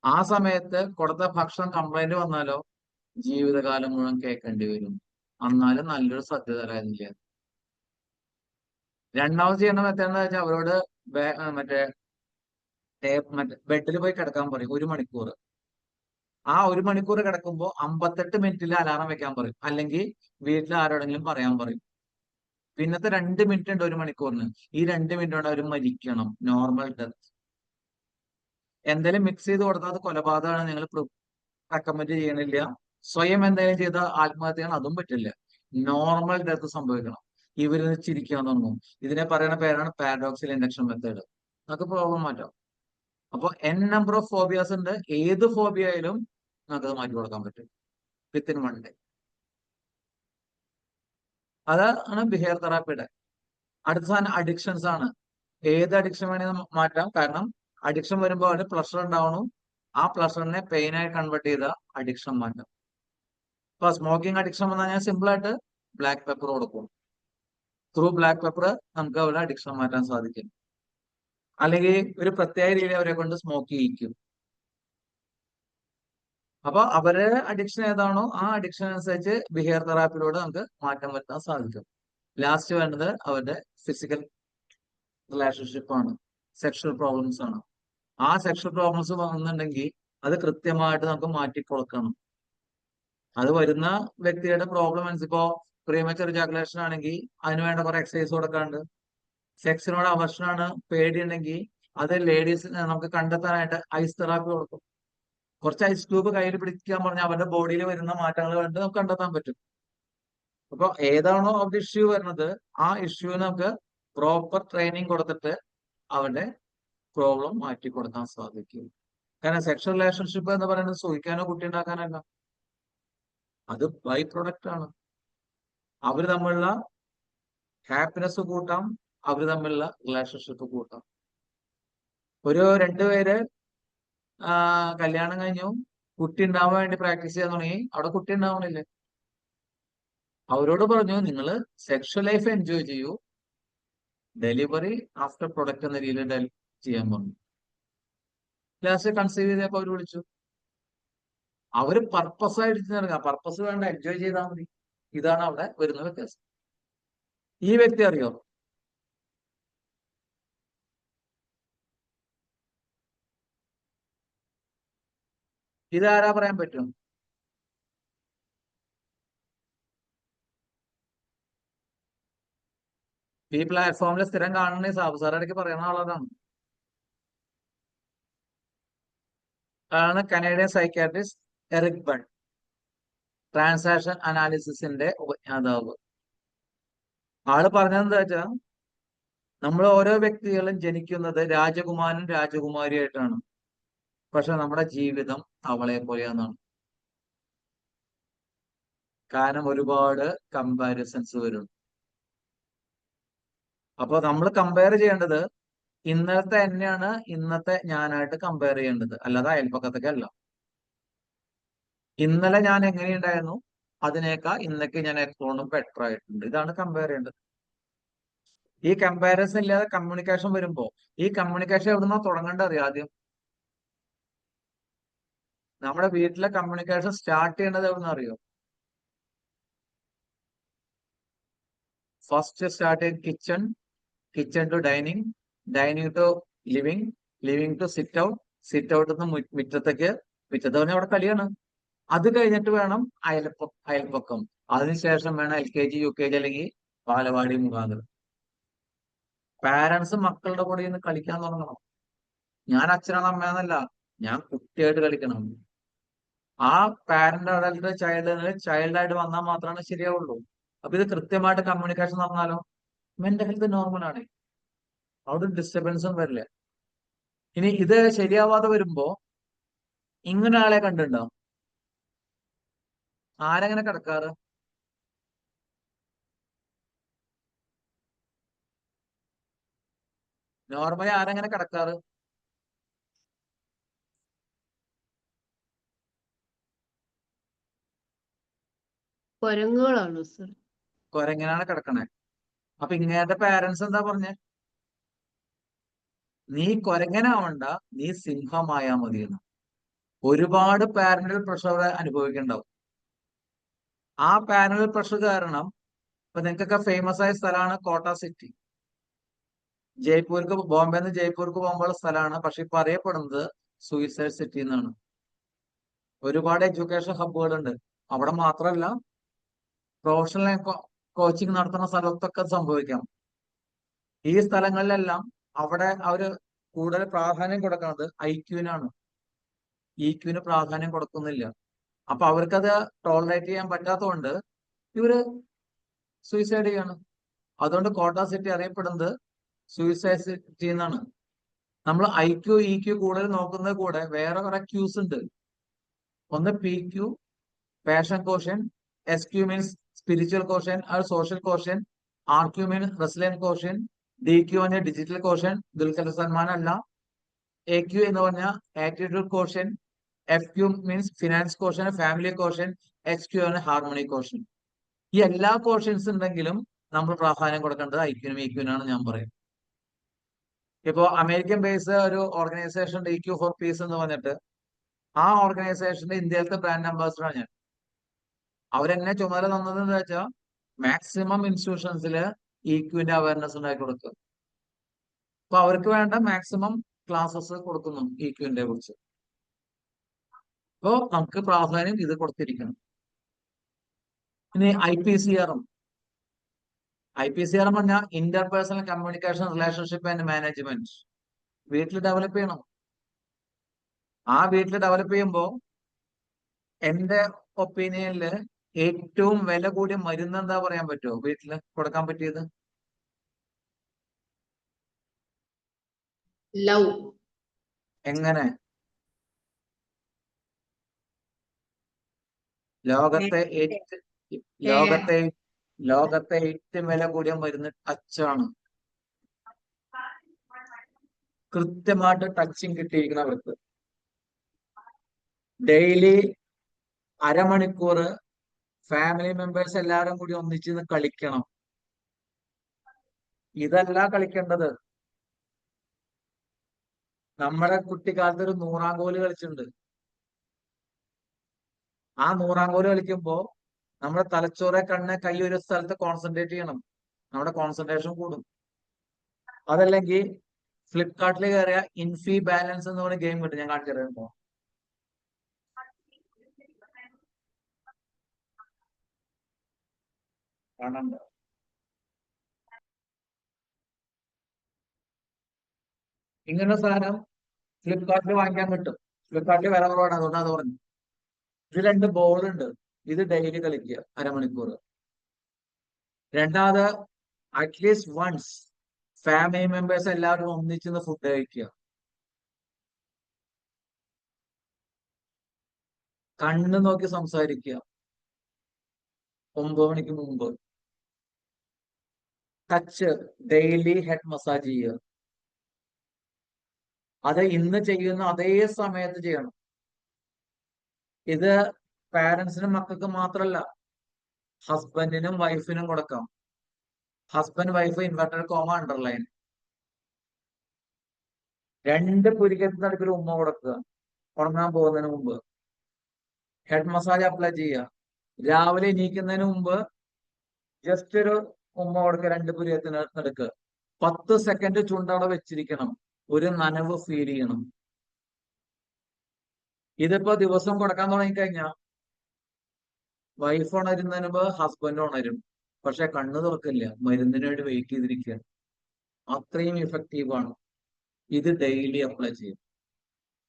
ആ സമയത്ത് കൊടുത്ത ഭക്ഷണം കംപ്ലൈന്റ് വന്നാലോ ജീവിതകാലം മുഴുവൻ കേൾക്കേണ്ടി വരും. എന്നാലും നല്ലൊരു സദ്യ തരാനില്ല. രണ്ടാമത് ചെയ്യേണ്ട മെത്തേഡ് എന്താ വെച്ചാൽ അവരോട് മറ്റേ ബെഡിൽ പോയി കിടക്കാൻ പറയും 1 മണിക്കൂർ. ആ 1 മണിക്കൂർ കിടക്കുമ്പോൾ 58 മിനിറ്റിൽ അലാറം വെക്കാൻ പറയും. അല്ലെങ്കിൽ വീട്ടിൽ ആരോടെങ്കിലും പറയാൻ പറയും. പിന്നത്തെ 2 മിനിറ്റ് ഉണ്ട് 1 മണിക്കൂറിന്. ഈ 2 മിനിറ്റ് കൊണ്ട് അവർ മരിക്കണം. Normal death. എന്തെങ്കിലും മിക്സ് ചെയ്ത് കൊടുത്താൽ അത് കൊലപാതകമാണ്. നിങ്ങൾ റെക്കമെൻഡ് ചെയ്യണില്ല. സ്വയം എന്തെങ്കിലും ചെയ്ത ആത്മഹത്യയാണ്, അതും പറ്റില്ല. നോർമൽ ഡെത്ത് സംഭവിക്കണം. ഇവരിന്ന് ചിരിക്കാൻ തുടങ്ങും. ഇതിനെ പറയുന്ന പേരാണ് പാരഡോക്സിൽ ഇൻഡക്ഷൻ മെത്തേഡ്. നമുക്ക് പ്രോബ്ലം മാറ്റാം. അപ്പൊ നമ്പർ ഓഫ് ഫോബിയാസ് ഉണ്ട്. ഏത് ഫോബിയ ആയാലും നമുക്കത് മാറ്റി കൊടുക്കാൻ പറ്റും വിത്തിൻ 1 ഡേ. അതാണ് ബിഹേവിയർ തെറാപ്പിയുടെ. അടുത്ത സാധനം അഡിക്ഷൻസ് ആണ്. ഏത് അഡിക്ഷൻ വേണമെങ്കിൽ മാറ്റാം. കാരണം അഡിക്ഷൻ വരുമ്പോൾ അവിടെ പ്ലഷർ ഉണ്ടാവണം. ആ പ്ലഷറിനെ പെയിനായി കൺവേർട്ട് ചെയ്ത അഡിക്ഷൻ മാറ്റാം. ഇപ്പൊ സ്മോക്കിംഗ് അഡിക്ഷൻ വന്നാൽ ഞാൻ സിമ്പിൾ ആയിട്ട് ബ്ലാക്ക് പെപ്പർ കൊടുക്കും. ത്രൂ ബ്ലാക്ക് പെപ്പർ നമുക്ക് അവരുടെ അഡിക്ഷൻ മാറ്റാൻ സാധിക്കും. അല്ലെങ്കിൽ ഒരു പ്രത്യേക രീതിയിൽ അവരെ കൊണ്ട് സ്മോക്ക് ചെയ്യിക്കും. അപ്പൊ അവരുടെ അഡിക്ഷൻ ഏതാണോ ആ അഡിക്ഷൻ അനുസരിച്ച് ബിഹേവിയർ തെറാപ്പിയിലൂടെ നമുക്ക് മാറ്റം വരുത്താൻ സാധിക്കും. ലാസ്റ്റ് വേണ്ടത് അവരുടെ ഫിസിക്കൽ റിലേഷൻഷിപ്പ് ആണ്, സെക്ഷൽ പ്രോബ്ലംസ് ആണ്. ആ സെക്ഷൽ പ്രോബ്ലംസ് വന്നിട്ടുണ്ടെങ്കിൽ അത് കൃത്യമായിട്ട് നമുക്ക് മാറ്റി കൊടുക്കണം. അത് വരുന്ന വ്യക്തിയുടെ പ്രോബ്ലം അനുസരിച്ച് പ്രീമച്ചർ ഇജാക്കുലേഷൻ ആണെങ്കിൽ അതിന് വേണ്ട കുറെ എക്സസൈസ് കൊടുക്കാണ്ട്. സെക്സിനോട് അവർഷനാണ്, പേടിയുണ്ടെങ്കിൽ അത് ലേഡീസിന് നമുക്ക് കണ്ടെത്താനായിട്ട് ഐസ് തെറാപ്പി കൊടുക്കും. കുറച്ച് ഐസ് ക്യൂബ് കയ്യിൽ പിടിക്കാൻ പറഞ്ഞാൽ അവരുടെ ബോഡിയിൽ വരുന്ന മാറ്റങ്ങൾ കണ്ട് നമുക്ക് കണ്ടെത്താൻ പറ്റും. അപ്പൊ ഏതാണോ അവരുടെ ഇഷ്യൂ വരുന്നത് ആ ഇഷ്യൂവിന് നമുക്ക് പ്രോപ്പർ ട്രെയിനിങ് കൊടുത്തിട്ട് അവരുടെ പ്രോബ്ലം മാറ്റി കൊടുക്കാൻ സാധിക്കും. കാരണം സെക്ഷൽ റിലേഷൻഷിപ്പ് എന്ന് പറയുന്നത് സുഖിക്കാനോ കുട്ടി ഉണ്ടാക്കാനല്ല, അത് ബൈ പ്രൊഡക്റ്റ് ആണ്. അവർ തമ്മിലുള്ള ഹാപ്പിനെസ് കൂട്ടാം, അവർ തമ്മിലുള്ള റിലേഷൻഷിപ്പ് കൂട്ടാം. ഒരു 2 പേര് കല്യാണം കഴിഞ്ഞു, കുട്ടി ഉണ്ടാവാൻ വേണ്ടി പ്രാക്ടീസ് ചെയ്യാൻ തുടങ്ങി. അവിടെ കുട്ടി ഉണ്ടാവണില്ലേ? അവരോട് പറഞ്ഞു നിങ്ങൾ സെക്ഷൽ ലൈഫ് എൻജോയ് ചെയ്യൂ, ഡെലിവറി ആഫ്റ്റർ പ്രൊഡക്റ്റ് എന്ന രീതിയിൽ ചെയ്യാൻ പറഞ്ഞു. ലാസ്റ്റ് കൺസീവ് ചെയ്തപ്പോ അവർ വിളിച്ചു. അവര് പർപ്പസ് ആയിട്ട് നടക്കുക. പർപ്പസ് വേണ്ട, എൻജോയ് ചെയ്താൽ മതി. ഇതാണ് അവിടെ വരുന്ന വ്യത്യാസം. ഈ വ്യക്തി അറിയോ? ഇതാരാ പറയാൻ പറ്റും? ഈ പ്ലാറ്റ്ഫോമിൽ സ്ഥിരം കാണുന്ന സാബു സാർ ഇടയ്ക്ക് പറയുന്ന ആളാണ്. ആണ് Canadian psychiatrist Eric Berne, transaction അനാലിസിസിന്റെ ഉപജ്ഞാതാവ്. ആള് പറഞ്ഞതെന്താ വെച്ചാ നമ്മൾ ഓരോ വ്യക്തികളും ജനിക്കുന്നത് രാജകുമാരനും രാജകുമാരിയായിട്ടാണ്. പക്ഷെ നമ്മുടെ ജീവിതം തവളയെ പോലെയാണെന്നാണ്. കാരണം ഒരുപാട് കമ്പാരിസൺസ് വരും. അപ്പൊ നമ്മൾ കമ്പയർ ചെയ്യേണ്ടത് ഇന്നത്തെ തന്നെയാണ് ഇന്നത്തെ ഞാനായിട്ട് കമ്പയർ ചെയ്യേണ്ടത്, അല്ലാതെ അയൽപ്പക്കത്തൊക്കെ അല്ല. ഇന്നലെ ഞാൻ എങ്ങനെയുണ്ടായിരുന്നു അതിനേക്കാൾ ഇന്നൊക്കെ ഞാൻ എപ്പോഴും ബെറ്റർ ആയിട്ടുണ്ട്. ഇതാണ് കമ്പയർ ചെയ്യേണ്ടത്. ഈ കമ്പാരിസൺ ഇല്ലാതെ കമ്മ്യൂണിക്കേഷൻ വരുമ്പോ ഈ കമ്മ്യൂണിക്കേഷൻ എവിടുന്നാ തുടങ്ങേണ്ടത് അറിയാം? ആദ്യം നമ്മുടെ വീട്ടിലെ കമ്മ്യൂണിക്കേഷൻ സ്റ്റാർട്ട് ചെയ്യേണ്ടത് എവിടുന്ന അറിയോ? ഫസ്റ്റ് സ്റ്റാർട്ട് ചെയ്ത് kitchen, kitchen to dining, dining to living, living to sit out, sit out നിന്ന് മുറ്റത്തേക്ക്, മുറ്റത്ത് പറഞ്ഞാൽ അവിടെ കളിയാണ്. അത് കഴിഞ്ഞിട്ട് വേണം അയൽപ്പക്കം, അതിനുശേഷം വേണം LKG UKG അല്ലെങ്കിൽ ബാലവാടി മുഖാന്തരം. പാരന്റ്സ് മക്കളുടെ കൂടെ ഇന്ന് കളിക്കാൻ തുടങ്ങണം. ഞാൻ അച്ഛനാണ് അമ്മയെന്നല്ല, ഞാൻ കുട്ടിയായിട്ട് കളിക്കണം. ആ പാരന്റ് അഡൽട്ട് ചൈൽഡായിട്ട് വന്നാൽ മാത്രമാണ് ശരിയാവുള്ളൂ. അപ്പൊ ഇത് കൃത്യമായിട്ട് കമ്മ്യൂണിക്കേഷൻ നടന്നാലോ മെന്റൽ ഹെൽത്ത് നോർമലാണ്, അവിടെ ഡിസ്റ്റർബൻസും വരില്ല. ഇനി ഇത് ശരിയാവാതെ വരുമ്പോ ഇങ്ങനെ ആളെ കണ്ടിട്ടുണ്ടോ? ആരെങ്ങനെ കിടക്കാറ്? നോർമലി ആരെങ്ങനെ കിടക്കാറ്? കുരങ്ങുകളാണ് സർ. കൊരങ്ങനാണ് കിടക്കണേ. അപ്പൊ ഇങ്ങനത്തെ പാരന്റ്സ് എന്താ പറഞ്ഞേ? നീ കൊരങ്ങനാവണ്ട, നീ സിംഹമായാ മതിയെന്ന്. ഒരുപാട് പാരന്റൽ പ്രഷർ അനുഭവിക്കുന്നുണ്ടാവും. ആ പാരന്റൽ പ്രഷർ കാരണം ഇപ്പൊ നിങ്ങൾക്കൊക്കെ ഫേമസ് ആയ സ്ഥലമാണ് കോട്ട സിറ്റി. ബോംബെ നിന്ന് ജയ്പൂർക്ക് പോകുമ്പോൾ സ്ഥലമാണ്, പക്ഷെ ഇപ്പൊ അറിയപ്പെടുന്നത് സൂയിസൈഡ് സിറ്റി എന്നാണ്. ഒരുപാട് എഡ്യൂക്കേഷൻ ഹബ്ബുകൾ ഉണ്ട് അവിടെ. മാത്രമല്ല പ്രൊഫഷണൽ കോച്ചിങ് നടത്തുന്ന സ്ഥലത്തൊക്കെ സംഭവിക്കാം. ഈ സ്ഥലങ്ങളിലെല്ലാം അവിടെ അവര് കൂടുതൽ പ്രാധാന്യം കൊടുക്കുന്നത് ഐക്യുവിനാണ്, ഇക്യുവിന് പ്രാധാന്യം കൊടുക്കുന്നില്ല. അപ്പൊ അവർക്കത് ടോളറേറ്റ് ചെയ്യാൻ പറ്റാത്തതുകൊണ്ട് ഇവര് സൂയിസൈഡ് ചെയ്യാണ്. അതുകൊണ്ട് കോട്ട സിറ്റി അറിയപ്പെടുന്നത് സൂയിസൈഡ് സിറ്റി എന്നാണ്. നമ്മൾ ഐക്യു ഇക്യു കൂടുതൽ നോക്കുന്നത് കൂടെ വേറെ കുറെ ക്യൂസ് ഉണ്ട്. ഒന്ന് P Q passion quotient, S Q means spiritual quotient അത് social quotient, R Q means resilient quotient, D Q പറഞ്ഞ ഡിജിറ്റൽ കോഷൻ ദുൽഖർ സൽമാൻ അല്ല, എ ക്യു എന്ന് പറഞ്ഞാൽ attitude quotient, F Q means finance quotient family quotient, X Q ആണ് harmony quotient. ഈ എല്ലാ കോഷൻസ് ഉണ്ടെങ്കിലും നമ്മൾ പ്രാധാന്യം കൊടുക്കേണ്ടത് ഐക്യുനും ഇക്യുവിനാണ് ഞാൻ പറയും. ഇപ്പോ അമേരിക്കൻ ബേസ് ഒരു ഓർഗനൈസേഷൻ ഇക്യു ഫോർ പീസ് എന്ന് പറഞ്ഞിട്ട് ആ ഓർഗനൈസേഷന്റെ ഇന്ത്യയിലത്തെ ബ്രാൻഡ് അംബാസിഡറാണ് ഞാൻ. അവരെന്നെ ചുമതല തന്നതെന്ന് വെച്ചാൽ മാക്സിമം ഇൻസ്റ്റിറ്റ്യൂഷൻസിൽ ഇക്യുവിന്റെ അവയർനെസ് ഉണ്ടാക്കി കൊടുക്കുക. അപ്പൊ അവർക്ക് വേണ്ട മാക്സിമം ക്ലാസ്സസ് കൊടുക്കുന്നു ഇക്യുവിന്റെ കുറിച്ച്. അപ്പോ നമുക്ക് പ്രാധാന്യം ഇത് കൊടുത്തിരിക്കണം. ഇനി IPCRM പറഞ്ഞാൽ interpersonal communication relationship and management വീട്ടിൽ ഡെവലപ്പ് ചെയ്യണം. ആ വീട്ടിൽ ഡെവലപ്പ് ചെയ്യുമ്പോൾ എന്റെ ഒപ്പീനിയനില് ഏറ്റവും വില കൂടിയ മരുന്ന് എന്താ പറയാൻ പറ്റുമോ വീട്ടില് കൊടുക്കാൻ പറ്റിയത്? ലവ്. എങ്ങനെ? ലോകത്തെ ഏറ്റവും വില കൂടിയ മരുന്ന് ടച്ചാണ്. കൃത്യമായിട്ട് ടച്ചിങ് കിട്ടിയിരിക്കുന്നവർക്ക് ഡെയിലി അരമണിക്കൂർ ഫാമിലി മെമ്പേഴ്സ് എല്ലാവരും കൂടി ഒന്നിച്ചിരുന്ന് കളിക്കണം. ഇതല്ല കളിക്കേണ്ടത്. നമ്മുടെ കുട്ടിക്കാലത്ത് ഒരു 100-ാം കോല് കളിച്ചിട്ടുണ്ട്. ആ 100-ാം കോല് കളിക്കുമ്പോ നമ്മുടെ തലച്ചോറെ കണ്ണ് കൈ ഒരു സ്ഥലത്ത് കോൺസെൻട്രേറ്റ് ചെയ്യണം, നമ്മുടെ കോൺസെൻട്രേഷൻ കൂടും. അതല്ലെങ്കിൽ ഫ്ലിപ്കാർട്ടിൽ കയറിയ ഇൻഫി ബാലൻസ് എന്ന് പറഞ്ഞ ഗെയിം കിട്ടും, ഞാൻ കാണിച്ചു തരുമ്പോ. കാണണ്ട, ഇങ്ങനെ സാധനം ഫ്ലിപ്കാർട്ടിൽ വാങ്ങിക്കാൻ കിട്ടും. ഫ്ലിപ്കാർട്ടിൽ വില കുറവാണ്, അതുകൊണ്ട് അത് പറഞ്ഞു. ഇത് 2 ബോൾ ഉണ്ട്, ഇത് ഡെയിലി കളിക്കുക അരമണിക്കൂർ. രണ്ടാമത് അറ്റ്ലീസ്റ്റ് വൺസ് ഫാമിലി മെമ്പേഴ്സ് എല്ലാവരും ഒന്നിച്ചിന്ന് ഫുഡ് കഴിക്കുക. കണ്ണ് നോക്കി സംസാരിക്കുക 9 മണിക്ക് മുമ്പ്. ടച്ച് ഡെയിലി ഹെഡ് മസാജ് ചെയ്യുക. അത് ഇന്ന് ചെയ്യുന്ന അതേ സമയത്ത് ചെയ്യണം. ഇത് പാരന്റ്സിനും മക്കൾക്ക് മാത്രമല്ല, ഹസ്ബൻഡിനും വൈഫിനും കൊടുക്കാം. Husband wife inverted comma underline. 2 പുരികത്തിന് നടുക്കൊരു ഉമ്മ കൊടുക്കുക ഉറങ്ങാൻ പോകുന്നതിന് മുമ്പ്. ഹെഡ് മസാജ് അപ്ലൈ ചെയ്യുക. രാവിലെ എണീക്കുന്നതിന് മുമ്പ് ജസ്റ്റ് ഒരു ഉമ്മ കൊടുക്കുക 2 പുരികത്തിന് നടുക്ക്. 10 സെക്കൻഡ് ചുണ്ടവിടെ വെച്ചിരിക്കണം, ഒരു നനവ് ഫീൽ ചെയ്യണം. ഇതിപ്പോ ദിവസം കൊടുക്കാൻ തുടങ്ങിക്കഴിഞ്ഞാൽ വൈഫ് ഉണരുന്നതിന് മുമ്പ് ഹസ്ബൻഡ് ഉണരും, പക്ഷെ കണ്ണ് തുറക്കില്ല, മരുന്നിന് വേണ്ടി വെയിറ്റ് ചെയ്തിരിക്കുക. അത്രയും ഇഫക്റ്റീവ് ആണ്. ഇത് ഡെയിലി അപ്ലൈ ചെയ്യും.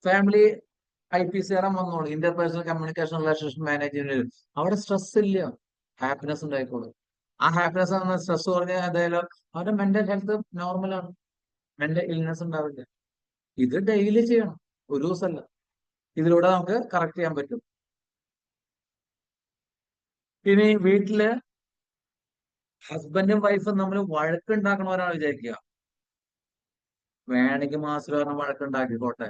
ഫാമിലി IPCRM വന്നോളൂ, ഇന്റർപേഴ്സണൽ കമ്മ്യൂണിക്കേഷൻ റിലേഷൻഷിപ്പ് മാനേജ്മെന്റ്. അവിടെ സ്ട്രെസ് ഇല്ല, ഹാപ്പിനെസ് ഉണ്ടായിക്കോളും. ആ ഹാപ്പിനെസ് എന്ന സ്ട്രെസ് പറഞ്ഞാൽ എന്തായാലും അവരുടെ മെന്റൽ ഹെൽത്ത് നോർമലാണ്, മെന്റൽ ഇൽനെസ് ഉണ്ടാവില്ല. ഇത് ഡെയിലി ചെയ്യണം, ഒരു ദിവസമല്ല. ഇതിലൂടെ നമുക്ക് കറക്റ്റ് ചെയ്യാൻ പറ്റും. ഇനി വീട്ടില് ഹസ്ബൻഡും വൈഫും തമ്മിൽ വഴക്കുണ്ടാക്കണവരാണ് വിചാരിക്കുക, വേണമെങ്കിൽ മാസം പറഞ്ഞ വഴക്കുണ്ടാക്കിക്കോട്ടെ.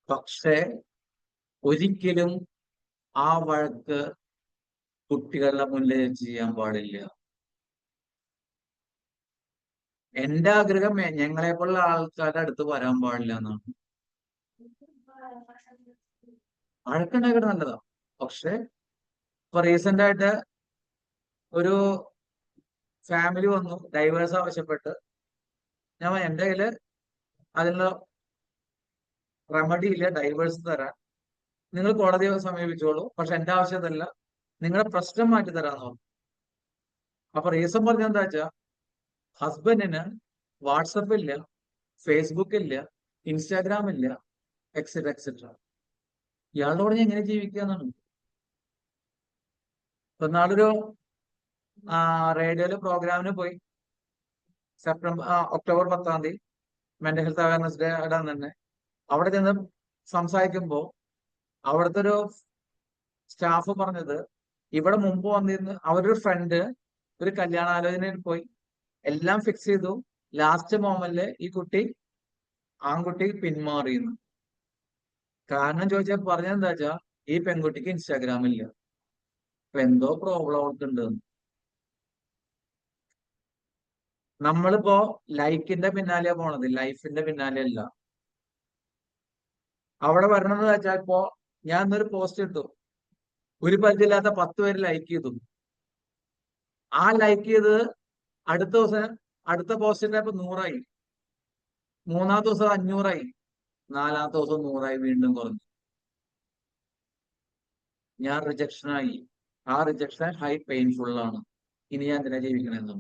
പക്ഷെ ഒരിക്കലും ആ വഴക്ക് കുട്ടികളുടെ മുന്നിൽ ചെയ്യാൻ പാടില്ല. എന്റെ ആഗ്രഹം ഞങ്ങളെ പോലുള്ള ആൾക്കാരുടെ അടുത്ത് വരാൻ പാടില്ല എന്നാണ്. വഴക്കുണ്ടാക്കിയിട്ട് നല്ലതാ, പക്ഷെ ഇപ്പൊ റീസെന്റ് ആയിട്ട് ഒരു ഫാമിലി വന്നു, ഡൈവേഴ്സ് ആവശ്യപ്പെട്ട്. ഞാൻ എന്റെ കയ്യില് അതിനുള്ള റെമഡി ഇല്ല, ഡൈവേഴ്സ് തരാൻ. നിങ്ങൾ കോടതിയെ സമീപിച്ചോളൂ, പക്ഷെ എന്റെ ആവശ്യത്തല്ല, നിങ്ങളുടെ പ്രശ്നം മാറ്റി തരാന്ന് പറഞ്ഞു. അപ്പൊ റീസൺ പറഞ്ഞ എന്താ വെച്ചാ, ഹസ്ബൻഡിന് വാട്സപ്പ് ഇല്ല, ഫേസ്ബുക്ക് ഇല്ല, ഇൻസ്റ്റാഗ്രാം ഇല്ല, എക്സെട്ര എക്സെട്ര. ഇയാളുടെ കൂടെ എങ്ങനെ ജീവിക്കാന്നാണ്. ഇപ്പൊ നാളൊരു റേഡിയോയില് പ്രോഗ്രാമിന് പോയി, October 10 mental health awareness day ഇടാൻ തന്നെ. അവിടെ ചെന്ന് സംസാരിക്കുമ്പോ അവിടുത്തെ ഒരു സ്റ്റാഫ് പറഞ്ഞത്, ഇവിടെ മുമ്പ് വന്നിരുന്ന് അവരൊരു ഫ്രണ്ട് ഒരു കല്യാണാലോചനയിൽ പോയി, എല്ലാം ഫിക്സ് ചെയ്തു, ലാസ്റ്റ് മൊമെന്റില് ഈ ആൺകുട്ടി പിന്മാറിയെന്ന്. കാരണം ചോദിച്ചാൽ പറഞ്ഞെന്താ വെച്ചാ, ഈ പെൺകുട്ടിക്ക് ഇൻസ്റ്റാഗ്രാം ഇല്ല, അപ്പൊ എന്തോ പ്രോബ്ലം അവൾക്കുണ്ട്. നമ്മളിപ്പോ ലൈക്കിന്റെ പിന്നാലെയാ പോണത്, ലൈഫിന്റെ പിന്നാലെ അല്ല. അവിടെ വരണമെന്ന് വെച്ചാൽ, ഇപ്പോ ഞാൻ ഇന്നൊരു പോസ്റ്റ് ഇട്ടു, ഒരു പരിചയമില്ലാത്ത 10 പേര് ലൈക്ക് ചെയ്തു. ആ ലൈക്ക് ചെയ്ത് അടുത്ത ദിവസം അടുത്ത പോസ്റ്റിന്റെ 100 മൂന്നാമത്തെ ദിവസം 500, നാലാമത്തെ ദിവസം 100 വീണ്ടും കുറഞ്ഞു. ഞാൻ റിജക്ഷനായി. ആ റിജക്ഷൻ ഹൈ പെയിൻഫുൾ ആണ്. ഇനി ഞാൻ എന്തിനാ ജീവിക്കണെന്നും.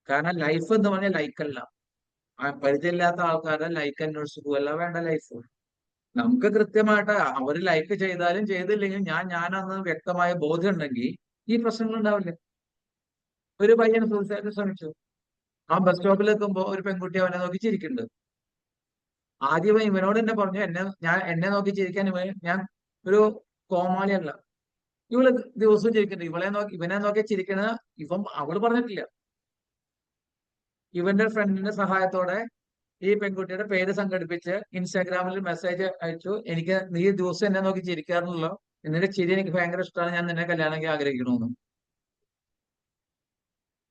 കാരണം ലൈഫ് എന്ന് പറഞ്ഞാൽ ലൈക്കല്ല, പരിചയമില്ലാത്ത ആൾക്കാരുടെ ലൈക്ക് അന്വേഷിച്ച് പോവല്ല വേണ്ട ലൈഫ്. നമുക്ക് കൃത്യമായിട്ട് അവർ ലൈക്ക് ചെയ്താലും ചെയ്തില്ലെങ്കിലും ഞാനന്ന് വ്യക്തമായ ബോധ്യം ഉണ്ടെങ്കിൽ ഈ പ്രശ്നങ്ങൾ ഉണ്ടാവില്ല. ഒരു പയ്യൻ സൂസൈഡ് ശ്രമിച്ചു, ആ ബസ് സ്റ്റോപ്പിൽ എത്തുമ്പോ ഒരു പെൺകുട്ടി അവനെ നോക്കി ചിരിക്കുന്നുണ്ട്. ആദ്യം ഇവനോട് എന്നെ പറഞ്ഞു, എന്നെ നോക്കി ചിരിക്കാൻ ഞാൻ ഒരു കോമാളിയല്ല. ഇവള് ദിവസവും ചിരിക്കുന്നുണ്ട്, ഇവനെ നോക്കി ചിരിക്കണ അവള് പറഞ്ഞിട്ടില്ല. ഇവന്റെ ഫ്രണ്ടിന്റെ സഹായത്തോടെ ഈ പെൺകുട്ടിയുടെ പേര് സംഘടിപ്പിച്ച് ഇൻസ്റ്റാഗ്രാമിൽ മെസ്സേജ് അയച്ചു, നീ ദിവസം എന്നെ നോക്കി ചിരിക്കാറുണ്ടല്ലോ, നിന്റെ ചിരി എനിക്ക് ഭയങ്കര ഇഷ്ടമാണ്, ഞാൻ നിന്നെ കല്യാണം ആഗ്രഹിക്കണമെന്ന്.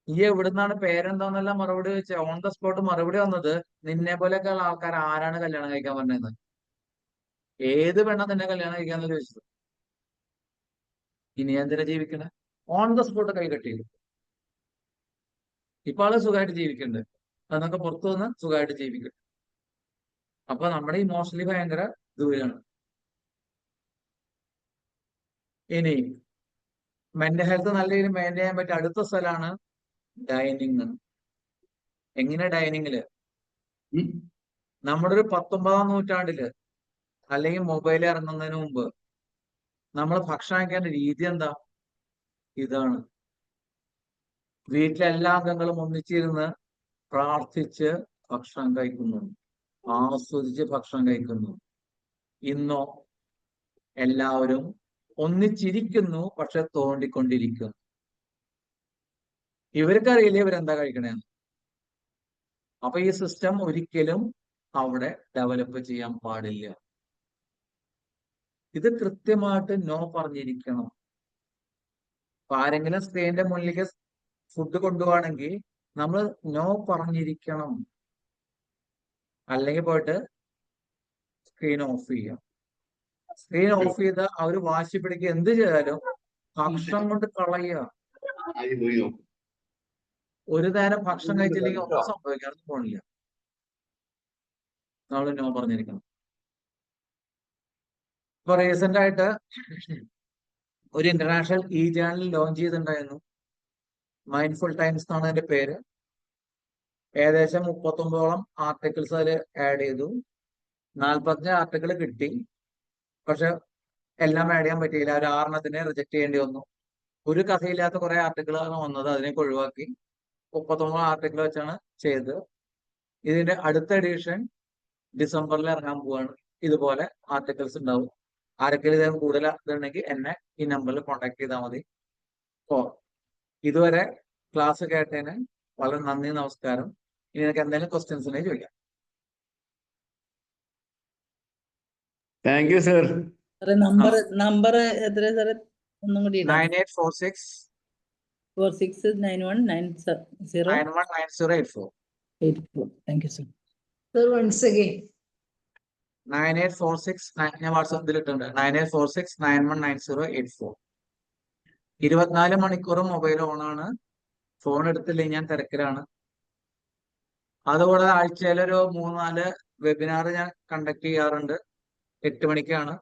ഈ എവിടുന്നാണ് പേരെന്താന്നെല്ലാം മറുപടി വെച്ച് ഓൺ ദ സ്പോട്ട് മറുപടി വന്നത്, നിന്നെ പോലെയൊക്കെ ഉള്ള ആൾക്കാർ ആരാണ് കല്യാണം കഴിക്കാൻ പറഞ്ഞത്, ഏത് പെണ്ണ നിന്നെ കല്യാണം കഴിക്കാന്ന് ചോദിച്ചത്. ഇനി എന്തിനാ ജീവിക്കണേ? ഓൺ ദ സ്പോട്ട് കൈ കെട്ടി. ഇപ്പൊ ആള് സുഖമായിട്ട് ജീവിക്കുന്നുണ്ട്, അതൊക്കെ പുറത്തു നിന്ന് സുഖമായിട്ട് ജീവിക്കും. അപ്പൊ നമ്മുടെ ഇമോഷണലി ഭയങ്കര ദൂരാണ്. ഇനി മെന്റൽ ഹെൽത്ത് നല്ല രീതിയിൽ മെയിൻറ്റെയിൻ ചെയ്യാൻ പറ്റിയ അടുത്ത സ്ഥലമാണ് ഡൈനിങ്. എങ്ങനെ ഡൈനിങ്ങില് നമ്മുടെ ഒരു 19-ാം നൂറ്റാണ്ടില് അല്ലെങ്കിൽ മൊബൈൽ ഇറങ്ങുന്നതിന് മുമ്പ് നമ്മൾ ഭക്ഷണം കഴിക്കേണ്ട രീതി എന്താ? ഇതാണ്. വീട്ടിലെ എല്ലാ അംഗങ്ങളും ഒന്നിച്ചിരുന്ന് പ്രാർത്ഥിച്ച് ഭക്ഷണം കഴിക്കുന്നു, ആസ്വദിച്ച് ഭക്ഷണം കഴിക്കുന്നു. ഇന്നോ എല്ലാവരും ഒന്നിച്ചിരിക്കുന്നു, പക്ഷെ തോണ്ടിക്കൊണ്ടിരിക്കുന്നു. ഇവർക്കറിയില്ല ഇവരെന്താ കഴിക്കണേന്ന്. അപ്പൊ ഈ സിസ്റ്റം ഒരിക്കലും അവിടെ ഡെവലപ്പ് ചെയ്യാൻ പാടില്ല. ഇത് കൃത്യമായിട്ട് നോ പറഞ്ഞിരിക്കണം. അപ്പൊ ആരെങ്കിലും സ്ക്രീനിന്റെ മുന്നിലേക്ക് ഫുഡ് കൊണ്ടുപോവാണെങ്കിൽ നമ്മൾ നോ പറഞ്ഞിരിക്കണം, അല്ലെങ്കിൽ പോയിട്ട് സ്ക്രീൻ ഓഫ് ചെയ്യാം. സ്ക്രീൻ ഓഫ് ചെയ്ത് അവർ വാശി പിടിക്കുക, എന്ത് ചെയ്താലും ഭക്ഷണം കൊണ്ട് കളയുക. ഒരു നേരം ഭക്ഷണം കഴിച്ചില്ലെങ്കിൽ ഒന്നും സംഭവിക്കാതെ പോണില്ല. നമ്മൾ നോ പറഞ്ഞിരിക്കണം. ഇപ്പൊ റീസെന്റ് ആയിട്ട് ഒരു ഇന്റർനാഷണൽ ജേർണൽ ലോഞ്ച് ചെയ്തിട്ടുണ്ടായിരുന്നു, മൈൻഡ്ഫുൾ ടൈംസ് എന്നാണ് അതിന്റെ പേര്. ഏകദേശം 39ഓളം ആർട്ടിക്കിൾസ് അതിൽ ആഡ് ചെയ്തു. 45 ആർട്ടിക്കിൾ കിട്ടി. പക്ഷെ എല്ലാം ആഡ് ചെയ്യാൻ പറ്റിയില്ല. ഒരു 6 റിജക്ട് ചെയ്യേണ്ടി വന്നു. ഒരു കഥയില്ലാത്ത കുറെ ആർട്ടിക്കിളാണ് വന്നത്. അതിനൊക്കെ ഒഴിവാക്കി 39 ആർട്ടിക്കിൾ വെച്ചാണ് ചെയ്തത്. ഇതിന്റെ അടുത്ത എഡിഷൻ ഡിസംബറിൽ ഇറങ്ങാൻ പോവാണ്. ഇതുപോലെ ആർട്ടിക്കിൾസ് ഉണ്ടാവും. ആരെങ്കിലും ഇതിന് കൂടുതൽ ഇതുണ്ടെങ്കിൽ എന്നെ ഈ നമ്പറിൽ കോൺടാക്ട് ചെയ്താൽ മതി. ഇതുവരെ ക്ലാസ് കേട്ടതിന് വളരെ നന്ദി, നമസ്കാരം. ഇനി എനിക്ക് എന്തെങ്കിലും ക്വസ്റ്റ്യൻസ് ഉണ്ടെങ്കിൽ ചോദിക്കാം. Thank you sir. സാറേ നമ്പർ എത്ര സാറേ? ഒന്നും കൂടി 9846 469190 919084. 84. Thank you, sir. Sir, once again. 9846 ഞാൻ വാട്സാപ്പിൽ ഇട്ടുണ്ട്. 9846919084. 24 മണിക്കൂറും മൊബൈൽ ഓണാണ്. ഫോൺ എടുത്തില്ലെങ്കിൽ ഞാൻ തിരക്കിലാണ്. അതുകൂടാതെ ആഴ്ചയിലൊരു 3-4 വെബിനാർ ഞാൻ കണ്ടക്ട് ചെയ്യാറുണ്ട്. 8 മണിക്കാണ്.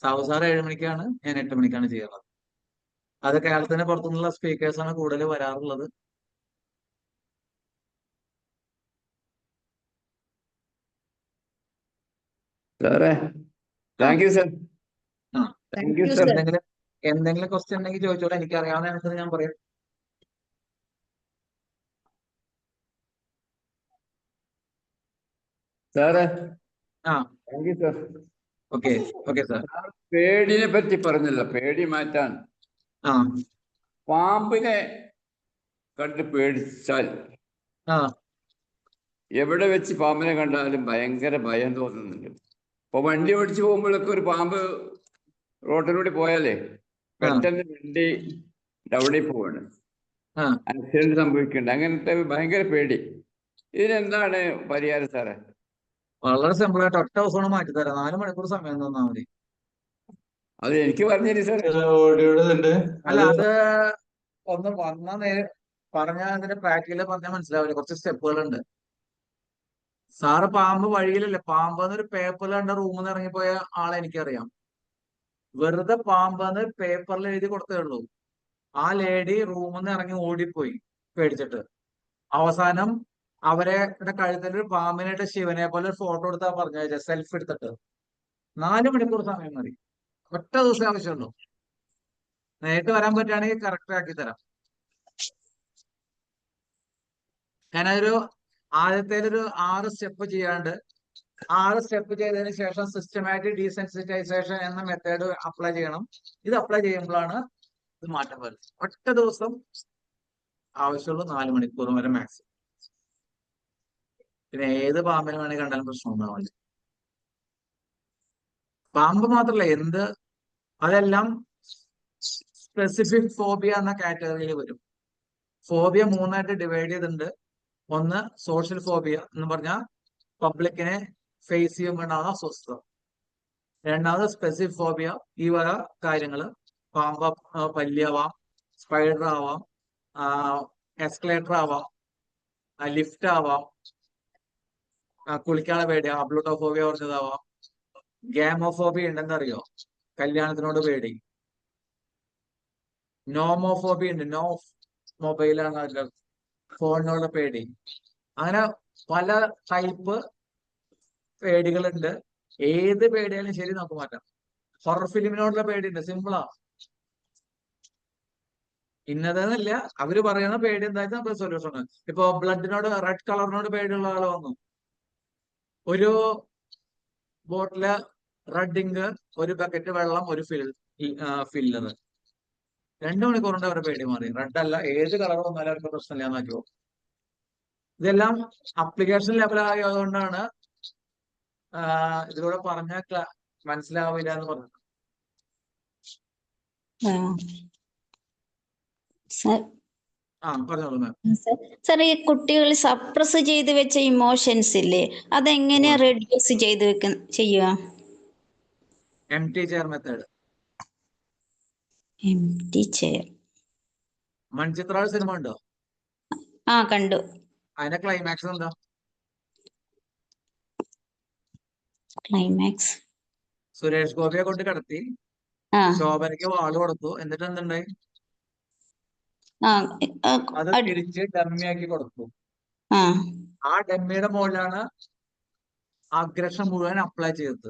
സാവു സാർ 7 മണിക്കാണ്, ഞാൻ 8 മണിക്കാണ് ചെയ്യാറുള്ളത്. അത് കേരളത്തിന് പുറത്തുനിന്നുള്ള സ്പീക്കേഴ്സാണ് കൂടുതൽ വരാറുള്ളത്. സാറേ thank you sir. Thank you, sir. എന്തെങ്കിലും ക്വസ്റ്റ്യൻ ഉണ്ടെങ്കിൽ ചോദിച്ചോളൂ. എനിക്ക് അറിയാവുന്ന ആൻസർ ഞാൻ പറയാം. സാറേ ആ thank you sir. Okay sir. പേടിനെ പറ്റി പറഞ്ഞല്ലോ, പേടി മാറ്റാൻ. ആ പാമ്പിനെ കണ്ട് പേടിച്ചാൽ എവിടെ വെച്ച് പാമ്പിനെ കണ്ടാലും ഭയങ്കര ഭയം തോന്നുന്നുണ്ട്. ഇപ്പൊ വണ്ടി ഓടിച്ചു പോകുമ്പോഴൊക്കെ ഒരു പാമ്പ് റോഡിലൂടെ പോയാലേ പെട്ടെന്ന് വണ്ടി ഡൗണിൽ പോവാണ്, ആക്സിഡന്റ് സംഭവിക്കുന്നുണ്ട്. അങ്ങനത്തെ ഭയങ്കര പേടി. ഇതിനെന്താണ് പരിഹാരം സാറേ? വളരെ സിമ്പിൾ ആയിട്ട് ഒറ്റ ദിവസമാണ് മാറ്റി തരാം. 4 മണിക്കൂർ സമയം തന്നാൽ മതി. അത് എനിക്ക് പറഞ്ഞില്ല സാറേ. അല്ല, അത് ഒന്ന് പറഞ്ഞാൽ അതിന്റെ പ്രാക്ടിക്കല് പറഞ്ഞാൽ മനസ്സിലാവില്ല. കുറച്ച് സ്റ്റെപ്പുകളുണ്ട്. സാറ് പാമ്പ് വഴിയിലല്ലേ, പാമ്പ് എന്നൊരു പേപ്പറിൽ കണ്ട റൂമിൽ നിന്ന് ഇറങ്ങിപ്പോയ ആളെ എനിക്കറിയാം. വെറുതെ പാമ്പെന്ന് പേപ്പറിൽ എഴുതി കൊടുത്തേ ഉള്ളൂ. ആ ലേഡി റൂമിൽ നിന്ന് ഇറങ്ങി ഓടിപ്പോയി പേടിച്ചിട്ട്. അവസാനം അവരെ കഴുത്തിൽ ഒരു പാമ്പിനായിട്ട് ശിവനെ പോലെ ഫോട്ടോ എടുത്താൽ പറഞ്ഞ സെൽഫി എടുത്തിട്ട്. 4 മണിക്കൂർ സമയം മതി. ഒറ്റ ദിവസം ആവശ്യമുള്ളൂ. നേരിട്ട് വരാൻ പറ്റുകയാണെങ്കിൽ കറക്റ്റ് ആക്കി തരാം. ഞാനൊരു ആദ്യത്തേലൊരു 6 സ്റ്റെപ്പ് ചെയ്യാണ്ട് 6 സ്റ്റെപ്പ് ചെയ്തതിന് ശേഷം സിസ്റ്റമാറ്റിക് ഡീസെൻസിറ്റൈസേഷൻ എന്ന മെത്തേഡ് അപ്ലൈ ചെയ്യണം. ഇത് അപ്ലൈ ചെയ്യുമ്പോഴാണ് ഇത് മാറ്റം വരുന്നത്. ഒറ്റ ദിവസം ആവശ്യമുള്ളൂ, 4 മണിക്കൂർ വരെ മാക്സിമം. പിന്നെ ഏത് പാമ്പിനെ വേണമെങ്കിൽ കണ്ടാലും പ്രശ്നം ഉണ്ടാവില്ല. പാമ്പ് മാത്രമല്ല, അതെല്ലാം സ്പെസിഫിക് ഫോബിയ എന്ന കാറ്റഗറിയിൽ വരും. ഫോബിയ 3ആയിട്ട് ഡിവൈഡ് ചെയ്തിട്ടുണ്ട്. ഒന്ന് സോഷ്യൽ ഫോബിയ എന്ന് പറഞ്ഞാൽ പബ്ലിക്കിനെ ഫേസ് ചെയ്യുമ്പോണ്ടാവുന്ന അസ്വസ്ഥത. രണ്ടാമത് സ്പെസിഫിക് ഫോബിയ, ഈ വക കാര്യങ്ങള് പാമ്പ് പല്ലിയാവാം, സ്പൈഡർ ആവാം, എസ്കലേറ്റർ ആവാം, ലിഫ്റ്റ് ആവാം, കുളിക്കാനുള്ള പേടി അബ്ലൂട്ടോഫോബിയ പറഞ്ഞതാവാം. ഗാമോഫോബിയ ഉണ്ടെന്നറിയോ? കല്യാണത്തിനോട് പേടി. നോമോഫോബിയ ഉണ്ട്, നോ മൊബൈലാണ് ഫോണിനോട് പേടി. അങ്ങനെ പല ടൈപ്പ് പേടികളുണ്ട്. ഏത് പേടിയാലും ശരി നമുക്ക് മാറ്റാം. ഹൊറർ ഫിലിമിനോടുള്ള പേടിയുണ്ട്, സിമ്പിളാ. ഇന്നതെന്നല്ല, അവര് പറയുന്ന പേടി എന്തായാലും നമുക്ക് സൊല്യൂഷൻ ഉണ്ട്. ഇപ്പൊ ബ്ലഡിനോട്, റെഡ് കളറിനോട് പേടിയുള്ള ആള് വന്നു, ഒരു ബോട്ടില് റെഡ് ഇങ്ക്, ഒരു ബക്കറ്റ് വെള്ളം, ഒരു ഫില്ലർ, 2 മണിക്കൂർ കൊണ്ട് അവരുടെ പേടി മാറി. റെഡ് അല്ല, ഏത് കളർ വന്നാലും അവർക്ക് പ്രശ്നമില്ല എന്നാക്കിയോ. ഇതെല്ലാം അപ്ലിക്കേഷൻ ലെവലായതുകൊണ്ടാണ് ഇതിലൂടെ പറഞ്ഞ മനസ്സിലാവില്ല എന്ന് പറഞ്ഞത്. പറഞ്ഞോളൂ മാം. സാർ, ഈ കുട്ടികൾ സപ്രസ് ചെയ്ത് വെച്ച ഇമോഷൻസ് ഇല്ലേ, അതെങ്ങനെയാ റെഡ്യൂസ് ചെയ്ത് ചെയ്യുക? Empty chair method. Empty chair. മൺചിത്രാൾ സിനിമ ഉണ്ടോ? കണ്ടു. അതിന്റെ ക്ലൈമാക്സ് എന്താ? ക്ലൈമാക്സ് സുരേഷ് ഗോപിയെ കൊണ്ട് കടത്തി ശോഭനയ്ക്ക് വാള് കൊടുത്തു. എന്നിട്ട് എന്തുണ്ടായി? അത് തിരിച്ച് ഡമ്മിയാക്കി കൊടുത്തു. ആ ഡെമ്മിയുടെ മുകളിലാണ് അഗ്രഷൻ മുഴുവൻ അപ്ലൈ ചെയ്തത്.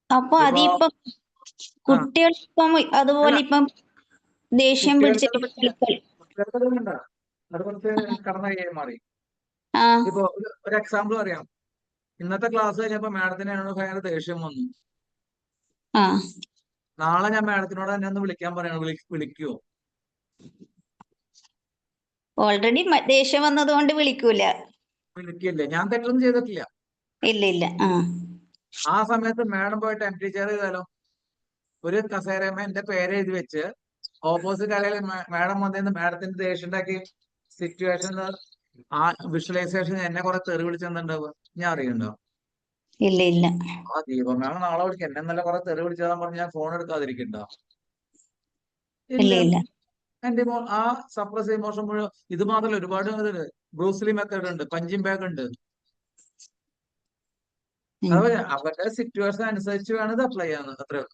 അപ്പൊ ഇപ്പൊ അതിപ്പം കുട്ടികളിപ്പം അതുപോലെ ഇപ്പം ദേഷ്യം പിടിച്ച് കുട്ടികൾക്ക് അത് കുറച്ച് കടന്ന കൈയായി മാറി. ആ ഇപ്പൊ ഒരു എക്സാമ്പിൾ പറയാം. ഇന്നത്തെ ക്ലാസ് കഴിഞ്ഞപ്പോ മാഡത്തിന് എന്നോട് ഭയങ്കര ദേഷ്യം വന്നു. ആ നാളെ ഞാൻ മാഡത്തിനോട് എന്നെ ഒന്ന് വിളിക്കാൻ പറയണം. വിളിക്കുവോ? ഓൾറെഡി ദേഷ്യം വന്നതുകൊണ്ട് വിളിക്കൂല. വിളിക്കില്ലേ? ഞാൻ തെറ്റൊന്നും ചെയ്തിട്ടില്ല. ഇല്ല ഇല്ല. ആ സമയത്ത് മാഡം പോയിട്ട് എംപ്റ്റി ചെയർ ചെയ്താലോ? ഒരു കസേരമ എന്റെ പേര് എഴുതി വെച്ച് ഓപ്പോസിറ്റ് ആളെ മാഡം വന്നിരുന്ന് മാഡത്തിന്റെ ദേഷ്യം ഉണ്ടാക്കി സിറ്റുവേഷൻ ആ വിഷ്വലൈസേഷൻ എന്നെ കുറെ തെറി വിളിച്ചെന്നുണ്ടാവുക ഞാൻ അറിയണ്ടോ? ഇല്ല ഇല്ല. ആ ദീപം മാഡം നാളെ വിളിക്കും. എന്നെ നല്ല കുറെ തെറി വിളിച്ചതാ പറഞ്ഞ് ഞാൻ ഫോൺ എടുക്കാതിരിക്കണ്ടോ? ഇല്ല ഇല്ല. എന്റെ ആ സപ്രസ് ഇമോഷൻ മുഴുവൻ. ഇത് മാത്രമല്ല, ഒരുപാട് ബ്രൂസ്ലി മെത്തേഡ് ഉണ്ട്, പഞ്ചിങ് ബാഗ് ഉണ്ട്. അതുപോലെ അവരുടെ സിറ്റുവേഷൻ അനുസരിച്ച് വേണം ഇത് അപ്ലൈ ചെയ്യാൻ. അത്രയോ.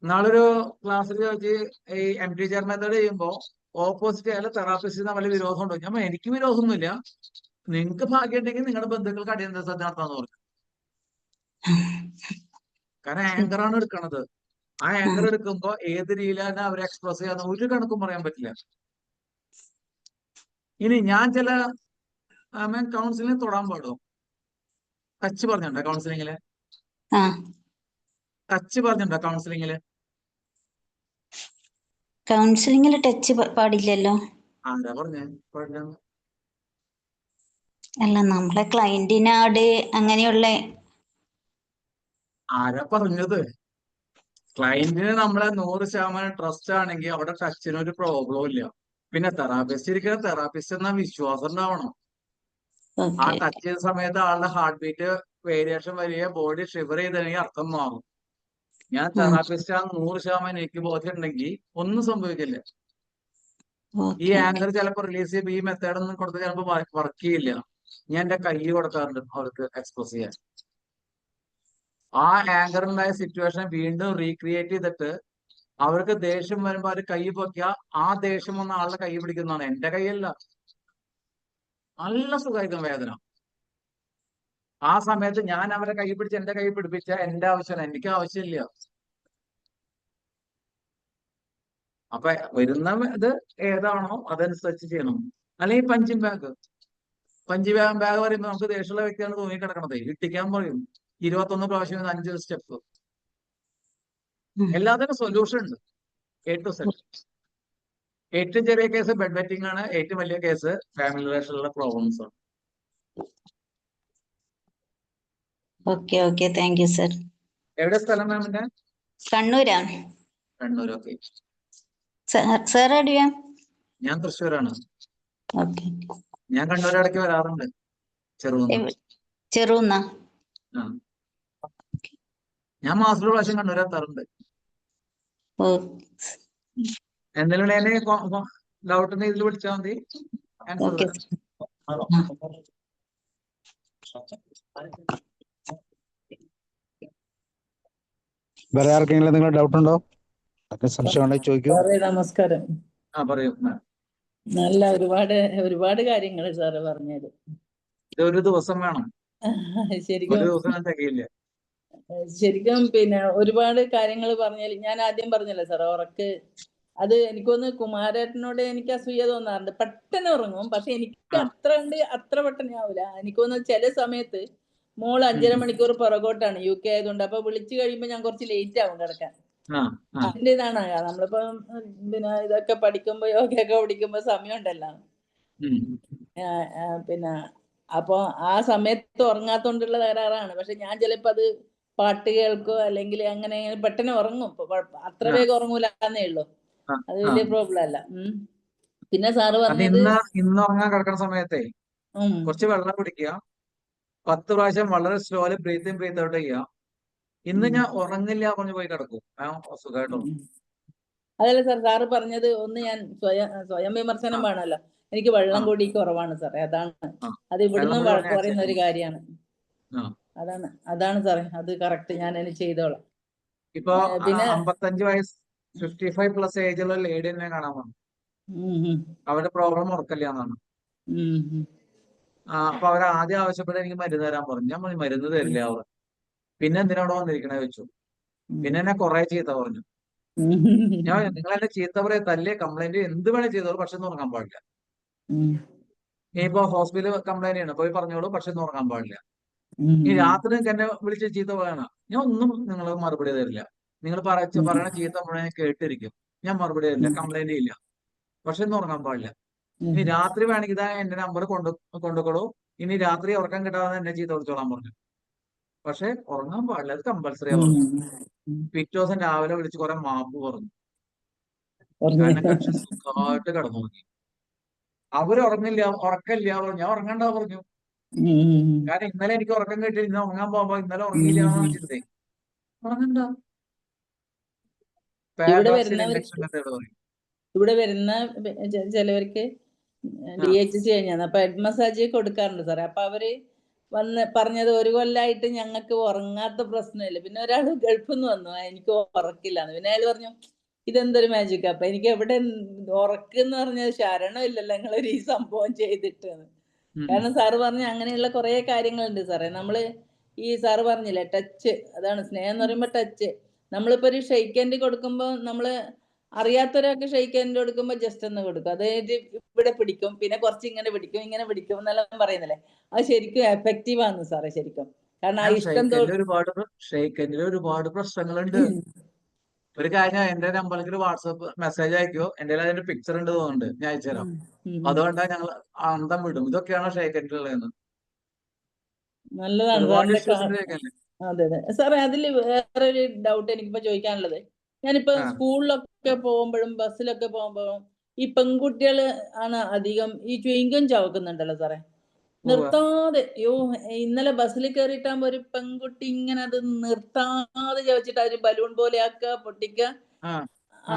നാളൊരു ക്ലാസ്സിൽ ചോദിച്ച് ഈ എംപ്റ്റി ചെയർ മെത്തേഡ് ചെയ്യുമ്പോൾ ഓപ്പോസിറ്റ് ആയാലും തെറാപ്പിസ്റ്റ് തമ്മിൽ വിരോധം ഉണ്ടോ? ഞാൻ എനിക്ക് വിരോധമൊന്നുമില്ല. നിങ്ങൾക്ക് ഭാഗ്യം ഉണ്ടെങ്കിൽ നിങ്ങളുടെ ബന്ധുക്കൾക്ക് അടിയന്തര ശ്രദ്ധ നടത്താന്ന് പറഞ്ഞു. കാരണം ആങ്കറാണ് എടുക്കണത്. ആ ആങ്കർ എടുക്കുമ്പോ ഏത് രീതിയിലാണ് അവർ എക്സ്പ്രസ് ചെയ്യാന്ന് ഒരു കണക്കും പറയാൻ പറ്റില്ല. ഇനി ഞാൻ ചില കൗൺസിലിംഗ് തൊടാൻ പാടുമോ? ടച്ച് പറഞ്ഞിട്ടുണ്ടോ കൗൺസിലിങ്ങില്? ടച്ച് പറഞ്ഞിട്ടുണ്ടോ കൗൺസിലിങ്ങില്? കൗൺസിലിംഗിൽ ടച്ച് പാടില്ലല്ലോ. ആരാ പറഞ്ഞേ പാടില്ല? അല്ല, നമ്മളെ ക്ലയന്റിനോട് അങ്ങനെയുള്ള. ആരാ പറഞ്ഞത്? ക്ലയന്റിന് നമ്മളെ 100% ട്രസ്റ്റ് ആണെങ്കിൽ അവിടെ ടച്ചിന് ഒരു പ്രോബ്ലം ഇല്ല. പിന്നെ തെറാപ്പിസ്റ്റ് ഇരിക്കുന്ന തെറാപ്പിസ്റ്റ് എന്ന വിശ്വാസം ഉണ്ടാവണം. ആ ടച്ച് ചെയ്ത സമയത്ത് ആളുടെ ഹാർട്ട് ബീറ്റ് വേരിയേഷൻ വരിക, ബോഡി ഷിവർ ചെയ്തെങ്കിൽ അർത്ഥം മാറും. ഞാൻ തെറാപ്പിസ്റ്റ് ആ 100% എനിക്ക് ബോധ്യമുണ്ടെങ്കിൽ ഒന്നും സംഭവിക്കില്ല. ഈ ആങ്കർ ചിലപ്പോൾ റിലീസ് ചെയ്യുമ്പോൾ ഈ മെത്തേഡ് ഒന്നും കൊടുത്ത് ചിലപ്പോൾ വർക്ക് ചെയ്യില്ല. ഞാൻ എന്റെ കൈ കൊടുക്കാറുണ്ട് അവർക്ക് എക്സ്പ്രസ് ചെയ്യാൻ. ആ ആങ്കറിലായ സിറ്റുവേഷൻ വീണ്ടും റീക്രിയേറ്റ് ചെയ്തിട്ട് അവർക്ക് ദേഷ്യം വരുമ്പോൾ അവർ കൈ പൊക്കിയ ആ ദേഷ്യം വന്ന ആളുടെ കൈ പിടിക്കുന്നതാണ്. എന്റെ കൈയല്ല. നല്ല സുഖമായിരിക്കും വേദന. ആ സമയത്ത് ഞാൻ അവരെ കൈ പിടിച്ച് എന്റെ കൈ പിടിപ്പിച്ച എന്റെ ആവശ്യമാണ്, എനിക്ക് ആവശ്യമില്ല. അപ്പൊ വരുന്ന ഇത് ഏതാണോ അതനുസരിച്ച് ചെയ്യണം. അല്ലെങ്കിൽ പഞ്ചിങ് ബാഗ് പറയുമ്പോൾ നമുക്ക് ദേഷ്യമുള്ള വ്യക്തിയാണ് തൂങ്ങിക്കിടക്കണത്. ഇട്ടിക്കാൻ പറയും 21 പ്രാവശ്യം 5 സ്റ്റെപ്പ്. എല്ലാത്തിനും സൊല്യൂഷൻ ഉണ്ട്. A to Z. ഏറ്റവും ചെറിയ കേസ് ബെഡ് വെറ്റിംഗ് ആണ്. ഏറ്റവും വലിയ കേസ് ഫാമിലി റിലേഷനിലുള്ള പ്രോബ്ലംസ് ആണ്. Okay okay, thank you sir. എവിടെ സ്ഥലം മാമിന്റെ? കണ്ണൂരാണ്. കണ്ണൂർ. ഓക്കെ. സാർ എവിടെയാ? ഞാൻ തൃശ്ശൂരാണ്. ഓക്കെ. ഞാൻ കണ്ണൂർ ഇടയ്ക്ക് വരാറുണ്ട്. ചെറുന്ന. ഞാൻ മാസത്തിൽ പ്രാവശ്യം കണ്ണൂർ എത്താറുണ്ട്. എന്തെങ്കിലും ഡൗട്ട് ഉണ്ടെങ്കിൽ ഇതിൽ വിളിച്ചാൽ മതി. ആൻസർ തരാം. വേറെ ആർക്കെങ്കിലും എന്തെങ്കിലും ഡൗട്ട് ഉണ്ടോ? സംശയം ഉണ്ടെങ്കിൽ ചോദിക്കൂ. നമസ്കാരം. പറയൂ. നല്ല ഒരുപാട് കാര്യങ്ങൾ സാറ് പറഞ്ഞത്. ഒരു ദിവസം വേണം. ശരിക്കും തികയില്ല. ശരിക്കും പിന്നെ ഒരുപാട് കാര്യങ്ങൾ പറഞ്ഞാൽ ഞാൻ ആദ്യം പറഞ്ഞല്ലോ സാർ, ഉറക്ക് അത് എനിക്കൊന്ന് കുമാരേട്ടനോട് എനിക്ക് അസൂയ തോന്നാറുണ്ട്. പെട്ടെന്ന് ഉറങ്ങും, പക്ഷെ എനിക്ക് അത്ര പെട്ടെന്ന് ആവില്ല. എനിക്കൊന്ന് ചില സമയത്ത് മോള് 5.5 മണിക്കൂർ പുറകോട്ടാണ് UK ആയതുകൊണ്ട്. അപ്പൊ വിളിച്ചു കഴിയുമ്പോ ഞാൻ കുറച്ച് ലേറ്റ് ആവും കിടക്കാൻ. അതിന്റെ ഇതാണ്. നമ്മളിപ്പോ പിന്നെ ഇതൊക്കെ പഠിക്കുമ്പോ യോഗയൊക്കെ പഠിക്കുമ്പോ സമയം ഉണ്ടല്ലോ. പിന്നെ അപ്പൊ ആ സമയത്ത് ഉറങ്ങാത്തോണ്ടുള്ള തകരാറാണ്. പക്ഷെ ഞാൻ ചിലപ്പോ അത് പാട്ട് കേൾക്കോ അല്ലെങ്കിൽ അങ്ങനെ പെട്ടെന്ന് ഉറങ്ങും. അത്ര വേഗം ഉറങ്ങൂലെന്നേ ഉള്ളൂ. അത് വലിയ പ്രോബ്ലം അല്ല. പിന്നെ സാറ് പറഞ്ഞത് ഇന്ന് ഉറങ്ങാൻ കിടക്കുന്ന സമയത്തെ കുറച്ച് വെള്ളം കുടിക്കുക, 10 പ്രാവശ്യം വളരെ slowly breathe in breathe out ചെയ്യുക. ഇന്ന് ഞാൻ ഉറങ്ങില്ല പറഞ്ഞു പോയി കിടക്കും. സുഖമായിട്ടോ. അതല്ല സാർ, സാറ് പറഞ്ഞത് ഒന്ന് ഞാൻ സ്വയം വിമർശനം വേണമല്ലോ. എനിക്ക് വെള്ളം കൂടി കുറവാണ് സാറേ. അത് ഇവിടുന്ന് പറയുന്ന ഒരു കാര്യമാണ്. അതാണ് സാറേ, അത് കറക്റ്റ്. ഞാൻ അതിന് ചെയ്തോളാം. ഇപ്പൊ 55 വയസ്സ് 55+ ഏജുള്ള ലേഡി എന്നെ കാണാൻ വന്നു. അവരുടെ പ്രോബ്ലം ഉറക്കല്ല എന്നാണ്. അപ്പൊ അവർ ആദ്യം ആവശ്യപ്പെട്ട് എനിക്ക് മരുന്ന് തരാൻ പറഞ്ഞു. ഞാൻ പറഞ്ഞു മരുന്ന് തരില്ല അവർ. പിന്നെ എന്തിനാണോ വന്നിരിക്കണേ വെച്ചു. പിന്നെ എന്നെ കുറെ ചീത്ത പറഞ്ഞു. ഞാൻ നിങ്ങൾ എന്നെ ചീത്ത പറയാ, തല്ലേ, കംപ്ലൈന്റ് എന്ത് വേണേ ചെയ്തോളൂ, പക്ഷെ ഒന്നും ഉറങ്ങാൻ പാടില്ല. ഇനിയിപ്പോ ഹോസ്പിറ്റൽ കംപ്ലൈന്റ് ചെയ്യണം, പോയി പറഞ്ഞോളൂ, പക്ഷെ ഒന്നും ഉറങ്ങാൻ പാടില്ല. ഈ രാത്രി നിങ്ങൾക്ക് എന്നെ വിളിച്ച് ചീത്ത പറയണം, ഞാൻ ഒന്നും നിങ്ങൾ മറുപടി തരില്ല. നിങ്ങൾ പറയണ ചീത്ത മുഴുവൻ കേട്ടിരിക്കും, ഞാൻ മറുപടി തരില്ല, കംപ്ലൈന്റ് ഇല്ല, പക്ഷെ ഒന്നും ഉറങ്ങാൻ പാടില്ല. ഇനി രാത്രി വേണമെങ്കിൽ ഇതാ എന്റെ നമ്പർ കൊണ്ടുകൊള്ളൂ, ഇനി രാത്രി ഉറക്കം കിട്ടാതെ എന്നെ ചീത്ത വിളിച്ചോളാൻ പറഞ്ഞു. പക്ഷെ ഉറങ്ങാൻ പാടില്ല, അത് കമ്പൽസറിയാ പറഞ്ഞു. പിറ്റേ ദിവസം രാവിലെ വിളിച്ച് കുറെ മാപ്പ് പറഞ്ഞു. കാരണം കക്ഷി സുഖമായിട്ട് കിടന്നു നോക്കി. അവരുറങ്ങില്ല, ഉറക്കമില്ല പറഞ്ഞു. ഞാൻ ഉറങ്ങണ്ട പറഞ്ഞു. കാരണം ഇന്നലെ എനിക്ക് ഉറക്കം കിട്ടി, ഇന്ന് ഉറങ്ങാൻ പോകുമ്പോ ഇന്നലെ ഉറങ്ങിയില്ല എന്നാണ് ചിന്തേ. ഉറങ്ങണ്ട. ഇവിടെ പാരഡോക്സിൽ വരുന്നവർ ഇൻഡക്ഷൻ മെത്തേഡ് പറയും. ഇവിടെ വരുന്ന ചിലവർക്ക് DHC കഴിഞ്ഞാണ്, അപ്പൊ ഹെഡ് മസാജ് കൊടുക്കാറുണ്ട് സാറേ. അപ്പൊ അവര് വന്ന് പറഞ്ഞത് 1 കൊല്ലമായിട്ട് ഞങ്ങൾക്ക് ഉറങ്ങാത്ത പ്രശ്നമില്ല. പിന്നെ ഒരാൾ ഗൾഫിൽ നിന്ന് വന്നു, എനിക്ക് ഉറക്കില്ലാന്ന്. പിന്നെ അയാൾ പറഞ്ഞു ഇതെന്തൊരു മാജിക്. അപ്പൊ എനിക്ക് എവിടെ ഉറക്കെന്ന് പറഞ്ഞത് ശരണം ഇല്ലല്ലോ നിങ്ങളൊരു ഈ സംഭവം ചെയ്തിട്ട്. കാരണം സാറ് പറഞ്ഞ അങ്ങനെയുള്ള കുറെ കാര്യങ്ങളുണ്ട് സാറേ. നമ്മള് ഈ സാറ് പറഞ്ഞില്ലേ ടച്ച്, അതാണ് സ്നേഹം എന്ന് പറയുമ്പോ ടച്ച്. നമ്മളിപ്പോ ഒരു ഷെയ്ക്ക് ഹാൻഡ് കൊടുക്കുമ്പോ നമ്മള് അറിയാത്തൊരാൾക്ക് ഷെയ്ക്ക് ഹാൻഡ് കൊടുക്കുമ്പോ ജസ്റ്റ് ഒന്ന് കൊടുക്കും, അതായത് ഇവിടെ പിടിക്കും, പിന്നെ കുറച്ച് ഇങ്ങനെ പിടിക്കും, ഇങ്ങനെ പിടിക്കും എന്നെല്ലാം പറയുന്നില്ലേ, അത് ശരിക്കും എഫക്റ്റീവ് ആണ് സാറേ ശരിക്കും. കാരണം ആ ഇഷ്ടം ഷെയ്ക്കൻഡിൽ ഒരുപാട് പ്രശ്നങ്ങളുണ്ട്. ഒരു കാര്യം, എന്റെ നമ്പറിലേക്ക് ഒരു വാട്സപ്പ് മെസ്സേജ് അയക്കോ, എന്റെ അതിന്റെ പിക്ചർ ഉണ്ട് തോന്നുന്നുണ്ട്, ഞാൻ അയച്ചുതരാം. അതുകൊണ്ടാ ഞങ്ങൾ അന്തം വിടും, ഇതൊക്കെയാണോ ഷെയ്ക്കൻഡിലുള്ളതെന്ന്. നല്ലതാണ് ഒരുപാട് സാറിന്റെ ഇഷ്യൂസ് ഉണ്ട് ഷെയ്ക്കൻഡിൽ. അതെ അതെ സാറേ. അതില് വേറൊരു ഡൗട്ട് എനിക്കിപ്പോ ചോദിക്കാനുള്ളത്, ഞാനിപ്പോ സ്കൂളിലൊക്കെ പോകുമ്പോഴും ബസ്സിലൊക്കെ പോകുമ്പോഴും ഈ പെൺകുട്ടികൾ ആണ് അധികം ഈ ച്യൂയിങ്കം ചവക്കുന്നുണ്ടല്ലോ സാറേ, നിർത്താതെ. ഇന്നലെ ബസ്സിൽ കയറിയിട്ടാകുമ്പോ ഒരു പെൺകുട്ടി ഇങ്ങനെ അത് നിർത്താതെ ചവച്ചിട്ട് ഒരു ബലൂൺ പോലെ ആക്കുക, പൊട്ടിക്കുക.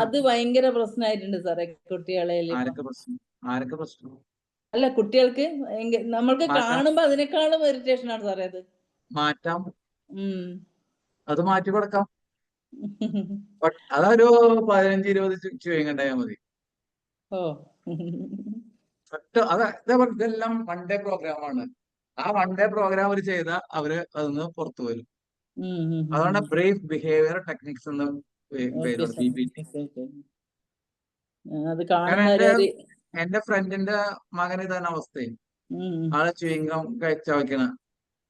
അത് ഭയങ്കര പ്രശ്നമായിട്ടുണ്ട് സാറേ കുട്ടികളെ. ആരൊക്കെ പ്രശ്നം? അല്ല, കുട്ടികൾക്ക് നമ്മൾക്ക് കാണുമ്പോ അതിനേക്കാളും ഇറിറ്റേഷൻ ആണ് സാറേ അത്. മാറ്റാം, അത് മാറ്റി കൊടുക്കാം. അതൊരു 15-20 ച്യൂയിങ് ഉണ്ടായാൽ മതി. ഇതെല്ലാം 1 ഡേ പ്രോഗ്രാമാണ്. ആ 1 ഡേ പ്രോഗ്രാം അവർ ചെയ്ത അവര് അതിന്ന് പുറത്തു വരും. അതുകൊണ്ട് ബ്രീഫ് ബിഹേവിയർ ടെക്നിക്സ് എന്ന് പേര് BBT. എന്റെ ഫ്രണ്ടിന്റെ മകന് ഇതാണ് അവസ്ഥയും. ആളെ ച്യൂയിങ്കം ചവയ്ക്കണ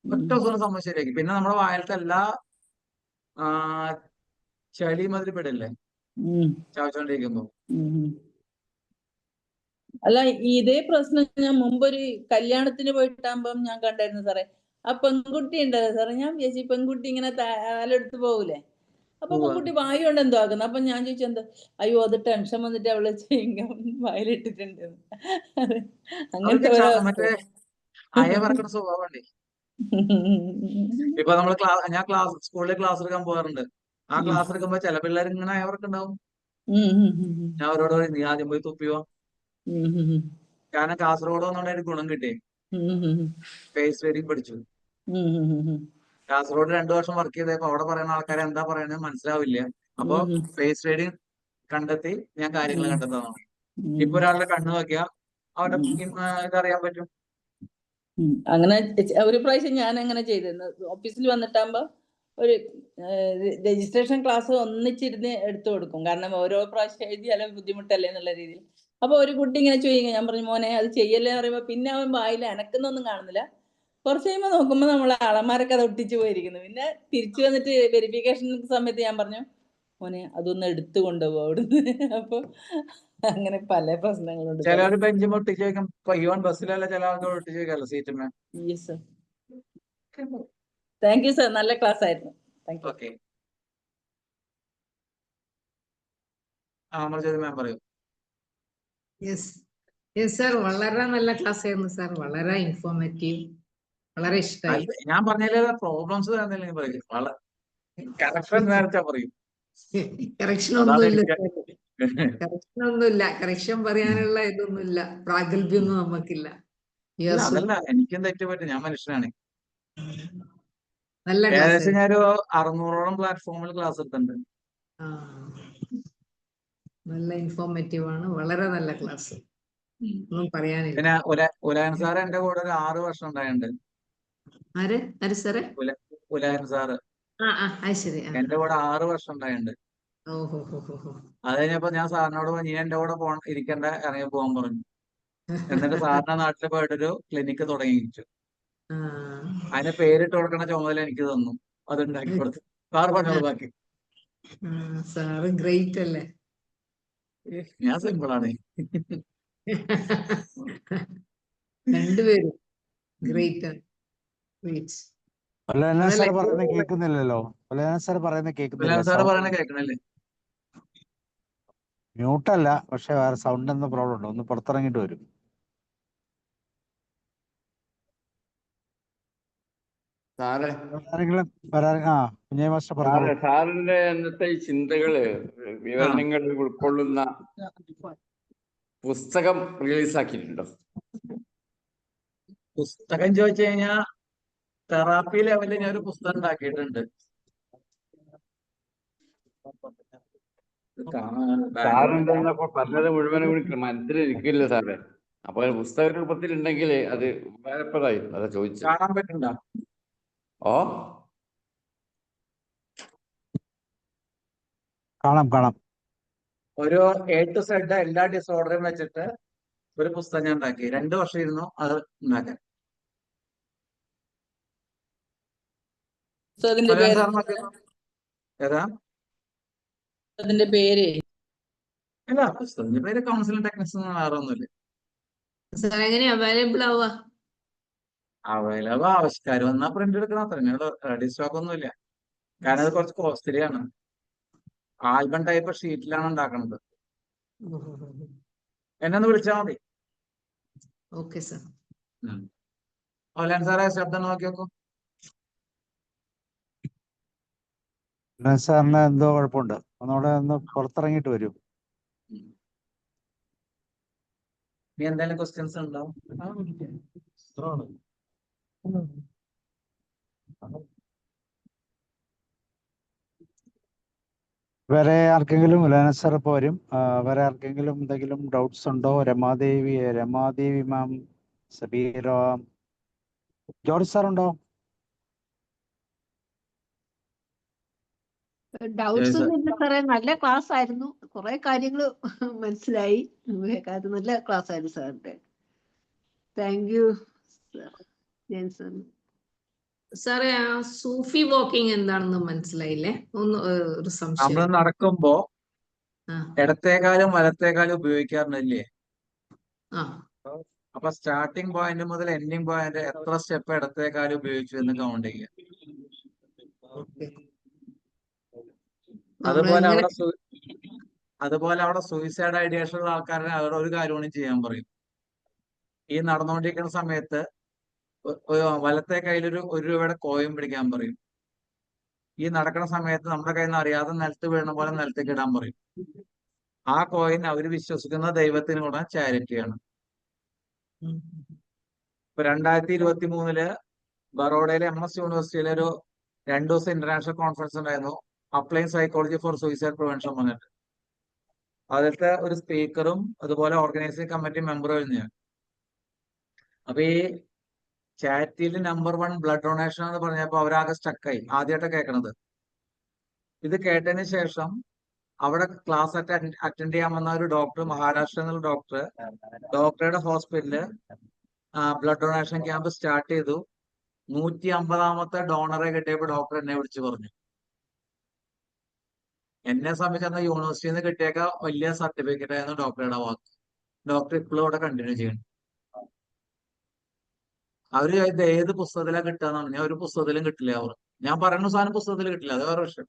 ഒറ്റ ദിവസം സംഭവം ശരിയാക്കി. പിന്നെ നമ്മുടെ വായലത്തെ എല്ലാ ചളി മാതിരി പെടില്ലേ ചവച്ചോണ്ടിരിക്കുമ്പോ. അല്ല, ഇതേ പ്രശ്നം ഞാൻ മുമ്പൊരു കല്യാണത്തിന് പോയിട്ടാകുമ്പം ഞാൻ കണ്ടായിരുന്നു സാറേ. ആ പെൺകുട്ടി ഉണ്ടല്ലോ സാറേ, ഞാൻ വിചാരിച്ചു പെൺകുട്ടി ഇങ്ങനെ താലെടുത്ത് പോകൂലേ, അപ്പൊ പെൺകുട്ടി വായു കൊണ്ട് എന്തോ ആക്കുന്നു. അപ്പൊ ഞാൻ ചോദിച്ചു എന്താ, അയ്യോ അത് ടെൻഷൻ വന്നിട്ട് അവള് വായിലിട്ടിട്ടുണ്ട്. അങ്ങനത്തെ അയവറക്കണ സ്വഭാവമുണ്ട്. ഇപ്പൊ നമ്മള് ഞാൻ സ്കൂളിൽ ക്ലാസ് എടുക്കാൻ പോകാറുണ്ട്. ആ ക്ലാസ് എടുക്കുമ്പോ ചില പിള്ളേർ ഇങ്ങനെ അയവർക്കുണ്ടാവും. ഞാൻ അവരോട് പറയും നീ ആദ്യം പോയി തുപ്പിയോ. കാരണം കാസർഗോഡ് വന്നോണ്ട് ഒരു ഗുണം കിട്ടി, ഫേസ് റീഡിങ് പഠിച്ചു. കാസർഗോഡ് 2 വർഷം വർക്ക് ചെയ്തപ്പോ അവിടെ പറയുന്ന ആൾക്കാരെ എന്താ പറയുന്നത് മനസ്സിലാവില്ല. അപ്പൊ ഫേസ് റീഡിങ് കണ്ടെത്തി ഞാൻ കാര്യങ്ങൾ കണ്ടെത്താനാണ്. ഇപ്പൊ ഒരാളുടെ കണ്ണു നോക്കിയാ അവരുടെ ഇതറിയാൻ പറ്റും. അങ്ങനെ ഒരു പ്രാവശ്യം ഞാൻ അങ്ങനെ ചെയ്തിരുന്നു. ഓഫീസിൽ വന്നിട്ടാകുമ്പോ ഒരു രജിസ്ട്രേഷൻ ക്ലാസ് ഒന്നിച്ചിരുന്ന് എടുത്തു കൊടുക്കും, കാരണം ഓരോ പ്രാവശ്യം എഴുതിയാലും ബുദ്ധിമുട്ടല്ലേ എന്നുള്ള രീതിയിൽ. അപ്പൊ ഒരു കുട്ടി ഇങ്ങനെ ചോദിക്കും, ഞാൻ പറഞ്ഞു മോനെ അത് ചെയ്യല്ലേ എന്ന് പറയുമ്പോ പിന്നെ അവൻ വായിൽ അനക്കുന്നൊന്നും കാണുന്നില്ല. കുറച്ച് കഴിയുമ്പോൾ നോക്കുമ്പോ നമ്മളെ ആളന്മാരൊക്കെ അത് ഒട്ടിച്ചു പോയിരിക്കുന്നു. പിന്നെ തിരിച്ചു വന്നിട്ട് വെരിഫിക്കേഷൻ സമയത്ത് ഞാൻ പറഞ്ഞു മോനെ അതൊന്ന് എടുത്തു കൊണ്ടുപോകും അവിടുന്ന്. അപ്പൊ അങ്ങനെ പല പ്രശ്നങ്ങളുണ്ട്. ചിലവര് ബെഞ്ച് ഒട്ടിച്ച് വെക്കും. ഈവൻ ബസ്സിലല്ല ചില ആൾക്കാർ ഒട്ടിച്ച് വെക്കാമല്ലോ സീറ്റിന്മേ. Yes sir. Thank you sir, നല്ല ക്ലാസ് ആയിരുന്നു. Thank you. ഓക്കെ, മാം പറയൂ. യെസ് സാർ, വളരെ നല്ല ക്ലാസ് ആയിരുന്നു സാർ, വളരെ ഇൻഫോർമേറ്റീവ്, വളരെ ഇഷ്ടമായി. ഞാൻ പറഞ്ഞതിലെ പ്രോബ്ലംസ് തന്നില്ലെങ്കിൽ പറയും, കറക്ഷൻ നേരത്തെ പറയും. കറക്ഷൻ ഒന്നുമില്ല, കറക്ഷൻ പറയാനുള്ള ഇതൊന്നുമില്ല, പ്രാഗൽഭ്യൊന്നും നമുക്കില്ല. അതല്ല, എനിക്കും തെറ്റുപറ്റും, ഞാൻ മനുഷ്യനാണ്. നല്ല ഏകദേശം ഞാനൊരു 600ഓളം പ്ലാറ്റ്ഫോമിൽ ക്ലാസ് എടുത്തിട്ടുണ്ട്. നല്ല ഇൻഫോർമേറ്റീവ് ആണ്, വളരെ നല്ല ക്ലാസ്, ഒന്നും പറയാനില്ല. പിന്നെ ഉലയൻ സാറ് എന്റെ കൂടെ ഒരു 6 വർഷം ഉണ്ടായിട്ടുണ്ട്. ആര് ആര് സാറേ? ഉലയൻ സാറ് അത് ശരി. എന്റെ കൂടെ 6 വർഷം ഉണ്ടായിട്ടുണ്ട്. ഓഹോ ഹോ ഹോ ഹോ. അത് കഴിഞ്ഞപ്പോ ഞാൻ സാറിനോട് നീ എന്റെ കൂടെ ഇരിക്കണ്ട, ഇറങ്ങി പോകാൻ പറഞ്ഞു. എന്നിട്ട് സാറിന്റെ നാട്ടിൽ പോയിട്ടൊരു ക്ലിനിക്ക് തുടങ്ങിച്ചു. അതിന് പേരിട്ട് കൊടുക്കുന്ന ചുമതല എനിക്ക് തന്നു, അത് ഉണ്ടാക്കി കൊടുത്തു. സാറ് പറഞ്ഞോളൂ ബാക്കി. സാറ് ഗ്രേറ്റ് അല്ലേ? ഞാൻ സിമ്പിളാണ്. രണ്ടുപേരും ഗ്രേറ്റ് ആണ്. സാർ പറയുന്നത് കേൾക്കുന്നില്ലല്ലോ. സാർ പറയുന്നത് ഉലയൻ സാറ് പറയണ കേൾക്കുന്നില്ല. കേൾക്കണല്ലേ? മ്യൂട്ടല്ല, പക്ഷെ വേറെ സൗണ്ട് എന്ന പ്രോബ്ലം ഉണ്ട്. ഒന്ന് പുറത്തിറങ്ങിയിട്ട് വരും. സാറേ കുഞ്ഞേ മാസ്റ്റർ പറഞ്ഞോളൂ. സാറിന്റെ അന്നത്തെ ഈ ചിന്തകള്, വിവരണങ്ങൾ ഉൾക്കൊള്ളുന്ന പുസ്തകം റിലീസാക്കിയിട്ടുണ്ടോ? പുസ്തകം ചോദിച്ചു കഴിഞ്ഞാ തെറാപ്പി ലെവലിൽ ഞാൻ ഒരു പുസ്തകം ഉണ്ടാക്കിയിട്ടുണ്ട്. സാറിന്റെ പറഞ്ഞത് മുഴുവനും കൂടി മനസ്സിലിരിക്കില്ല സാറേ. അപ്പൊ പുസ്തക രൂപത്തിൽ ഉണ്ടെങ്കിൽ അത് ഉപകാരപ്രദമായിരുന്നു. അതാ ചോദിച്ചത്. കാണാൻ പറ്റുന്നുണ്ടോ? ഓ, കാണാം. ഒരു A to Z എല്ലാ ഡിസോർഡറും വെച്ചിട്ട് ഒരു പുസ്തകം ഞാൻ ഉണ്ടാക്കി. 2 വർഷം ഇരുന്നു അത് ഉണ്ടാക്കാൻ. പുസ്തകത്തിന്റെ ഉലയൻ പേര് സാർ നോക്കിയോ? ഏതാ? പുസ്തകത്തിന്റെ പേര് അല്ല, പുസ്തകത്തിന്റെ പേര് കൗൺസിലിംഗ് ടെക്നിക്സ് ഒന്നും വേറെ ഒന്നുമില്ല. സാർ എങ്ങനെ അവൈലബിൾ ആവുക? അവൈലബിൾ ആവശ്യക്കാർ വന്നാൽ പ്രിന്റ് എടുക്കണം, അത്രേ. റെഡി സ്റ്റോക്ക് ഒന്നുമില്ല. കാരണം അത് കുറച്ച് കോസ്റ്റ്ലി ആണ്. ആൽബം ടൈപ്പ് ഷീറ്റിലാണ് ഉണ്ടാക്കുന്നത്. എന്നെ ഒന്ന് വിളിച്ചാൽ മതി. Okay sir. ഉലയൻ സാറെ ശബ്ദം നോക്കി നോക്കൂ. സാറിന് എന്തോ കുഴപ്പമുണ്ട്. ഒന്നുകൂടെ ഒന്ന് പുറത്തിറങ്ങിയിട്ട് വരും. ഇനി എന്തെങ്കിലും ക്വസ്റ്റ്യൻസ് ഉണ്ടാവും? വേറെ ആർക്കെങ്കിലും സാർ ഇപ്പോൾ വരും. വേറെ ആർക്കെങ്കിലും എന്തെങ്കിലും ഡൗട്ട്സ് ഉണ്ടോ? രമാദേവി മാം, സബീറ, ജോർജ് സാർ ഉണ്ടോ? ഡൗട്ട്സ് ഒന്നും ഇല്ല സാറേ. നല്ല ക്ലാസ് ആയിരുന്നു. കുറെ കാര്യങ്ങൾ മനസ്സിലായി. അത് നല്ല ക്ലാസ് ആയിരുന്നു സാറിന്റെ. Thank you sir. സാറേ, ആ സൂഫി വാക്കിംഗ് എന്താണെന്ന് മനസ്സിലായില്ലേ? ഒന്ന് ഒരു സംശയം. നമ്മൾ നടക്കുമ്പോ ഇടത്തേക്കാളും വലത്തേക്കാളും ഉപയോഗിക്കാറുണ്ടല്ലേ? അപ്പൊ സ്റ്റാർട്ടിംഗ് പോയിന്റ് മുതൽ എൻഡിങ് പോയിന്റ് എത്ര സ്റ്റെപ്പ് ഇടത്തേക്കാളും ഉപയോഗിച്ചു എന്ന് കൗണ്ട് ചെയ്യാം. അതുപോലെ അവിടെ സൂയിസൈഡ് ഐഡിയേഷൻ ഉള്ള ആൾക്കാരെ അവരുടെ ഒരു കാര്യമാണ് ചെയ്യാൻ പറയും. ഈ നടന്നുകൊണ്ടിരിക്കുന്ന സമയത്ത് വലത്തെ കയ്യിൽ ഒരു രൂപയുടെ കോയിൻ പിടിക്കാൻ പറയും. ഈ നടക്കുന്ന സമയത്ത് നമ്മുടെ കയ്യിൽ നിന്ന് അറിയാതെ നിലത്ത് വീഴുന്ന പോലെ നിലത്തേക്ക് ഇടാൻ പറയും. ആ കോയിൻ അവർ വിശ്വസിക്കുന്ന ദൈവത്തിനോട് ചാരിറ്റിയാണ്. ഇപ്പൊ 2023 ബറോഡയിലെ MS യൂണിവേഴ്സിറ്റിയിലെ ഒരു 2 ദിവസം ഇന്റർനാഷണൽ കോൺഫറൻസ് ഉണ്ടായിരുന്നു. Applying psychology for suicide prevention പറഞ്ഞിട്ട്. അതിലത്തെ ഒരു സ്പീക്കറും അതുപോലെ ഓർഗനൈസിംഗ് കമ്മിറ്റി മെമ്പറും കഴിഞ്ഞു. അപ്പൊ ഈ ചാരിറ്റിയിൽ നമ്പർ 1 ബ്ലഡ് ഡൊണേഷൻ എന്ന് പറഞ്ഞപ്പോ അവരാകെ സ്റ്റക്കായി. ആദ്യമായിട്ട് കേൾക്കണത്. ഇത് കേട്ടതിന് ശേഷം അവിടെ ക്ലാസ് അറ്റൻഡ് ചെയ്യാൻ വന്ന ഒരു ഡോക്ടർ, മഹാരാഷ്ട്ര എന്നുള്ള ഡോക്ടറുടെ ഹോസ്പിറ്റലില് ബ്ലഡ് ഡൊണേഷൻ ക്യാമ്പ് സ്റ്റാർട്ട് ചെയ്തു. 150ാമത്തെ ഡോണറെ കിട്ടിയപ്പോൾ ഡോക്ടർ എന്നെ വിളിച്ചു പറഞ്ഞു. എന്നെ സംബന്ധിച്ച യൂണിവേഴ്സിറ്റിയിൽ നിന്ന് കിട്ടിയേക്ക വലിയ സർട്ടിഫിക്കറ്റ് ആയിരുന്നു ഡോക്ടറുടെ വാക്ക്. ഡോക്ടർ ഇപ്പോഴും അവിടെ കണ്ടിന്യൂ ചെയ്യണം. അവര് ഇത് ഏത് പുസ്തകത്തിലാണ് കിട്ടുകയെന്നാണ്. ഞാൻ ഒരു പുസ്തകത്തിലും കിട്ടില്ല. അവർ ഞാൻ പറയുന്ന സാധനം പുസ്തകത്തിൽ കിട്ടില്ല. അത് വേറെ വിഷയം.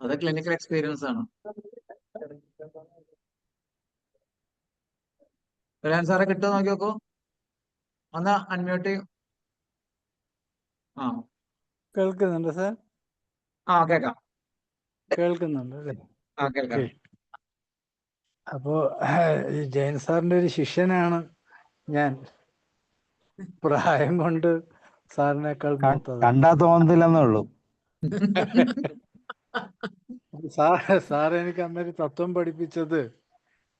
അത് ക്ലിനിക്കൽ എക്സ്പീരിയൻസ് ആണ്. സാറെ കിട്ടുമോ നോക്കി നോക്കൂ. ഒന്ന് അൺമ്യൂട്ട് ചെയ്യും. കേൾക്കുന്നുണ്ട് സാർ? കേൾക്കാം. കേൾക്കുന്നുണ്ട് അല്ലേ? കേൾക്കാം. അപ്പോ ജയൻ സാറിന്റെ ഒരു ശിഷ്യനാണ് ഞാൻ. പ്രായം കൊണ്ട് സാറിനേക്കാൾ മൂത്തത്. കണ്ടാ തോന്നുന്നില്ലെന്നേ ഉള്ളൂ. സാർ എനിക്ക് അന്നൊരു തത്വം പഠിപ്പിച്ചത്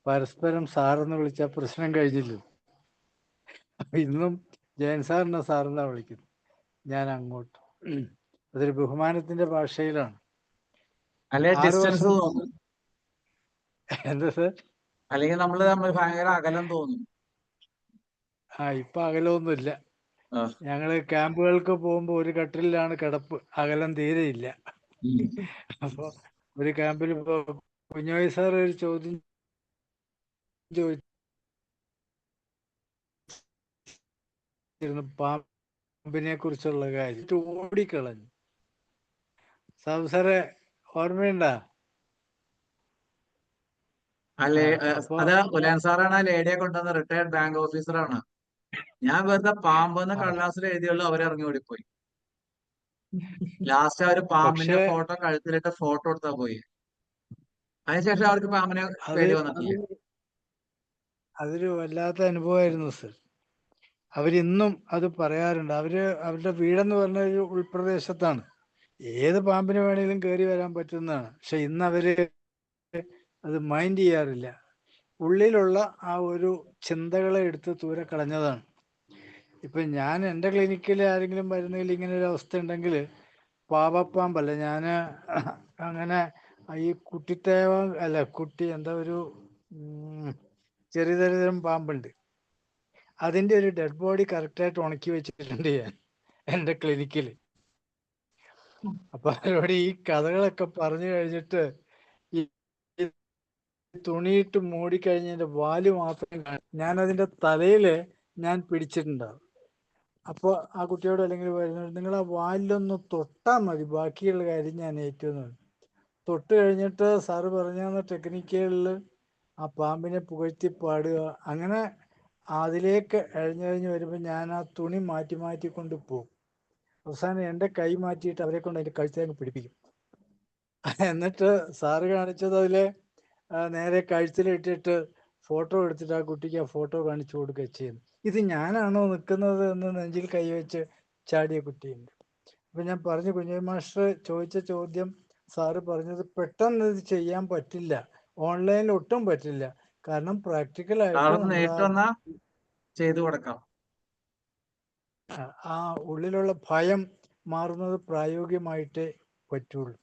പരസ്പരം സാറെന്ന് വിളിച്ചാൽ പ്രശ്നം കഴിഞ്ഞില്ല. അപ്പൊ ഇന്നും ജയൻ സാറിനെ സാറെന്നാ വിളിക്കുന്നു, ഞാൻ അങ്ങോട്ട്. അതൊരു ബഹുമാനത്തിന്റെ ഭാഷയിലാണ്. അല്ലെ 6 ഡിസ്റ്റൻസ് വർഷം തോന്നും, എന്താ സാർ? അല്ലെങ്കിൽ നമ്മൾ തമ്മിൽ ഭയങ്കര അകലം തോന്നും. ഇപ്പൊ അകലമൊന്നുമില്ല. ആ. ഞങ്ങള് ക്യാമ്പുകൾക്ക് പോകുമ്പോ ഒരു കട്ടിലാണ് കിടപ്പ്, അകലം തീരെയില്ല. അപ്പൊ ഒരു ക്യാമ്പിൽ ഇപ്പൊ കുഞ്ഞോയ് സാർ ഒരു ചോദ്യം ചോദിച്ചിരുന്നു, പാമ്പിനെ കുറിച്ചുള്ള കാര്യം, ഓടിക്കളഞ്ഞു. സാബു സാറെ ഓർമ്മയുണ്ടാ? അല്ലേ അപ്പൊ അത് ഉലാൻ സാറാണ് ആ ലേഡിയെ കൊണ്ടുവന്ന റിട്ടയർഡ് ബാങ്ക് ഓഫീസറാണ്. ഞാൻ വെറുതെ പാമ്പെന്ന് കടലാസിൽ എഴുതിയുള്ളൂ, അവരിറങ്ങി ഓടിപ്പോയി. ലാസ്റ്റ് അവര് പാമ്പിന്റെ പക്ഷേ ഫോട്ടോ കഴുത്തിലിട്ട് ഫോട്ടോ എടുത്താ പോയി. അതിനുശേഷം അവർക്ക് പാമ്പിനെ പേടി വന്നിട്ടില്ല. അതൊരു വല്ലാത്ത അനുഭവമായിരുന്നു സർ. അവരിന്നും അത് പറയാറുണ്ട്. അവരുടെ വീടെന്ന് പറഞ്ഞ ഒരു ഉൾപ്രദേശത്താണ്, ഏത് പാമ്പിന് വേണേലും കയറി വരാൻ പറ്റുന്നതാണ്. പക്ഷെ ഇന്ന് അവര് അത് മൈൻഡ് ചെയ്യാറില്ല. ഉള്ളിലുള്ള ആ ഒരു ചിന്തകളെ എടുത്ത് ദൂരെ കളഞ്ഞതാണ്. ഇപ്പൊ ഞാൻ എൻ്റെ ക്ലിനിക്കിൽ ആരെങ്കിലും വരുന്നതിൽ ഇങ്ങനെ ഒരു അവസ്ഥ ഉണ്ടെങ്കിൽ, പാവപ്പാമ്പല്ല, ഞാൻ അങ്ങനെ ഈ കുട്ടിത്തേവ അല്ല, കുട്ടി എന്താ ഒരു ചെറിയ തരം പാമ്പുണ്ട്, അതിന്റെ ഒരു ഡെഡ് ബോഡി കറക്റ്റായിട്ട് ഉണക്കി വെച്ചിട്ടുണ്ട് ഞാൻ എൻ്റെ ക്ലിനിക്കിൽ. അപ്പൊ അവരോട് ഈ കഥകളൊക്കെ പറഞ്ഞു കഴിഞ്ഞിട്ട് ഈ തുണിയിട്ട് മൂടിക്കഴിഞ്ഞതിന്റെ വാല് മാത്രം ഞാൻ അതിന്റെ തലയില് ഞാൻ പിടിച്ചിട്ടുണ്ടാവും. അപ്പോൾ ആ കുട്ടിയോട് അല്ലെങ്കിൽ വരുന്നത്, നിങ്ങൾ ആ വാലിലൊന്ന് തൊട്ടാൽ മതി, ബാക്കിയുള്ള കാര്യം ഞാൻ ഏറ്റവും തൊട്ട് കഴിഞ്ഞിട്ട് സാറ് പറഞ്ഞ ടെക്നിക്കുകളിൽ ആ പാമ്പിനെ പുകഴ്ത്തി പാടുക, അങ്ങനെ അതിലേക്ക് എഴഞ്ഞെഴിഞ്ഞ് വരുമ്പോൾ ഞാൻ ആ തുണി മാറ്റി മാറ്റി കൊണ്ട് പോകും. അവസാനം എൻ്റെ കൈ മാറ്റിയിട്ട് അവരെ കൊണ്ട് അതിൻ്റെ കഴുത്തേക്ക് പിടിപ്പിക്കും. എന്നിട്ട് സാറ് കാണിച്ചത് അതിലെ നേരെ കഴുത്തിലിട്ടിട്ട് ഫോട്ടോ എടുത്തിട്ട് ആ കുട്ടിക്ക് ആ ഫോട്ടോ കാണിച്ചു കൊടുക്കുക ചെയ്യുന്നു. ഇത് ഞാനാണോ നിൽക്കുന്നത് എന്ന് നെഞ്ചിൽ കൈവച്ച് ചാടിയ കുട്ടിയുണ്ട്. അപ്പൊ ഞാൻ പറഞ്ഞു, കുഞ്ഞു മാസ്റ്റർ ചോദിച്ച ചോദ്യം സാറ് പറഞ്ഞത് പെട്ടെന്ന് ഇത് ചെയ്യാൻ പറ്റില്ല, ഓൺലൈനിൽ ഒട്ടും പറ്റില്ല, കാരണം പ്രാക്ടിക്കലായിട്ട് നമ്മൾ ചെയ്തു കൊടുക്കാം. ആ ഉള്ളിലുള്ള ഭയം മാറുന്നത് പ്രായോഗികമായിട്ടേ പറ്റുള്ളൂ.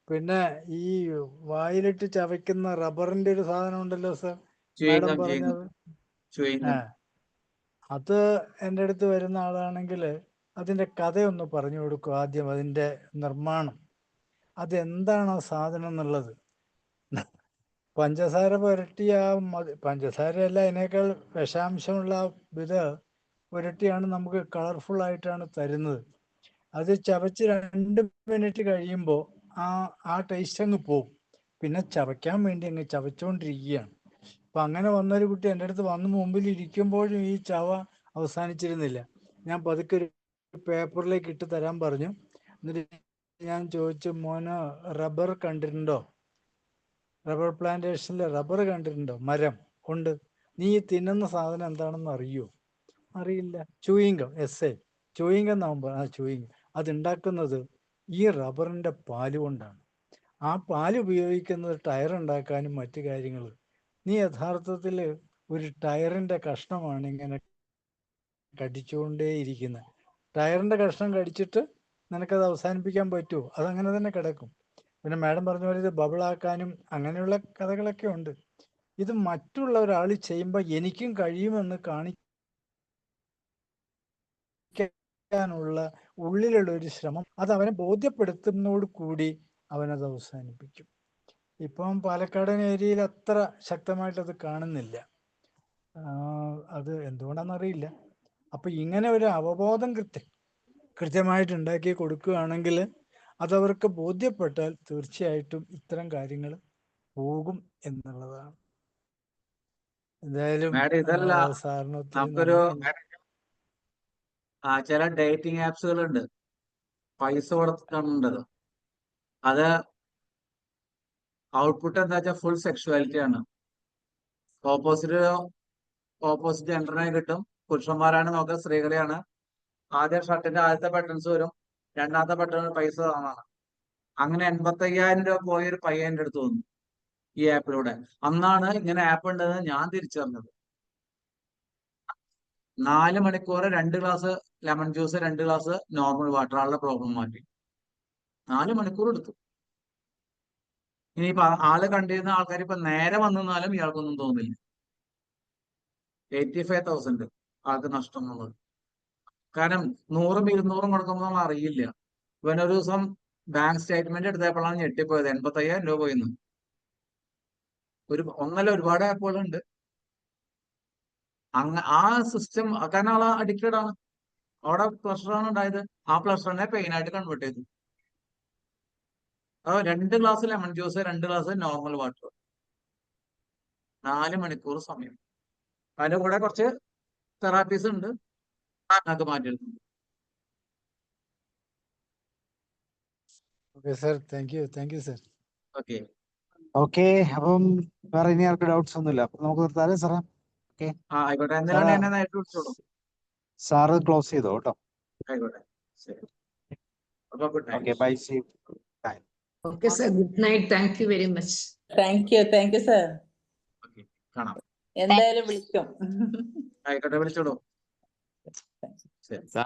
പിന്നെ ഈ വായിലിട്ട് ചവയ്ക്കുന്ന റബ്ബറിന്റെ ഒരു സാധനം ഉണ്ടല്ലോ സർ, മാഡം പറഞ്ഞത്, അത് എൻ്റെ അടുത്ത് വരുന്ന ആളാണെങ്കിൽ അതിൻ്റെ കഥയൊന്ന് പറഞ്ഞു കൊടുക്കും ആദ്യം, അതിൻ്റെ നിർമ്മാണം, അതെന്താണ് ആ സാധനം എന്നുള്ളത്. പഞ്ചസാര പുരട്ടിയ പഞ്ചസാരയല്ല, അതിനേക്കാൾ വിഷാംശമുള്ള ഇത് പുരട്ടിയാണ് നമുക്ക് കളർഫുൾ ആയിട്ടാണ് തരുന്നത്. അത് ചവച്ച് 2 മിനിറ്റ് കഴിയുമ്പോൾ ആ ടേസ്റ്റ് അങ്ങ് പോകും. പിന്നെ ചവയ്ക്കാൻ വേണ്ടി അങ്ങ് ചവച്ചുകൊണ്ടിരിക്കുകയാണ്. അപ്പം അങ്ങനെ വന്നൊരു കുട്ടി എൻ്റെ അടുത്ത് വന്ന് മുമ്പിൽ ഇരിക്കുമ്പോഴും ഈ ചവ അവസാനിച്ചിരുന്നില്ല. ഞാൻ പതുക്കെ ഒരു പേപ്പറിലേക്ക് ഇട്ട് തരാൻ പറഞ്ഞു. എന്നിട്ട് ഞാൻ ചോദിച്ചു, മോന് റബ്ബർ കണ്ടിട്ടുണ്ടോ, റബ്ബർ പ്ലാന്റേഷനിൽ റബ്ബർ കണ്ടിട്ടുണ്ടോ, മരം ഉണ്ട്, നീ തിന്നുന്ന സാധനം എന്താണെന്ന് അറിയോ? അറിയില്ല. ചൂയിങ്കം, ചൂയിങ്കം എന്നാകുമ്പോൾ ചൂയിങ്കം അതുണ്ടാക്കുന്നത് ഈ റബ്ബറിന്റെ പാല് കൊണ്ടാണ്. ആ പാല് ഉപയോഗിക്കുന്നത് ടയർ ഉണ്ടാക്കാനും മറ്റു കാര്യങ്ങൾ. നീ യഥാർത്ഥത്തിൽ ഒരു ടയറിന്റെ കഷ്ണമാണ് ഇങ്ങനെ കടിച്ചുകൊണ്ടേയിരിക്കുന്നത്. ടയറിന്റെ കഷ്ണം കടിച്ചിട്ട് നിനക്കത് അവസാനിപ്പിക്കാൻ പറ്റുമോ? അതങ്ങനെ തന്നെ കിടക്കും. പിന്നെ മാഡം പറഞ്ഞ പോലെ ഇത് ബബിളാക്കാനും അങ്ങനെയുള്ള കഥകളൊക്കെ ഉണ്ട്. ഇത് മറ്റുള്ള ഒരാൾ ചെയ്യുമ്പോൾ എനിക്കും കഴിയുമെന്ന് കാണിക്കാനുള്ള ഉള്ളിലുള്ള ഒരു ശ്രമം, അത് അവനെ ബോധ്യപ്പെടുത്തുന്നതോട് കൂടി അവനത് അവസാനിപ്പിക്കും. ഇപ്പം പാലക്കാടൻ ഏരിയയിൽ അത്ര ശക്തമായിട്ട് അത് കാണുന്നില്ല. അത് എന്തുകൊണ്ടാണെന്നറിയില്ല. അപ്പൊ ഇങ്ങനെ ഒരു അവബോധം കൃത്യമായിട്ട് ഉണ്ടാക്കി കൊടുക്കുകയാണെങ്കിൽ, അതവർക്ക് ബോധ്യപ്പെട്ടാൽ തീർച്ചയായിട്ടും ഇത്തരം കാര്യങ്ങൾ പോകും എന്നുള്ളതാണ്. എന്തായാലും സാറിന് നമുക്കൊരു ചില ഡേറ്റിംഗ് ആപ്സുകളുണ്ട്, പൈസ കൊടുത്തിട്ടുണ്ടത്. അത് ഔട്ട്പുട്ട് എന്താ വെച്ചാൽ ഫുൾ സെക്ഷുവാലിറ്റി ആണ്. ഓപ്പോസിറ്റ് ജെൻഡറിനെ കിട്ടും. പുരുഷന്മാരാണ് നോക്കുക, സ്ത്രീകളെയാണ്. ആദ്യം ഷർട്ടിന്റെ ആദ്യത്തെ ബട്ടൺസ് വരും, രണ്ടാമത്തെ ബട്ടൺ പൈസ തന്നാണ്. അങ്ങനെ 85,000 രൂപ പോയൊരു പയ്യൻ എൻ്റെ അടുത്ത് വന്നു ഈ ആപ്പിലൂടെ. അന്നാണ് ഇങ്ങനെ ആപ്പ് ഉണ്ടെന്ന് ഞാൻ തിരിച്ചറിഞ്ഞത്. 4 മണിക്കൂർ 2 glass lemon juice 2 glass normal water, ആളുടെ പ്രോബ്ലം മാറ്റി. 4 മണിക്കൂർ എടുത്തു. ഇനിയിപ്പോ ആള് കണ്ടിരുന്ന ആൾക്കാർ ഇപ്പൊ നേരെ വന്നാലും ഇയാൾക്കൊന്നും തോന്നില്ല. 85,000 ആൾക്ക് നഷ്ടം എന്നുള്ളത്. കാരണം 100ഉം 200ഉം കൊടുക്കുമ്പോൾ നമ്മൾ അറിയില്ല. ഇവനൊരു ദിവസം ബാങ്ക് സ്റ്റേറ്റ്മെന്റ് എടുത്തപ്പോഴാണ് ഞെട്ടിപ്പോയത്, 85,000 രൂപ പോയിന്ന്. ഒന്നല്ല, ഒരുപാട് ആപ്പുകളുണ്ട്. ആ സിസ്റ്റം, കാരണം ആള് അഡിക്റ്റഡ് ആണ്. അവിടെ പ്ലഷറാണ് ഉണ്ടായത്, ആ പ്ലഷറിനെ പെയിൻ ആയിട്ട് കൺവേർട്ട് ചെയ്തു. 2 glass lemon juice 2 glass normal water, 4 മണിക്കൂർ സമയം. അതിന്റെ കൂടെ കുറച്ച് തെറാപ്പീസ് ഉണ്ട്, അത് മാറ്റിയെടുക്കുന്നുണ്ട്. Okay sir, thank you sir. Okay okay, അപ്പം വേറെ ഇനി ആർക്ക് ഡൗട്ട്സ് ഒന്നുമില്ല. അപ്പൊ നമുക്ക് നിർത്താലേ സാറേ? ഓക്കെ, ആയിക്കോട്ടെ. എന്തെങ്കിലും എന്നെ നേരിട്ട് വിളിച്ചോളൂ. സാറ് ക്ലോസ് ചെയ്തോ കേട്ടോ. ആയിക്കോട്ടെ, ശരി. അപ്പൊ good okay, night. Bye, see. Okay, sir. Good night. Thank you very much. Thank you sir. Okay, കാണാം. എന്തായാലും വിളിക്കും. ആയിക്കോട്ടെ, വിളിച്ചോളൂ. ശരി.